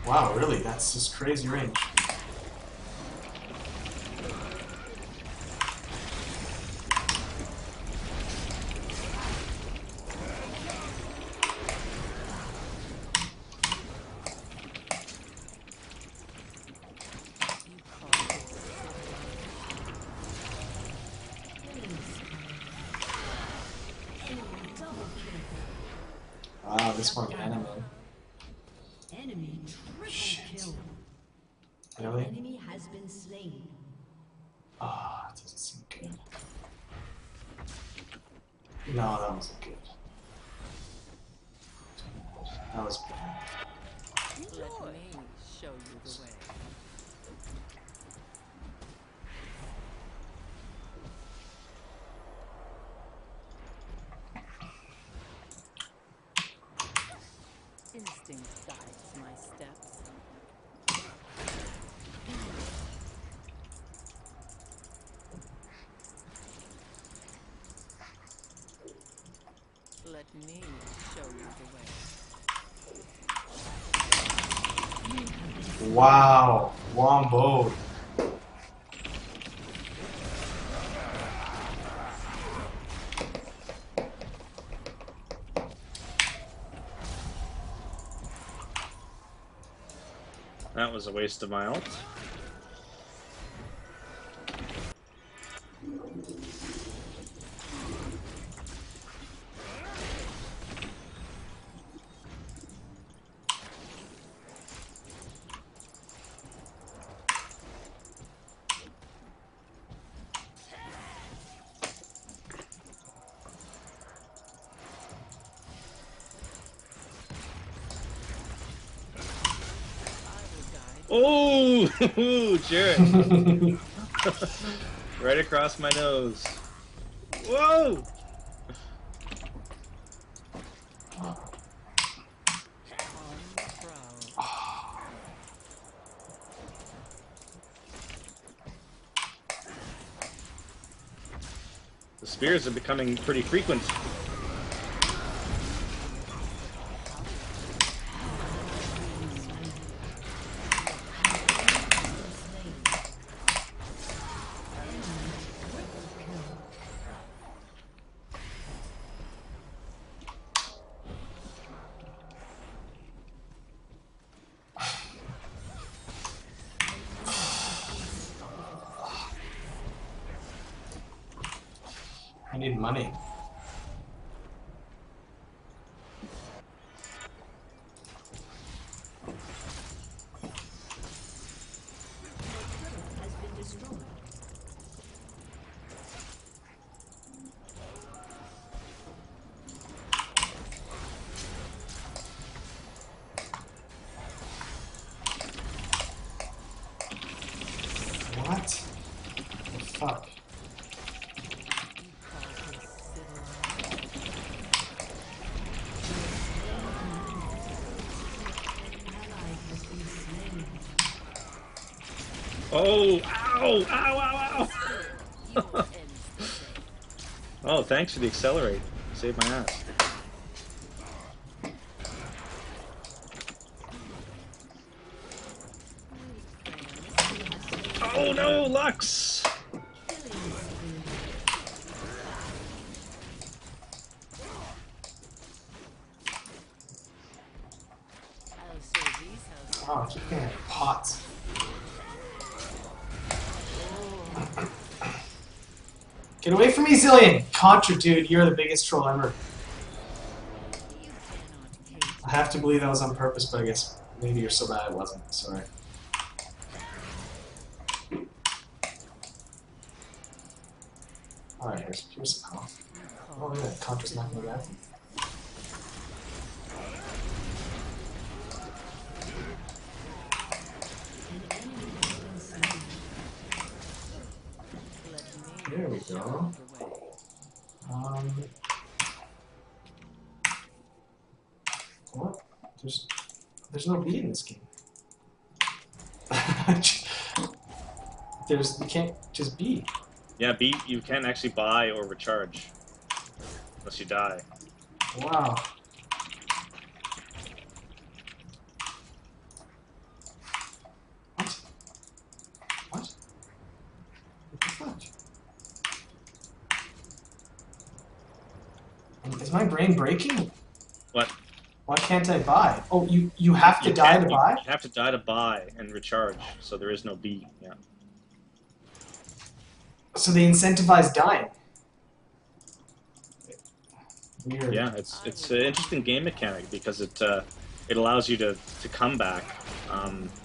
Wow, really? That's just crazy range. Wow, this one anime. Enemy triple kill. Really? Enemy has been slain. Ah, it doesn't seem good. No, that wasn't good. That was bad. Let me show you the way. Instinct guides my steps. Let me show you the way. Wow, Wombo. That was a waste of my ult. Oh, Jarett. Right across my nose. Whoa! The spears are becoming pretty frequent. I need money. Has been destroyed. What? The fuck? Oh, ow, ow, ow, ow. Oh, thanks for the accelerate. Saved my ass. Oh no, Lux! Oh, keep getting pots. Get away from me, Zillion! Contra, dude, you're the biggest troll ever. I have to believe that was on purpose, but I guess maybe you're so bad it wasn't. Sorry. Alright, here's some health. Oh, look at that. Contra's not gonna get. There we go. What? There's no B in this game. You can't just B. Yeah, B, you can't actually buy or recharge unless you die. Wow. What? What? What the fudge? Is my brain breaking? What? Why can't I buy? Oh, you have to die to buy? You have to die to buy and recharge, so there is no B. Yeah. So they incentivize dying. Weird. Yeah, it's an interesting game mechanic because it allows you to come back.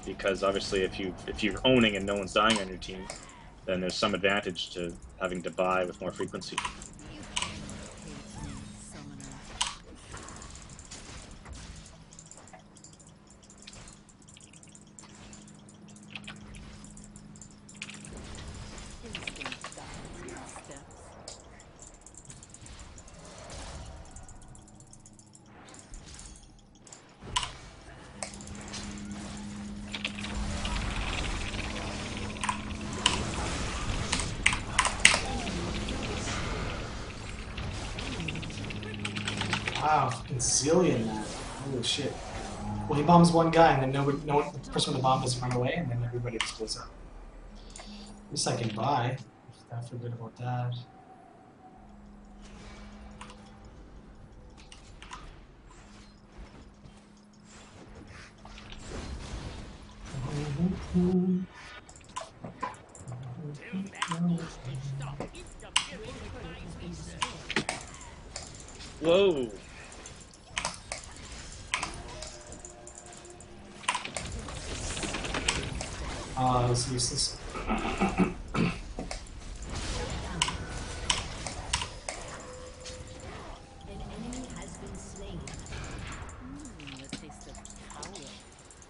Because obviously, if you're owning and no one's dying on your team, then there's some advantage to having to buy with more frequency. Wow, fucking zillion that. Holy shit. Well, he bombs one guy, and then the person with the bomb doesn't run away, and then everybody just blows up. At least I can buy. I feel good about that. Whoa! That was useless. An enemy has been slain. The taste of power.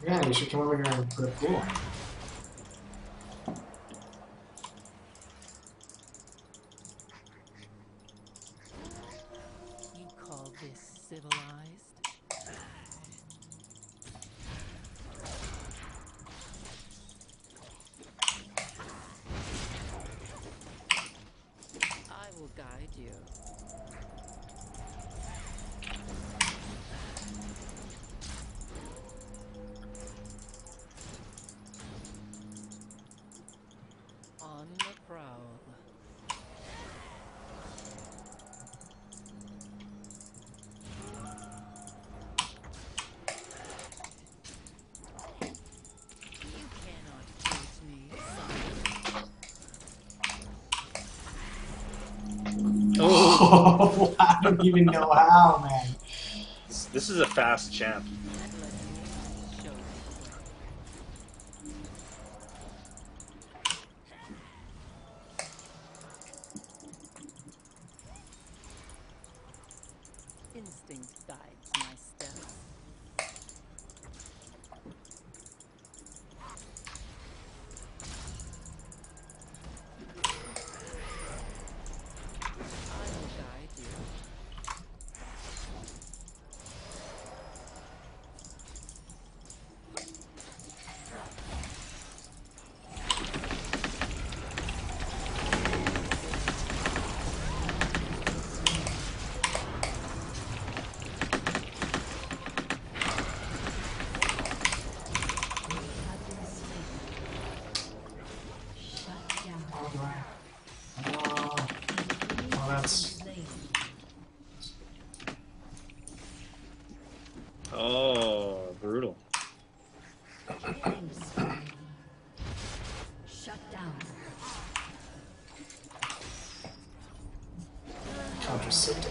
Yeah, you should come over here and put a pool on. You call this civilized? I will guide you. On the prowl. You cannot face me, son. Oh, I don't even know how, man. This is a fast champ. Let me show you the way. Instinct guides my steps. I will guide you. Oh, that's... Oh, brutal. Shut down. Contra so dead.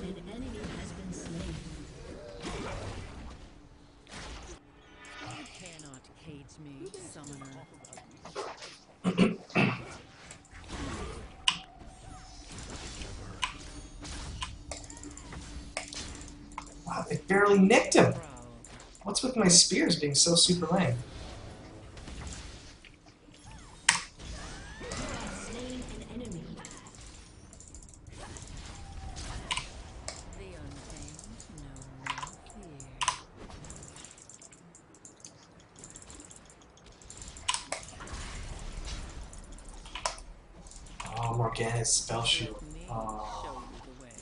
An enemy has been slain. You cannot cage me, summoner. Wow, it barely nicked him. What's with my spears being so super lame? Slain an enemy. The untamed know no fear. Oh, Morgana's spell shield. Let me Oh. show you the way.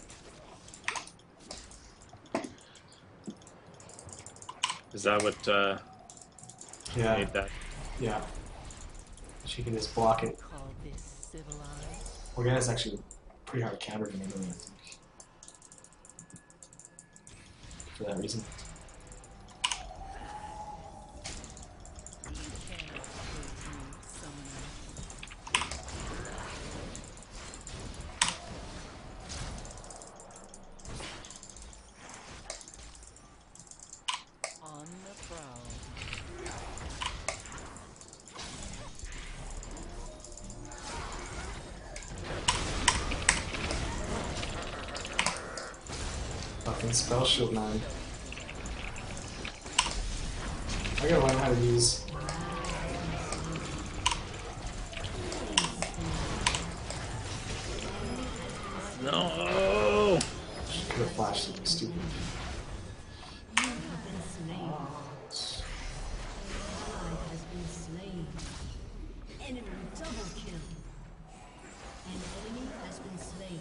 Is that what Yeah, made that? yeah. She can just block it. Call this civilized? Morgana's actually pretty hard counter to me, I think. For that reason. You cannot cage me, summoner. On the prowl. Fucking spell shield, man. I gotta learn how to use. No. She could have flashed something stupid. You have been slain. Ally has been slain. Enemy double kill. An enemy has been slain.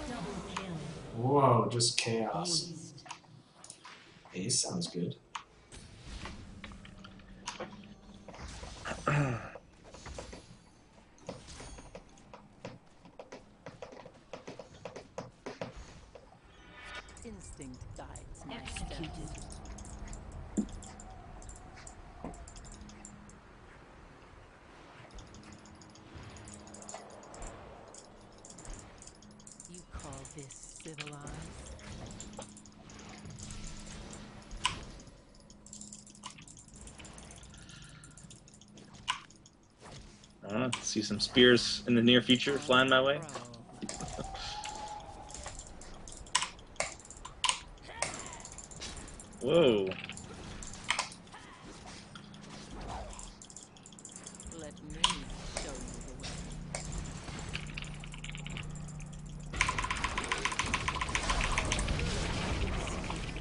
Double kill. Whoa, just chaos. Aced. Ace sounds good. Instinct guides my Executed. steps. You call this civilized? See some spears in the near future flying my way. Prowl. Whoa. Let me show you the way.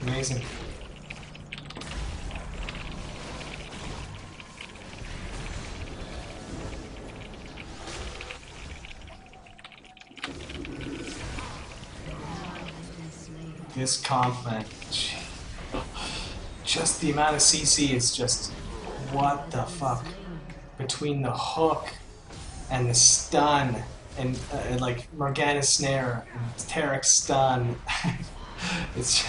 Amazing. This comp, man. Just the amount of CC is just. What the fuck? Between the hook and the stun and like Morgana's snare and Tarek's stun. It's.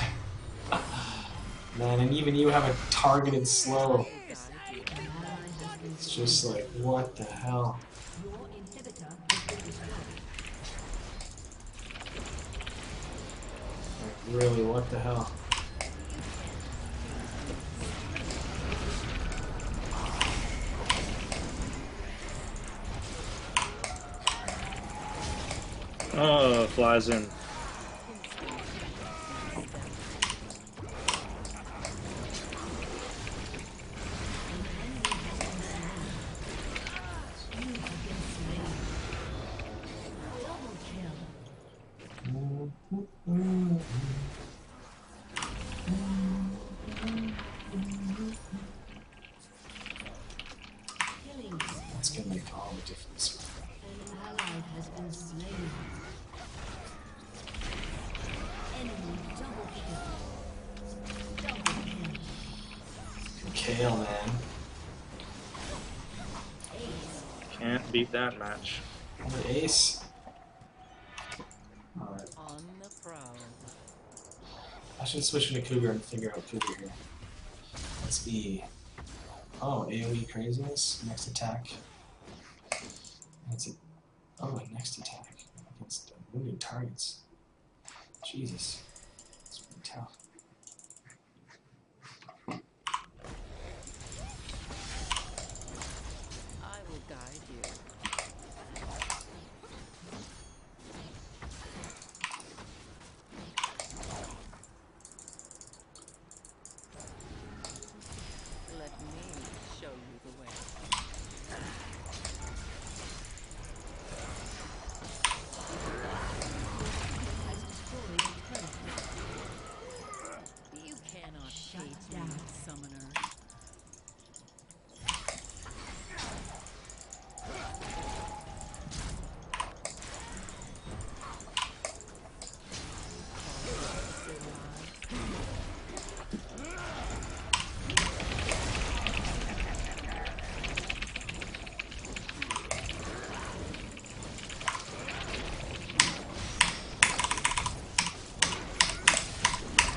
Man, and even you have a targeted slow. It's just like, what the hell? Your inhibitor has been destroyed. Like, really, what the hell? Oh, flies in. That's gonna make all the difference. An ally has been slain. Enemy double kill. Double kill. Cale, man. Ace. beat that match. Another ace. Alright. On the prowl. I should switch into Cougar and figure out Cougar here. Let's be. Oh, AoE craziness. Next attack. That's it. Oh, next attack. Against wounded targets. Jesus. It's pretty tough. I will guide you. Let me show you the way. Has destroyed a turret. You cannot Shut hate down. me, summoner.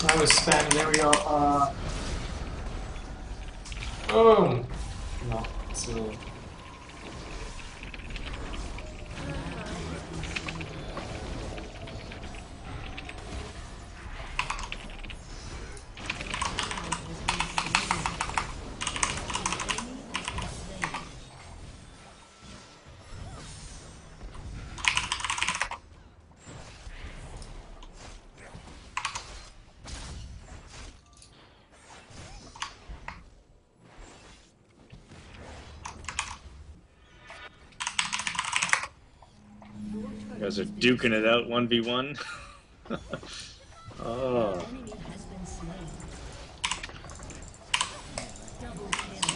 I was spamming. There we go. Boom. No. So. You guys are duking it out 1v1. Oh. Enemy has been slain. Double kill.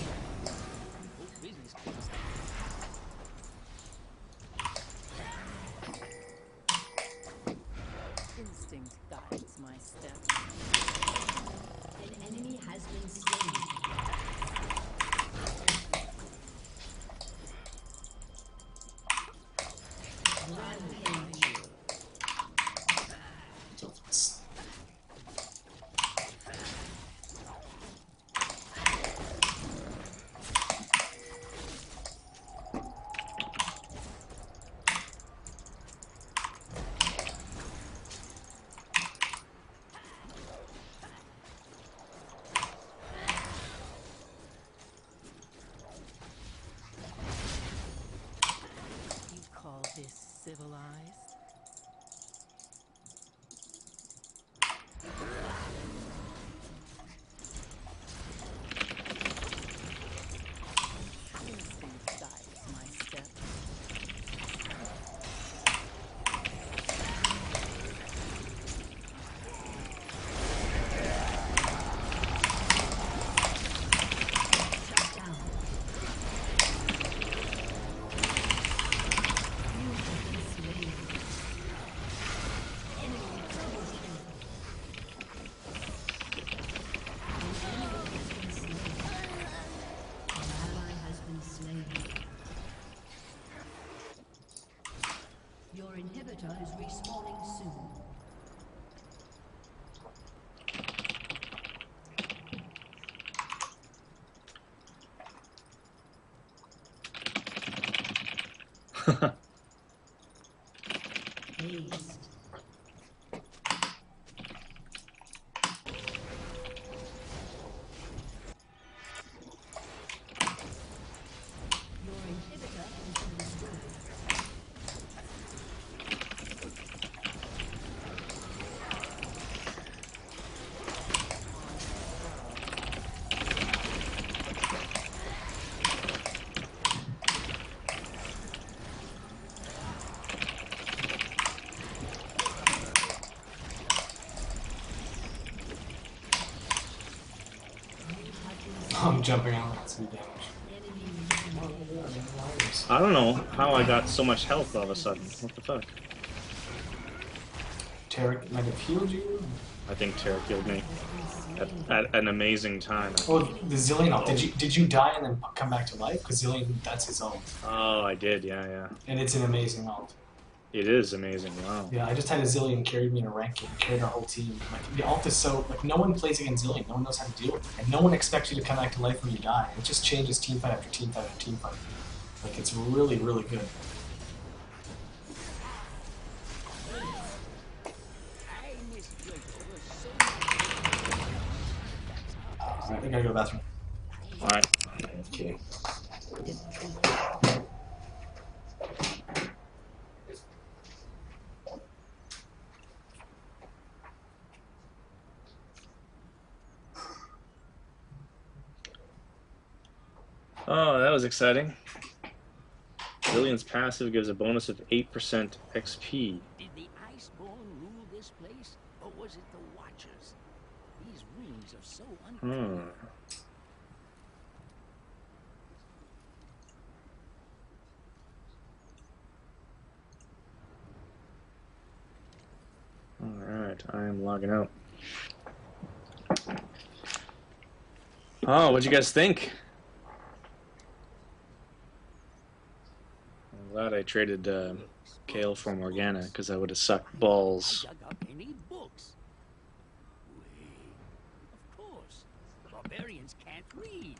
Instinct guides my steps. An enemy has been slain. Rampage. You call this civilized? Instinct guides my steps. Shut down. You have been slain. Enemy double kill. An enemy has been slain. An ally has been slain. Your inhibitor is respawning soon. Haste. Your inhibitor has been destroyed. I'm jumping out. That's some damage. I don't know how I got so much health all of a sudden. What the fuck? Tarek might have healed you. I think Tara killed me. at an amazing time. Well, the Zillion ult. Did you die and then come back to life? Because Zillion, that's his ult. Oh, I did. Yeah. And it's an amazing ult. It is amazing. Wow. Yeah, I just had a Zillion carried me in a rank game, carried our whole team. Like, the ult is so, like, no one plays against Zillion. No one knows how to deal with it. And no one expects you to come back to life when you die. It just changes team fight after team fight after team fight. Like, it's really, really good. I think I gotta go to the bathroom. Alright. Okay. Oh, that was exciting. Zillion's passive gives a bonus of 8% XP. Did the Iceborn rule this place, or was it the Watchers? These rules are so unfair. Alright, I am logging out. Oh, what'd you guys think? I'm glad I traded Cale for Morgana, because I would have sucked balls. Dug up any books. Wait, of course. Barbarians can't read.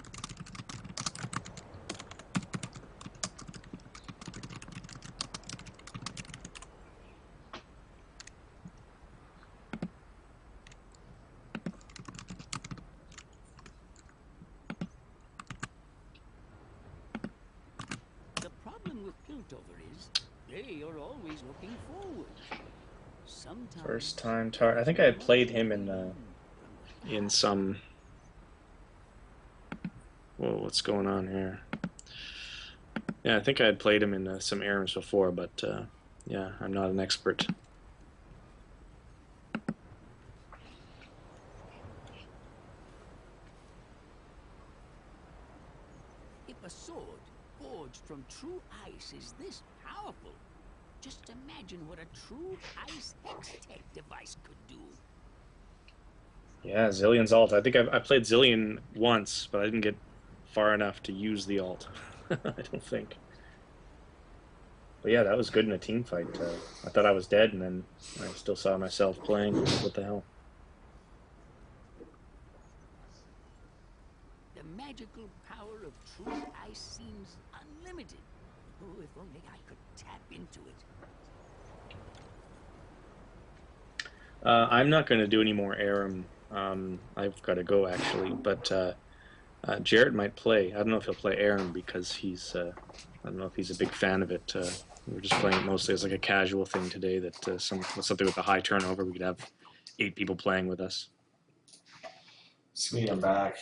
The problem with Piltover is they are always looking forward. Sometimes First time tar. I think I had played him in some. Whoa, what's going on here? Yeah, I think I had played him in some errands before, but yeah, I'm not an expert. If a sword forged from true ice is this powerful, just imagine what a true ice X-Tech device could do. Yeah, Zillion's ult. I think I played Zillion once, but I didn't get far enough to use the ult. I don't think. But yeah, that was good in a team fight. I thought I was dead, and then I still saw myself playing. What the hell? The magical power of true ice seems unlimited. Oh, if only I could tap into it. I'm not going to do any more Aram. I've got to go, actually. But Jarett might play. I don't know if he'll play Aram because he's... I don't know if he's a big fan of it. We're just playing it mostly as like a casual thing today. That something with a high turnover, we could have 8 people playing with us. Sweet, I'm back.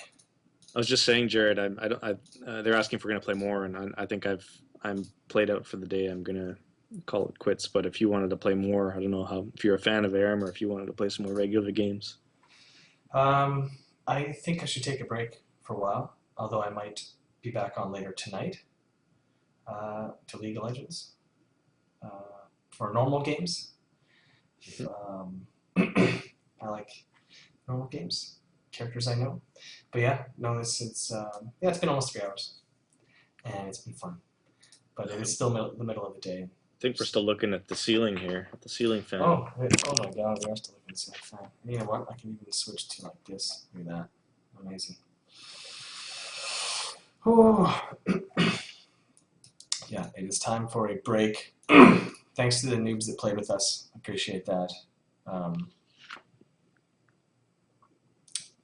I was just saying, Jarett. They're asking if we're going to play more, and I think I'm played out for the day. I'm going to call it quits. But if you wanted to play more, I don't know if you're a fan of Aram or if you wanted to play some more regular games. I think I should take a break for a while, although I might be back on later tonight to League of Legends for normal games. I like normal games, characters I know. But yeah, no, it's been almost 3 hours, and it's been fun. But it is still the middle of the day. I think we're still looking at the ceiling here, at the ceiling fan. Oh my god, we are still looking at the ceiling fan. You know what? I can even switch to like this. Look at that. Amazing. Oh. Yeah, it is time for a break. Thanks to the noobs that played with us. Appreciate that.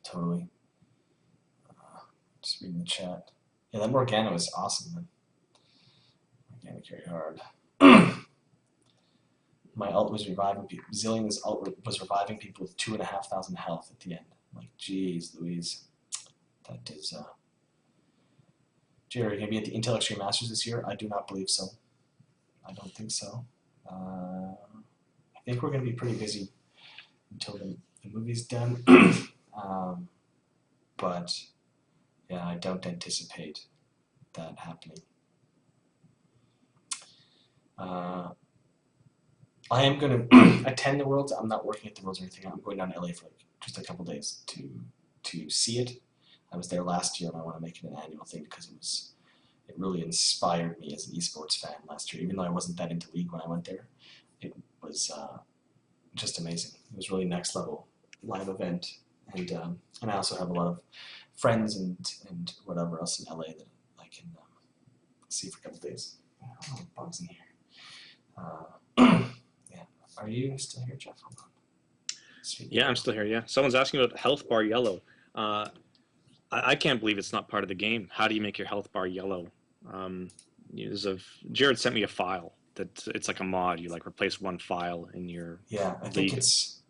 Totally. Just reading the chat. Yeah, that Morgana was awesome, man. Morgana carried hard. My ult was reviving people. Zillion's ult was reviving people with 2,500 health at the end. I'm like, geez, Louise. That is, Jerry, are you going to be at the Intel Extreme Masters this year? I do not believe so. I don't think so. I think we're going to be pretty busy until the movie's done. But, yeah, I don't anticipate that happening. I am going to attend the Worlds. I'm not working at the Worlds or anything. I'm going down to LA for like just a couple days to to see it. I was there last year, and I want to make it an annual thing because it really inspired me as an esports fan last year. Even though I wasn't that into League when I went there, it was just amazing. It was really next level live event, and I also have a lot of friends and whatever else in LA that I can see for a couple days. Oh, bugs in here. Yeah, are you still here, Geoff? Hold on. Sweet. Yeah, I'm still here. Yeah, someone's asking about health bar yellow. I can't believe it's not part of the game. How do you make your health bar yellow? Jarett sent me a file that it's like a mod. You like replace one file in your I think it's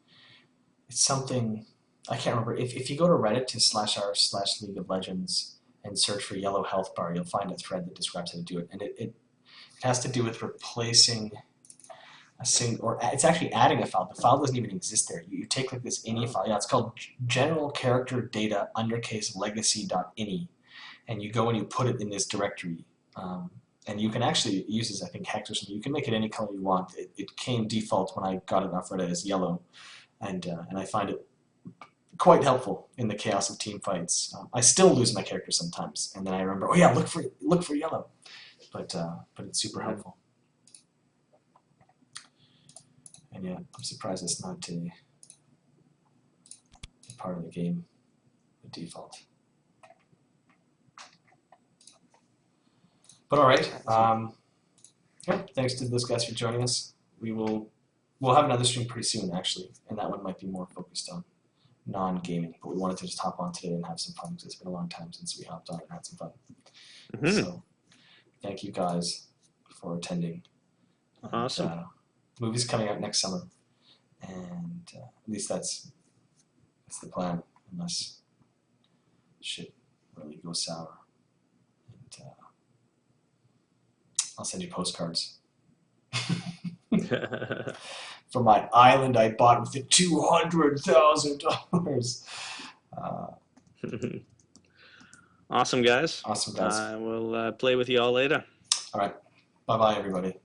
something I can't remember. If you go to Reddit to /r/League of Legends and search for yellow health bar, you'll find a thread that describes how to do it, and it has to do with replacing a single, or it's actually adding a file. The file doesn't even exist there. You take like this ini file. Yeah, it's called general character data legacy.ini, and you go and you put it in this directory. And you can actually use this, I think, hex or something. You can make it any color you want. It came default when I got it off Reddit as yellow, and I find it quite helpful in the chaos of team fights. I still lose my character sometimes, and then I remember, oh yeah, look for yellow, but it's super helpful. And yeah, I'm surprised it's not a part of the game, the default. But all right, yeah, thanks to those guys for joining us. We'll have another stream pretty soon, actually, and that one might be more focused on non-gaming. But we wanted to just hop on today and have some fun because it's been a long time since we hopped on and had some fun. So, thank you guys for attending. Awesome. The movie's coming out next summer, and at least that's the plan, unless shit really goes sour. And I'll send you postcards from my island I bought with the $200,000. Awesome, guys. Awesome, guys. We'll play with you all later. All right. Bye-bye, everybody.